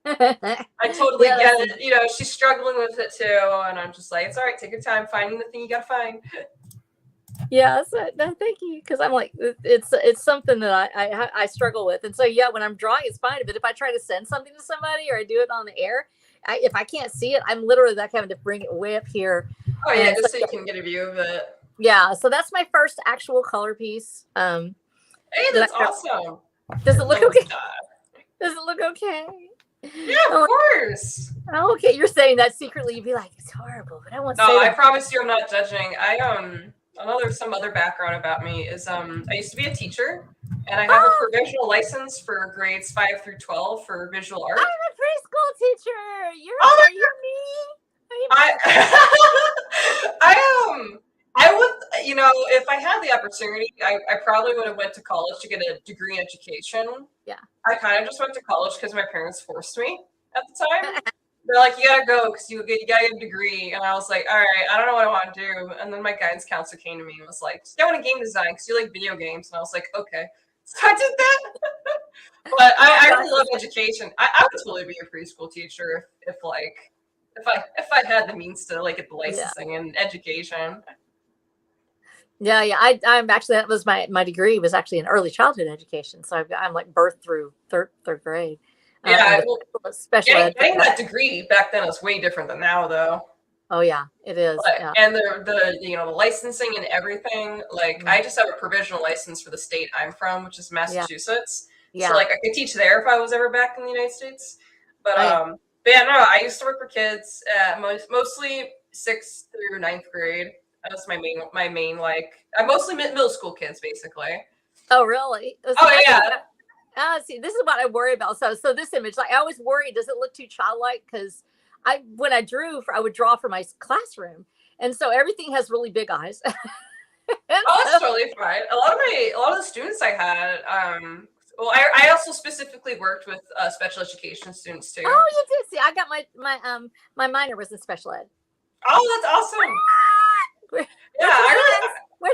I totally get it. You know, she's struggling with it too, and I'm just like, it's all right. Take your time finding the thing you gotta find. Yeah, so, no, thank you. Because I'm like, it's something that I struggle with, and so yeah, when I'm drawing, it's fine. But if I try to send something to somebody or I do it on the air, if I can't see it, I'm literally like having to bring it way up here. Oh yeah, just so you can get a view of it. Yeah, so that's my first actual color piece. Hey, that's awesome. Does it look okay? Does it look okay? Yeah, of course. Oh, okay, you're saying that secretly. You'd be like, it's horrible, but I won't say. No, I that. promise you, I'm not judging. Some other background about me is I used to be a teacher, and I have a provisional license for grades 5 through 12 for visual art. I'm a preschool teacher. You're me. I would, you know, if I had the opportunity, I probably would have went to college to get a degree in education. Yeah. I kind of just went to college because my parents forced me at the time. They're like, you gotta go because you gotta get a degree. And I was like, all right, I don't know what I want to do. And then my guidance counselor came to me and was like, just go into game design because you like video games. And I was like, okay. So I did that. But I really love education. I would totally be a preschool teacher if like if I had the means to like get the Yeah. licensing and education. Yeah, I'm actually, that was my degree was actually in early childhood education. So I'm like birth through third grade. Yeah, And well, special ed. getting that degree back then is way different than now, though. Oh yeah, it is. But, Yeah. and the the licensing and everything. Like I just have a provisional license for the state I'm from, which is Massachusetts. Yeah. So like I could teach there if I was ever back in the United States. But Oh, but yeah, no, I used to work for kids mostly 6th through 9th grade. That was my main like I mostly middle school kids basically. Oh really? Oh yeah. See, this is what I worry about. So this image, like I always worry, does it look too childlike? Because when I drew, I would draw for my classroom, and so everything has really big eyes. Oh, that's totally fine. A lot of the students I had, well, I also specifically worked with special education students too. Oh, you did. See, I got my minor was in special ed. Oh, that's awesome. Yeah, We're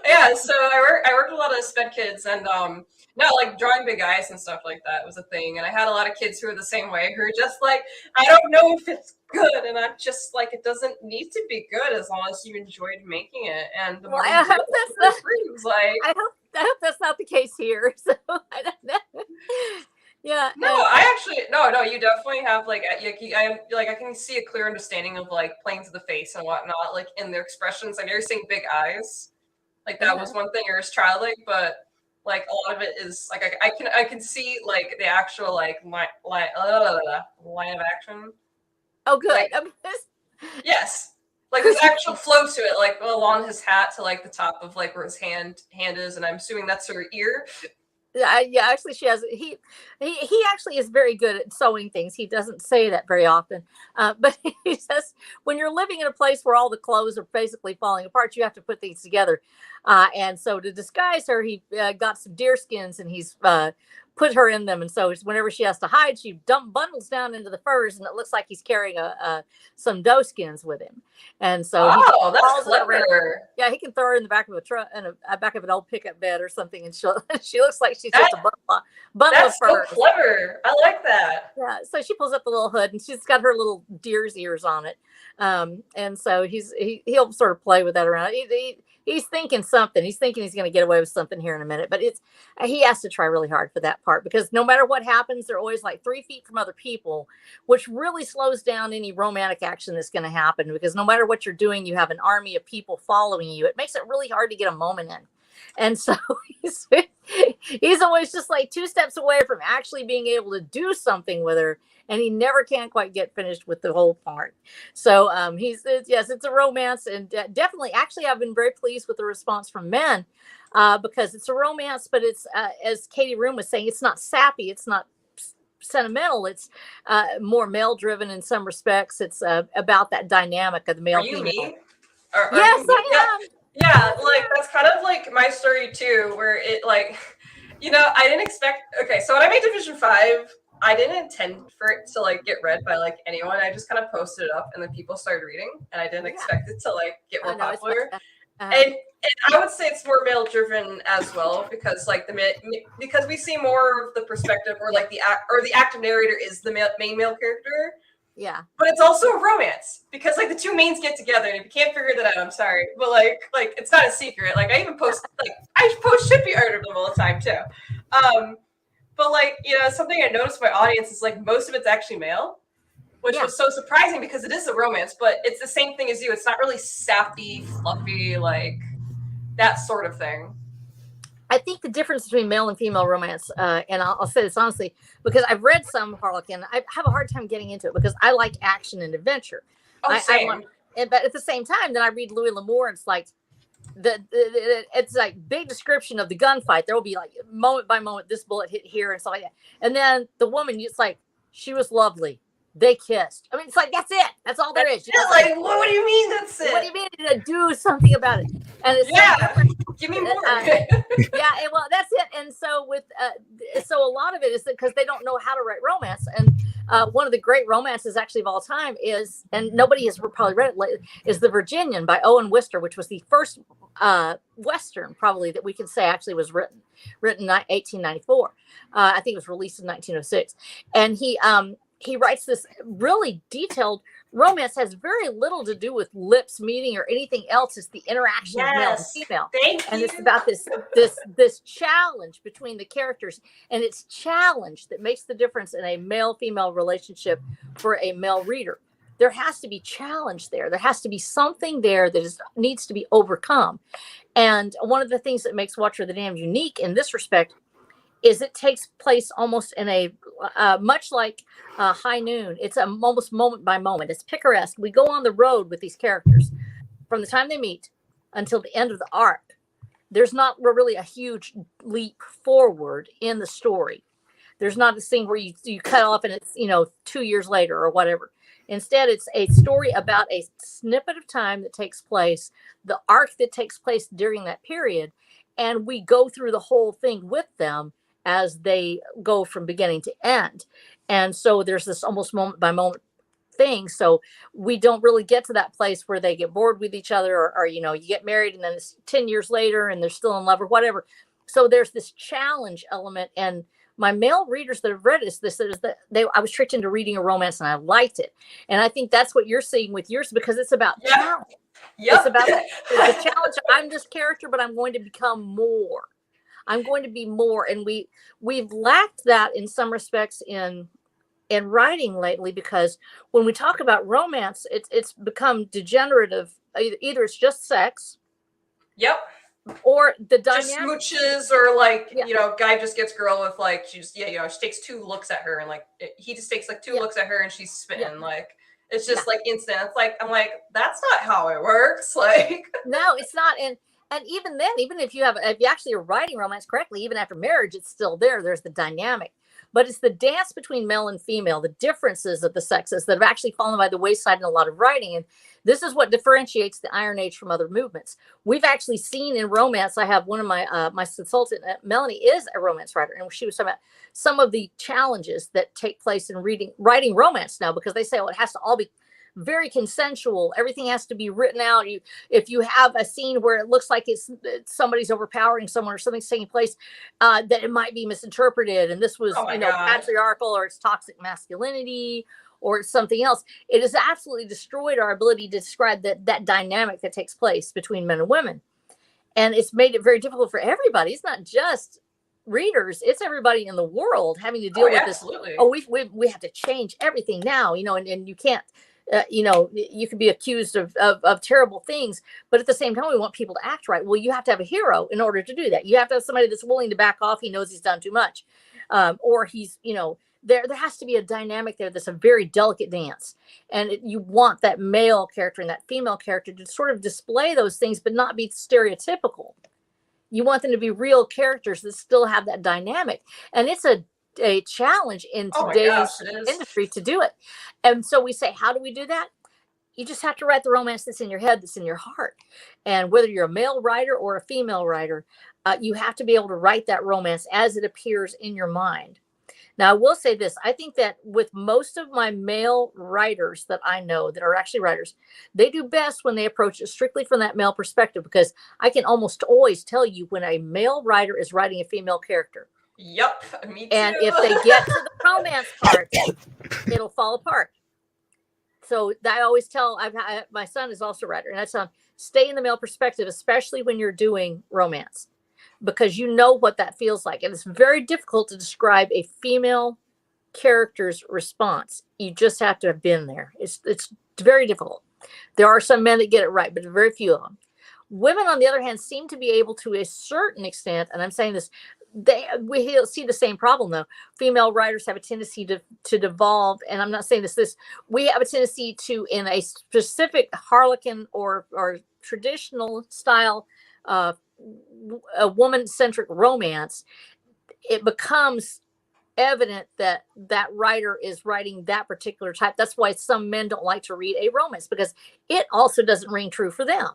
yeah, so I worked with a lot of sped kids, and no, like drawing big eyes and stuff like that was a thing. And I had a lot of kids who were the same way, who were just like, I don't know if it's good, and I'm just like, it doesn't need to be good as long as you enjoyed making it. And the more I hope that's improves, like I hope that's not the case here. So I don't know. Yeah. No, I actually no. You definitely have like I can see a clear understanding of like playing to the face and whatnot, like in their expressions. I know you're saying big eyes, like that was one thing. You're childlike, but like a lot of it is like I can see like the actual like line of action. Oh, good. Like, yes, like there's actual flow to it, like along his hat to like the top of like where his hand is, and I'm assuming that's her ear. Yeah, actually she has he actually is very good at sewing things. He doesn't say that very often, but he says when you're living in a place where all the clothes are basically falling apart, you have to put things together, and so to disguise her, he got some deer skins and he's put her in them, and so whenever she has to hide, she bundles down into the furs, and it looks like he's carrying some doe skins with him, and so that's clever. Yeah, he can throw her in the back of a truck, in a back of an old pickup bed or something, and she looks like she's just a bundle of furs. So clever. I like that. Yeah, so she pulls up the little hood, and she's got her little deer's ears on it, and so he'll sort of play with that around. He's thinking something. He's thinking he's going to get away with something here in a minute, but he has to try really hard for that part, because no matter what happens, they're always like 3 feet from other people, which really slows down any romantic action that's going to happen, because no matter what you're doing, you have an army of people following you. It makes it really hard to get a moment in. And so he's always just like 2 steps away from actually being able to do something with her, and he never can quite get finished with the whole part. So yes, it's a romance, and definitely, actually, I've been very pleased with the response from men, because it's a romance, but it's as Katie Room was saying, it's not sappy, it's not sentimental, it's more male driven in some respects. It's about that dynamic of the male female. Me? Yes, I am. Yeah, like that's kind of like my story too, where it like, I didn't expect. Okay, so when I made Division 5, I didn't intend for it to like get read by like anyone. I just kind of posted it up, and then people started reading, and I didn't expect it to like get more popular. And I would say it's more male driven as well, because like because we see more of the perspective, or like the active narrator is the main male character. Yeah, but it's also a romance, because like the 2 mains get together, and if you can't figure that out, I'm sorry, but like it's not a secret. Like I even post I post shippy art of them all the time too. But like something I noticed my audience is like most of it's actually male, which was so surprising, because it is a romance, but it's the same thing as you. It's not really sappy, fluffy, like that sort of thing. I think the difference between male and female romance, and I'll say this honestly, because I've read some Harlequin, I have a hard time getting into it, because I like action and adventure. Same. But at the same time, then I read Louis L'Amour, and it's like it's like big description of the gunfight. There will be like moment by moment, this bullet hit here and stuff like that. And then the woman, it's like, she was lovely. They kissed. I mean, it's like, that's it. That's all there is. Like, what do you mean that's it? What do you mean to do something about it? And it's give me more. Well, that's it. And so so a lot of it is because they don't know how to write romance. And one of the great romances actually of all time is, and nobody has probably read it, is The Virginian by Owen Wister, which was the first Western probably that we can say actually was written in 1894. I think it was released in 1906. And he writes this really detailed romance, has very little to do with lips meeting or anything else. It's the interaction of male and Yes. female. Thank And you. it's about this challenge between the characters, and it's challenge that makes the difference in a male-female relationship for a male reader. There has to be challenge there. There has to be something there that needs to be overcome. And one of the things that makes Watcher of the Damned unique in this respect is it takes place almost in a much like High Noon. It's almost moment by moment. It's picaresque. We go on the road with these characters from the time they meet until the end of the arc. There's not really a huge leap forward in the story. There's not a scene where you cut off and it's 2 years later or whatever. Instead, it's a story about a snippet of time that takes place, the arc that takes place during that period, and we go through the whole thing with them as they go from beginning to end. And so there's this almost moment by moment thing. So we don't really get to that place where they get bored with each other or you get married and then it's 10 years later and they're still in love or whatever. So there's this challenge element. And my male readers that have read this is that I was tricked into reading a romance and I liked it. And I think that's what you're seeing with yours, because it's about challenge. Yep. It's about the challenge. I'm this character, but I'm going to become more. I'm going to be more. And we've lacked that in some respects in writing lately, because when we talk about romance, it's become degenerative. Either it's just sex. Yep. Or the just dynamic. smooches, or guy just gets girl with she takes 2 looks at her and he just takes 2 looks at her and she's smitten. It's just instant. It's I'm like, that's not how it works. No, it's not. And even then, even if you actually are writing romance correctly, even after marriage, it's still there. There's the dynamic. But it's the dance between male and female, the differences of the sexes that have actually fallen by the wayside in a lot of writing. And this is what differentiates the Iron Age from other movements. We've actually seen in romance, I have one of my my consultant, Melanie, is a romance writer. And she was talking about some of the challenges that take place in writing romance now, because they say, it has to all be very consensual. Everything has to be written out. If you have a scene where it looks like it's somebody's overpowering someone or something's taking place, that it might be misinterpreted. And this was, patriarchal, or it's toxic masculinity, or it's something else. It has absolutely destroyed our ability to describe that dynamic that takes place between men and women. And it's made it very difficult for everybody. It's not just readers, it's everybody in the world having to deal with this. We have to change everything now, and you can't. You can be accused of terrible things, but at the same time, we want people to act right. Well, you have to have a hero in order to do that. You have to have somebody that's willing to back off. He knows he's done too much, or he's, there has to be a dynamic there that's a very delicate dance. And you want that male character and that female character to sort of display those things, but not be stereotypical. You want them to be real characters that still have that dynamic. And it's a challenge in today's industry to do it. And so we say, how do we do that? You just have to write the romance that's in your head, that's in your heart. And whether you're a male writer or a female writer, you have to be able to write that romance as it appears in your mind. Now, I will say this. I think that with most of my male writers that I know that are actually writers, they do best when they approach it strictly from that male perspective, because I can almost always tell you when a male writer is writing a female character. Yep, me too. And if they get to the romance part, it'll fall apart. So I always tell, my son is also a writer, and I tell him, stay in the male perspective, especially when you're doing romance, because you know what that feels like. And it's very difficult to describe a female character's response. You just have to have been there. It's very difficult. There are some men that get it right, but very few of them. Women, on the other hand, seem to be able to a certain extent, and I'm saying this, we see the same problem though. Female writers have a tendency to devolve, and I'm not saying this. We have a tendency to, in a specific Harlequin or traditional style, a woman-centric romance, it becomes evident that writer is writing that particular type. That's why some men don't like to read a romance, because it also doesn't ring true for them.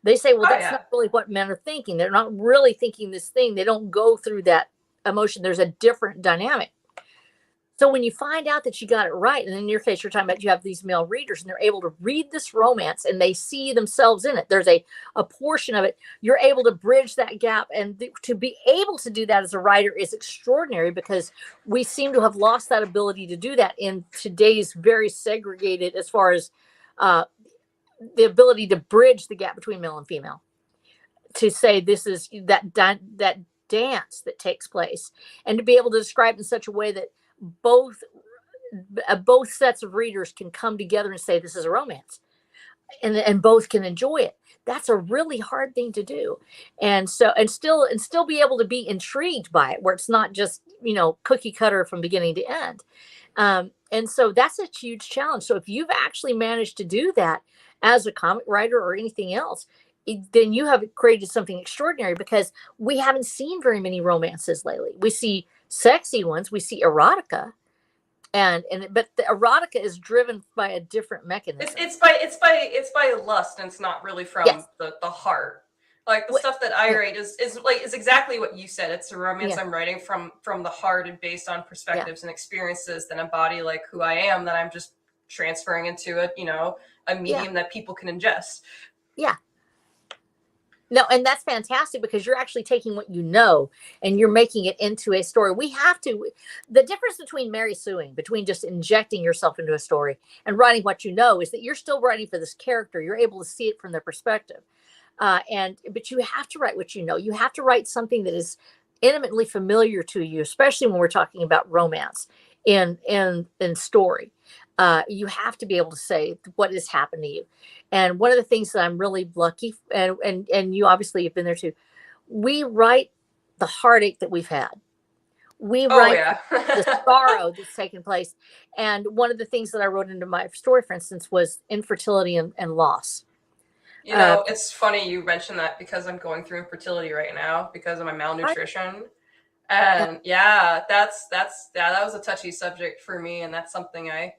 They say, well, that's not really what men are thinking. They're not really thinking this thing. They don't go through that emotion. There's a different dynamic. So when you find out that you got it right, and in your case, you're talking about you have these male readers and they're able to read this romance and they see themselves in it. There's a portion of it. You're able to bridge that gap. And to be able to do that as a writer is extraordinary, because we seem to have lost that ability to do that in today's very segregated, as far as the ability to bridge the gap between male and female. To say this is that dance that takes place, and to be able to describe in such a way that both sets of readers can come together and say this is a romance, and both can enjoy it. That's a really hard thing to do, and still be able to be intrigued by it, where it's not just cookie cutter from beginning to end. And so that's a huge challenge. So if you've actually managed to do that as a comic writer or anything else, then you have created something extraordinary, because we haven't seen very many romances lately. We see sexy ones, we see erotica, but the erotica is driven by a different mechanism. It's by lust, and it's not really from the heart. Like the stuff that I write is exactly what you said. It's a romance I'm writing from the heart and based on perspectives and experiences that embody like who I am, that I'm just transferring into a medium that people can ingest. Yeah. No, and that's fantastic, because you're actually taking what you know and you're making it into a story. The difference between Mary Suing, between just injecting yourself into a story and writing what you know, is that you're still writing for this character. You're able to see it from their perspective. But you have to write what you know. You have to write something that is intimately familiar to you, especially when we're talking about romance in story. You have to be able to say what has happened to you. And one of the things that I'm really lucky, and you obviously have been there too, we write the heartache that we've had. We write the sorrow that's taken place. And one of the things that I wrote into my story, for instance, was infertility and loss. It's funny you mentioned that, because I'm going through infertility right now because of my malnutrition. And that was a touchy subject for me, and that's something I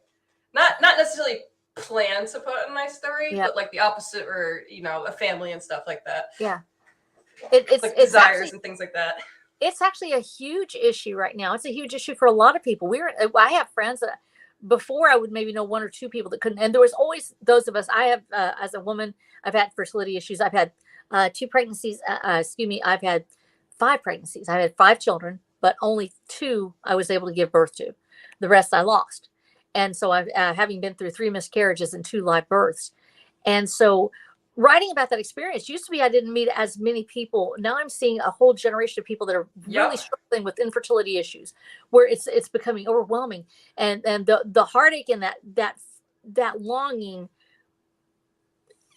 not necessarily plan to put in my story, but like the opposite, or a family and stuff like that. It's like desires and things like that. It's actually a huge issue right now. It's a huge issue for a lot of people. I have friends that before I would maybe know one or two people that couldn't, and there was always those of us. I have as a woman, I've had fertility issues. I've had 2 pregnancies. I've had 5 pregnancies. I had 5 children, but only 2 I was able to give birth to. The rest I lost. And so I've having been through 3 miscarriages and 2 live births. And so writing about that experience, used to be I didn't meet as many people. Now I'm seeing a whole generation of people that are really struggling with infertility issues, where it's becoming overwhelming. And the heartache and that longing,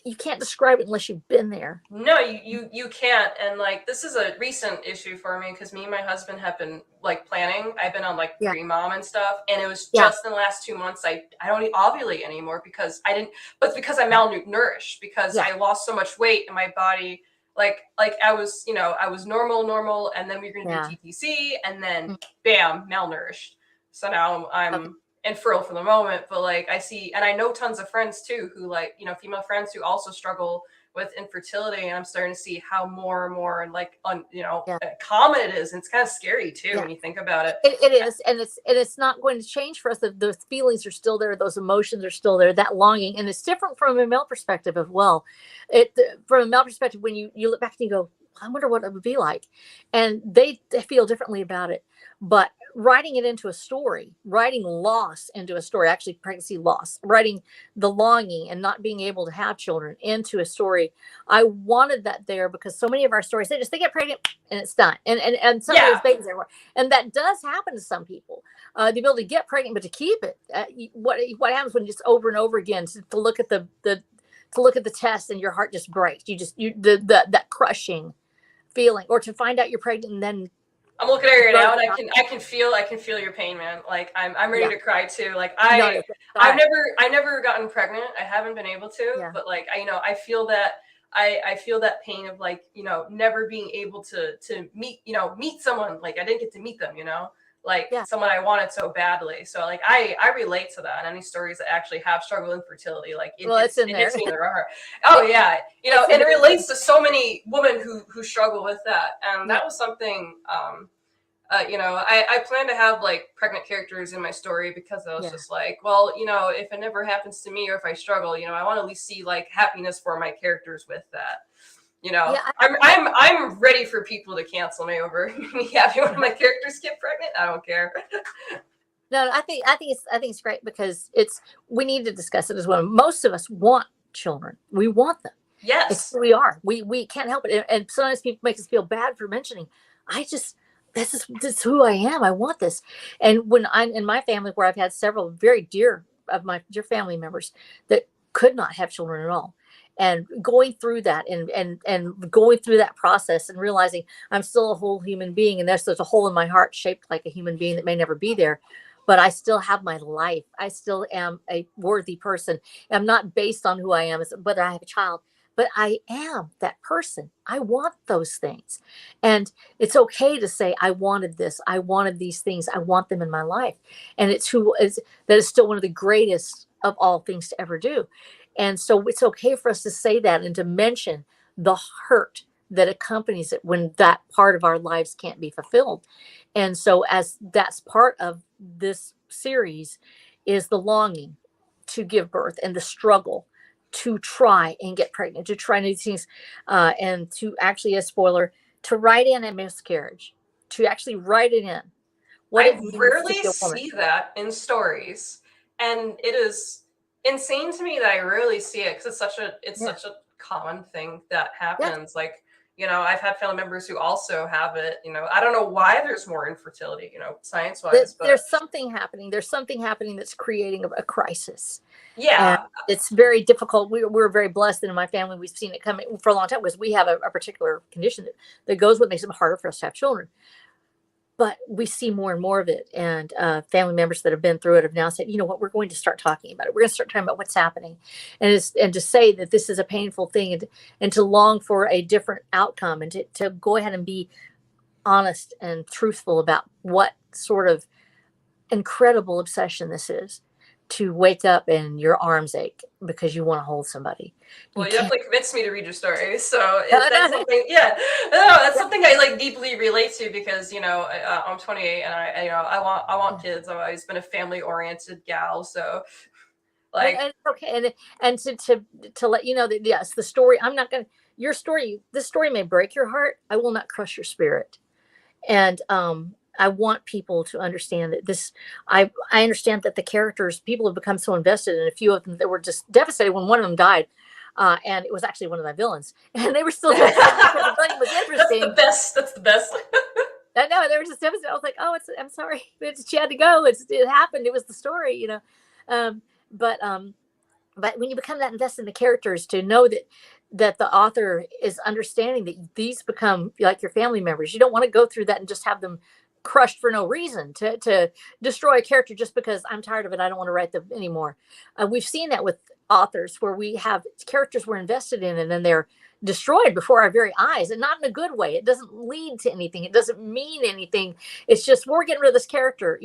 you can't describe it unless you've been there. No, you can't. And like, this is a recent issue for me, because me and my husband have been like planning. I've been on like pre-mom and stuff, and it was just in the last 2 months I don't ovulate anymore, because I didn't, but it's because I'm malnourished, because I lost so much weight in my body. Like I was normal, and then we were gonna do TTC, and then bam, malnourished. So now I'm infertile for the moment, but like I see, and I know tons of friends too who female friends who also struggle with infertility, and I'm starting to see how more and more and common it is, and it's kind of scary too when you think about it. It is, and it's not going to change for us. Those feelings are still there, those emotions are still there, that longing, and it's different from a male perspective as well. From a male perspective, when you look back and you go, I wonder what it would be like, and they feel differently about it. But writing it into a story, writing loss into a story, actually pregnancy loss, writing the longing and not being able to have children into a story, I wanted that there, because so many of our stories, they get pregnant and it's done, and some of those babies everywhere, and that does happen to some people. The ability to get pregnant, but to keep it, what happens when just over and over again to look at the test and your heart just breaks, that crushing feeling, or to find out you're pregnant and then I'm looking at you right now, and I can feel your pain, man. Like I'm ready to cry too. Like I've never gotten pregnant. I haven't been able to, but like I feel that I feel that pain of like never being able to meet someone. Like I didn't get to meet them, someone I wanted so badly. So like I relate to that. And any stories that actually have struggled with infertility, like it hits me in the heart. Oh yeah, and it relates to so many women who struggle with that. And that was something I plan to have like pregnant characters in my story because I was Yeah. just like, well, if it never happens to me or if I struggle, I want to at least see like happiness for my characters with that. Yeah, I'm ready for people to cancel me over me having one of my characters get pregnant. I don't care. No, I think it's great because we need to discuss it as well. Most of us want children. We want them. Yes. It's who we are. We can't help it. And sometimes people make us feel bad for mentioning. This is who I am. I want this. And when I'm in my family, where I've had several very dear family members that could not have children at all, and going through that and going through that process and realizing I'm still a whole human being, and there's a hole in my heart shaped like a human being that may never be there, but I still have my life. I still am a worthy person. I'm not based on who I am, whether I have a child, but I am that person. I want those things. And it's okay to say, I wanted this. I wanted these things. I want them in my life. And that is still one of the greatest of all things to ever do. And so it's okay for us to say that and to mention the hurt that accompanies it when that part of our lives can't be fulfilled. And so as that's part of this series is the longing to give birth and the struggle to try and get pregnant, to try new things, and to actually, a spoiler, to write in a miscarriage, to actually write it in. I rarely see that in stories, and it is insane to me that I rarely see it because it's such a common thing that happens. Yeah. Like, I've had family members who also have it. I don't know why there's more infertility, science-wise. But there's something happening. There's something happening that's creating a crisis. Yeah. And it's very difficult. We're very blessed, and in my family, we've seen it coming for a long time because we have a particular condition that goes what makes it harder for us to have children. But we see more and more of it. And family members that have been through it have now said, you know what, we're going to start talking about it. We're going to start talking about what's happening. And to say that this is a painful thing and to long for a different outcome and to go ahead and be honest and truthful about what sort of incredible obsession this is, to wake up and your arms ache because you want to hold somebody. Well, you definitely convinced me to read your story. So that's something, that's something I like deeply relate to because, I'm 28 and I want kids. I've always been a family oriented gal. So like, and okay. And to let you know that, yes, the story, this story may break your heart. I will not crush your spirit. And, I want people to understand that I understand that the characters, people have become so invested in a few of them that were just devastated when one of them died. And it was actually one of my villains, and they were still because the villain was interesting. That's the best. I know, they were just devastated. I was like, oh, I'm sorry, she had to go. It happened. It was the story, But when you become that invested in the characters, to know that the author is understanding that these become like your family members. You don't want to go through that and just have them crushed for no reason, to destroy a character just because I'm tired of it. I don't want to write them anymore. We've seen that with authors where we have characters we're invested in and then they're destroyed before our very eyes, and not in a good way. It doesn't lead to anything. It doesn't mean anything. It's just, we're getting rid of this character.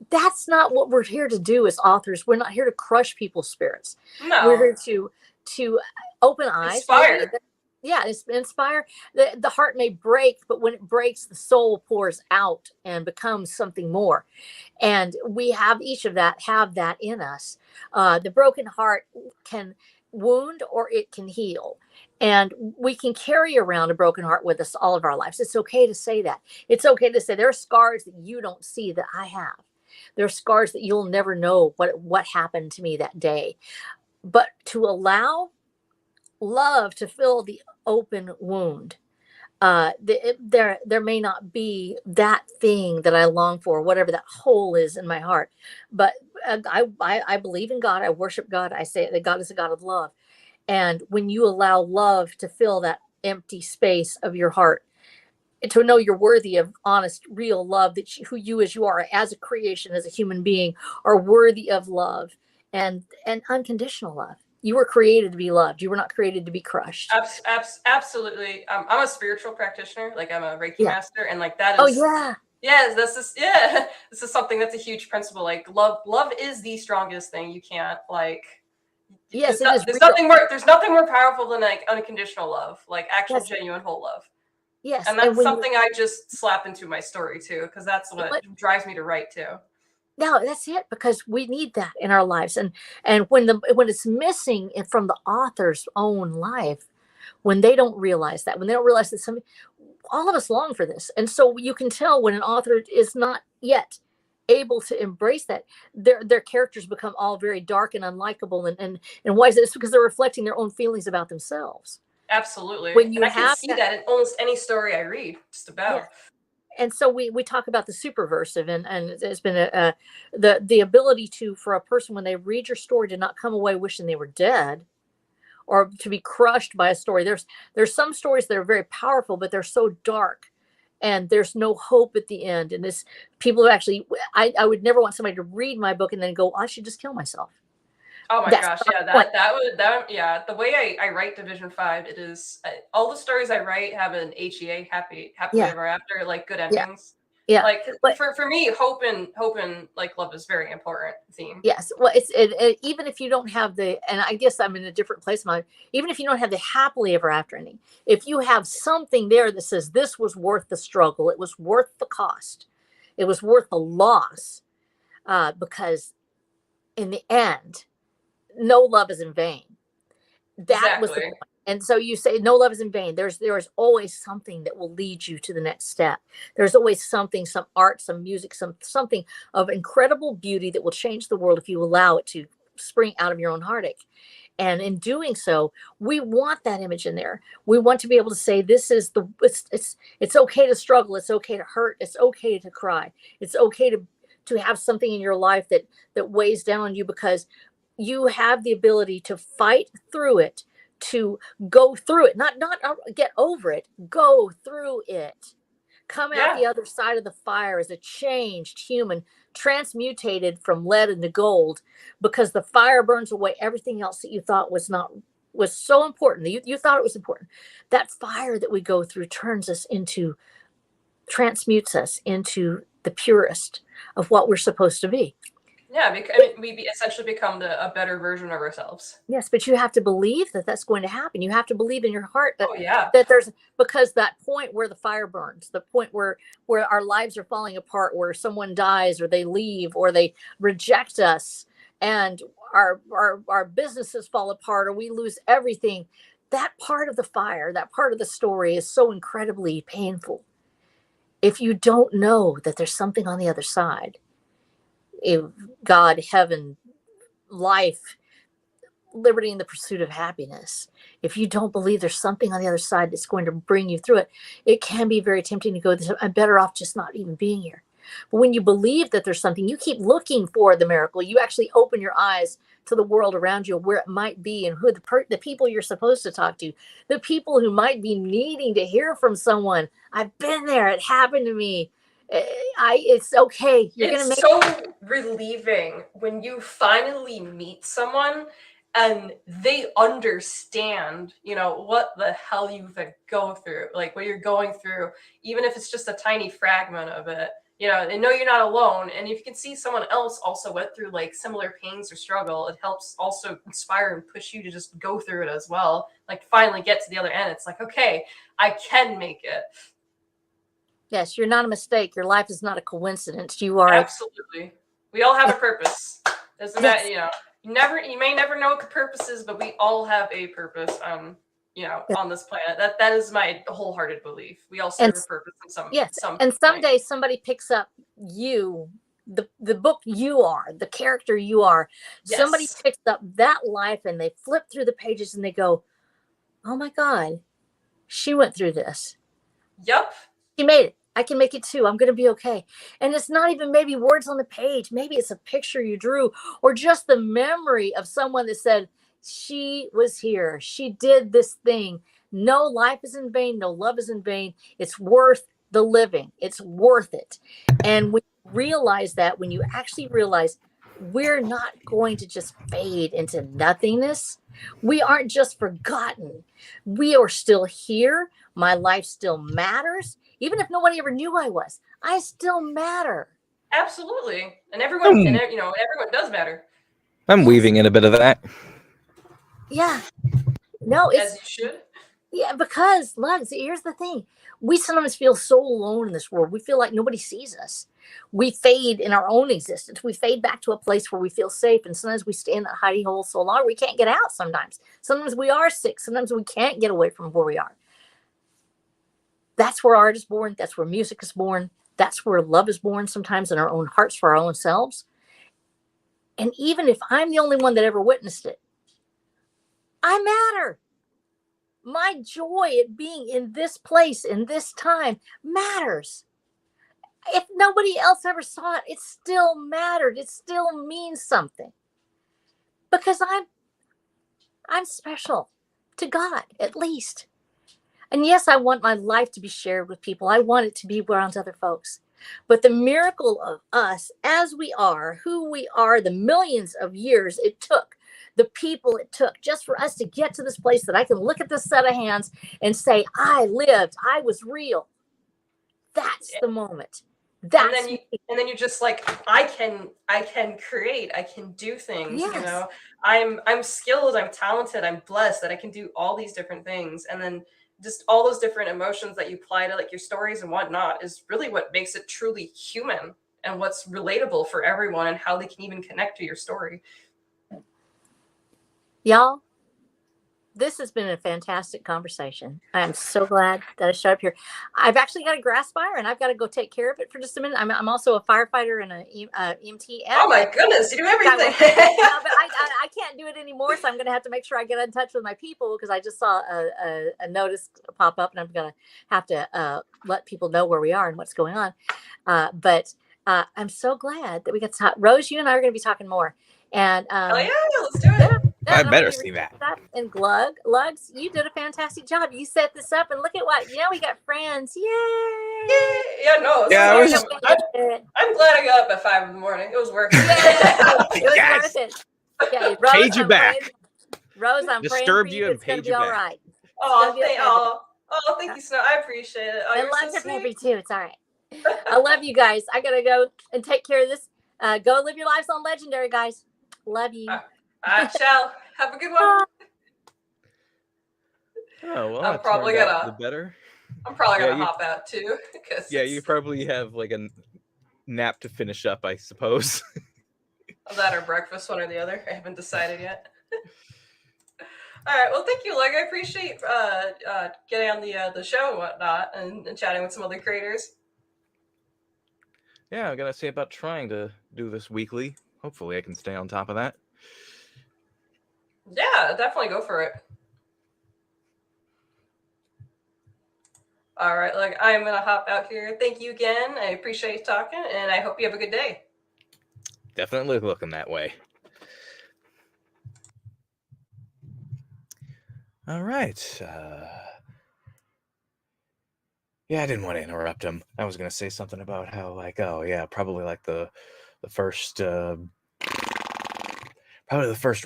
That's not what we're here to do as authors. We're not here to crush people's spirits. No. We're here to open eyes. Inspire. Inspire. The heart may break, but when it breaks, the soul pours out and becomes something more. And we have each of that in us. The broken heart can wound or it can heal. And we can carry around a broken heart with us all of our lives. It's okay to say that. It's okay to say there are scars that you don't see that I have. There are scars that you'll never know what happened to me that day. But to allow love to fill the open wound. There may not be that thing that I long for, whatever that hole is in my heart. But I believe in God. I worship God. I say that God is a God of love. And when you allow love to fill that empty space of your heart, to know you're worthy of honest, real love, that who you as you are as a creation, as a human being, are worthy of love and unconditional love. You were created to be loved. You were not created to be crushed. Absolutely. I'm a spiritual practitioner. Like, I'm a Reiki master, and like that is. Oh yeah. Yes, this is something that's a huge principle. Like, love is the strongest thing. You can't like. Yes, there's nothing more powerful than like unconditional love, like actual genuine whole love. Yes, And that's when something I just slap into my story too, because that's what drives me to write too. no, that's it, because we need that in our lives, and when it's missing from the author's own life, when they don't realize that, when they don't realize that all of us long for this, and so you can tell when an author is not yet able to embrace that, their characters become all very dark and unlikable, and why is this? Because they're reflecting their own feelings about themselves. Absolutely. When you and I can have see that in almost any story I read, just about. Yeah. And so we talk about the superversive, and it's been the ability for a person, when they read your story, to not come away wishing they were dead, or to be crushed by a story. There's some stories that are very powerful, but they're so dark, and there's no hope at the end. And this people who actually, I would never want somebody to read my book and then go, I should just kill myself. Oh my gosh, yeah, that the way I write Division 5, it is all the stories I write have an HEA, happily ever after, like good endings. Yeah. Like for me, hope and like love is very important theme. Yes. Well, even if you don't have and I guess I'm in a different place in my life, even if you don't have the happily ever after ending, if you have something there that says this was worth the struggle, it was worth the cost, it was worth the loss, because in the end, no love is in vain. That was the point. And so you say no love is in vain. There is always something that will lead you to the next step. There's always something, some art, some music, something of incredible beauty that will change the world if you allow it to spring out of your own heartache. And in doing so, we want that image in there. We want to be able to say, this is it's okay to struggle. It's okay to hurt. It's okay to cry. It's okay to have something in your life that weighs down on you, because you have the ability to fight through it, to go through it, not get over it, go through it, come out the other side of the fire as a changed human, transmutated from lead into gold, because the fire burns away everything else that you thought was so important. You thought it was important. That fire that we go through transmutes us into the purest of what we're supposed to be. Yeah, because we essentially become a better version of ourselves. Yes, but you have to believe that that's going to happen. You have to believe in your heart that, because that point where the fire burns, the point where our lives are falling apart, where someone dies or they leave or they reject us, and our businesses fall apart or we lose everything, that part of the fire, that part of the story is so incredibly painful. If you don't know that there's something on the other side, God, heaven, life, liberty, and the pursuit of happiness, if you don't believe there's something on the other side that's going to bring you through it, it can be very tempting to go, I'm better off just not even being here. But when you believe that there's something, you keep looking for the miracle. You actually open your eyes to the world around you, where it might be, and who the people you're supposed to talk to, the people who might be needing to hear from someone. I've been there. It happened to me. It's okay. It's so relieving when you finally meet someone and they understand, what the hell you've go through, like what you're going through, even if it's just a tiny fragment of it. They know you're not alone. And if you can see someone else also went through like similar pains or struggle, it helps also inspire and push you to just go through it as well. Like finally get to the other end. It's like, okay, I can make it. Yes, you're not a mistake. Your life is not a coincidence. You are absolutely. We all have a purpose. Doesn't matter, you may never know what the purpose is, but we all have a purpose on this planet. That is my wholehearted belief. We all serve a purpose in some and point. Someday somebody picks up you, the book you are, the character you are. Yes. Somebody picks up that life and they flip through the pages and they go, oh my God, she went through this. Yep. She made it. I can make it too. I'm going to be okay. And it's not even maybe words on the page. Maybe it's a picture you drew, or just the memory of someone that said, she was here. She did this thing. No life is in vain. No love is in vain. It's worth the living. It's worth it. And when you realize that, when you actually realize we're not going to just fade into nothingness, we aren't just forgotten. We are still here. My life still matters. Even if nobody ever knew I was, I still matter. Absolutely. And everyone does matter. I'm weaving in a bit of that. Yeah. No, as you should. Yeah, because Lugs, here's the thing. We sometimes feel so alone in this world. We feel like nobody sees us. We fade in our own existence. We fade back to a place where we feel safe. And sometimes we stay in that hidey hole so long we can't get out sometimes. Sometimes we are sick. Sometimes we can't get away from where we are. That's where art is born. That's where music is born. That's where love is born, sometimes in our own hearts for our own selves. And even if I'm the only one that ever witnessed it, I matter. My joy at being in this place in this time matters. If nobody else ever saw it, it still mattered. It still means something. Because I'm special to God, at least. And yes, I want my life to be shared with people. I want it to be around other folks. But the miracle of us as we are, who we are, the millions of years it took, the people it took just for us to get to this place that I can look at this set of hands and say, I lived, I was real. That's the moment. That's and then you're just like, I can create, I can do things. Yes. You know, I'm skilled, I'm talented, I'm blessed that I can do all these different things. And then just all those different emotions that you apply to like your stories and whatnot is really what makes it truly human and what's relatable for everyone and how they can even connect to your story. Y'all, this has been a fantastic conversation. I am so glad that I showed up here. I've actually got a grass fire and I've got to go take care of it for just a minute. I'm also a firefighter and an EMT. Oh my goodness, you do everything. No, but I can't do it anymore, so I'm going to have to make sure I get in touch with my people because I just saw a notice pop up and I'm going to have to let people know where we are and what's going on. But I'm so glad that we got to talk. Rose, you and I are going to be talking more. And oh yeah, let's do it. I better see that. And Lugs, you did a fantastic job. You set this up, and look at what we got friends. Yay! Yeah, no. Yeah, I'm glad I got up at 5 a.m. It was worth it. It was Yes. worth it. Okay, Rose, Paid you back. Rose, I'm Disturbed praying for you you. and It's going to paid be you all back. right. Thank you, Snow. I appreciate it. Oh, And you're Lugs so are praying for you sweet. too. It's all right. I love you guys. I gotta go and take care of this. Go live your lives on Legendary, guys. Love you. I shall. Have a good one. Oh well, I'm probably gonna the better. I'm probably Yeah, gonna hop out too. Yeah, you probably have like a nap to finish up, I suppose. That or breakfast, one or the other. I haven't decided yet. All right. Well, thank you, Leg. I appreciate getting on the show and whatnot and chatting with some other creators. Yeah, I gotta say about trying to do this weekly. Hopefully, I can stay on top of that. Yeah, definitely go for it. All right, Leg. I'm gonna hop out here. Thank you again. I appreciate you talking, and I hope you have a good day. Definitely looking that way. All right. Yeah, I didn't want to interrupt him. I was gonna say something about how, like, oh yeah, probably like the first, probably the first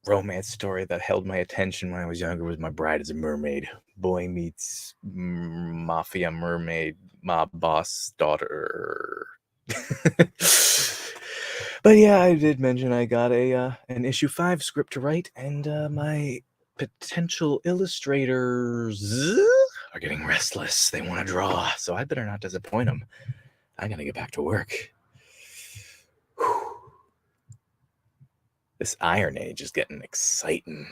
romance story that held my attention when I was younger was My Bride is a Mermaid. Boy meets mafia mermaid mob boss daughter. But yeah, I did mention I got an issue 5 script to write, and my potential illustrators are getting restless. They want to draw, so I better not disappoint them. I gotta get back to work. Whew. This Iron Age is getting exciting.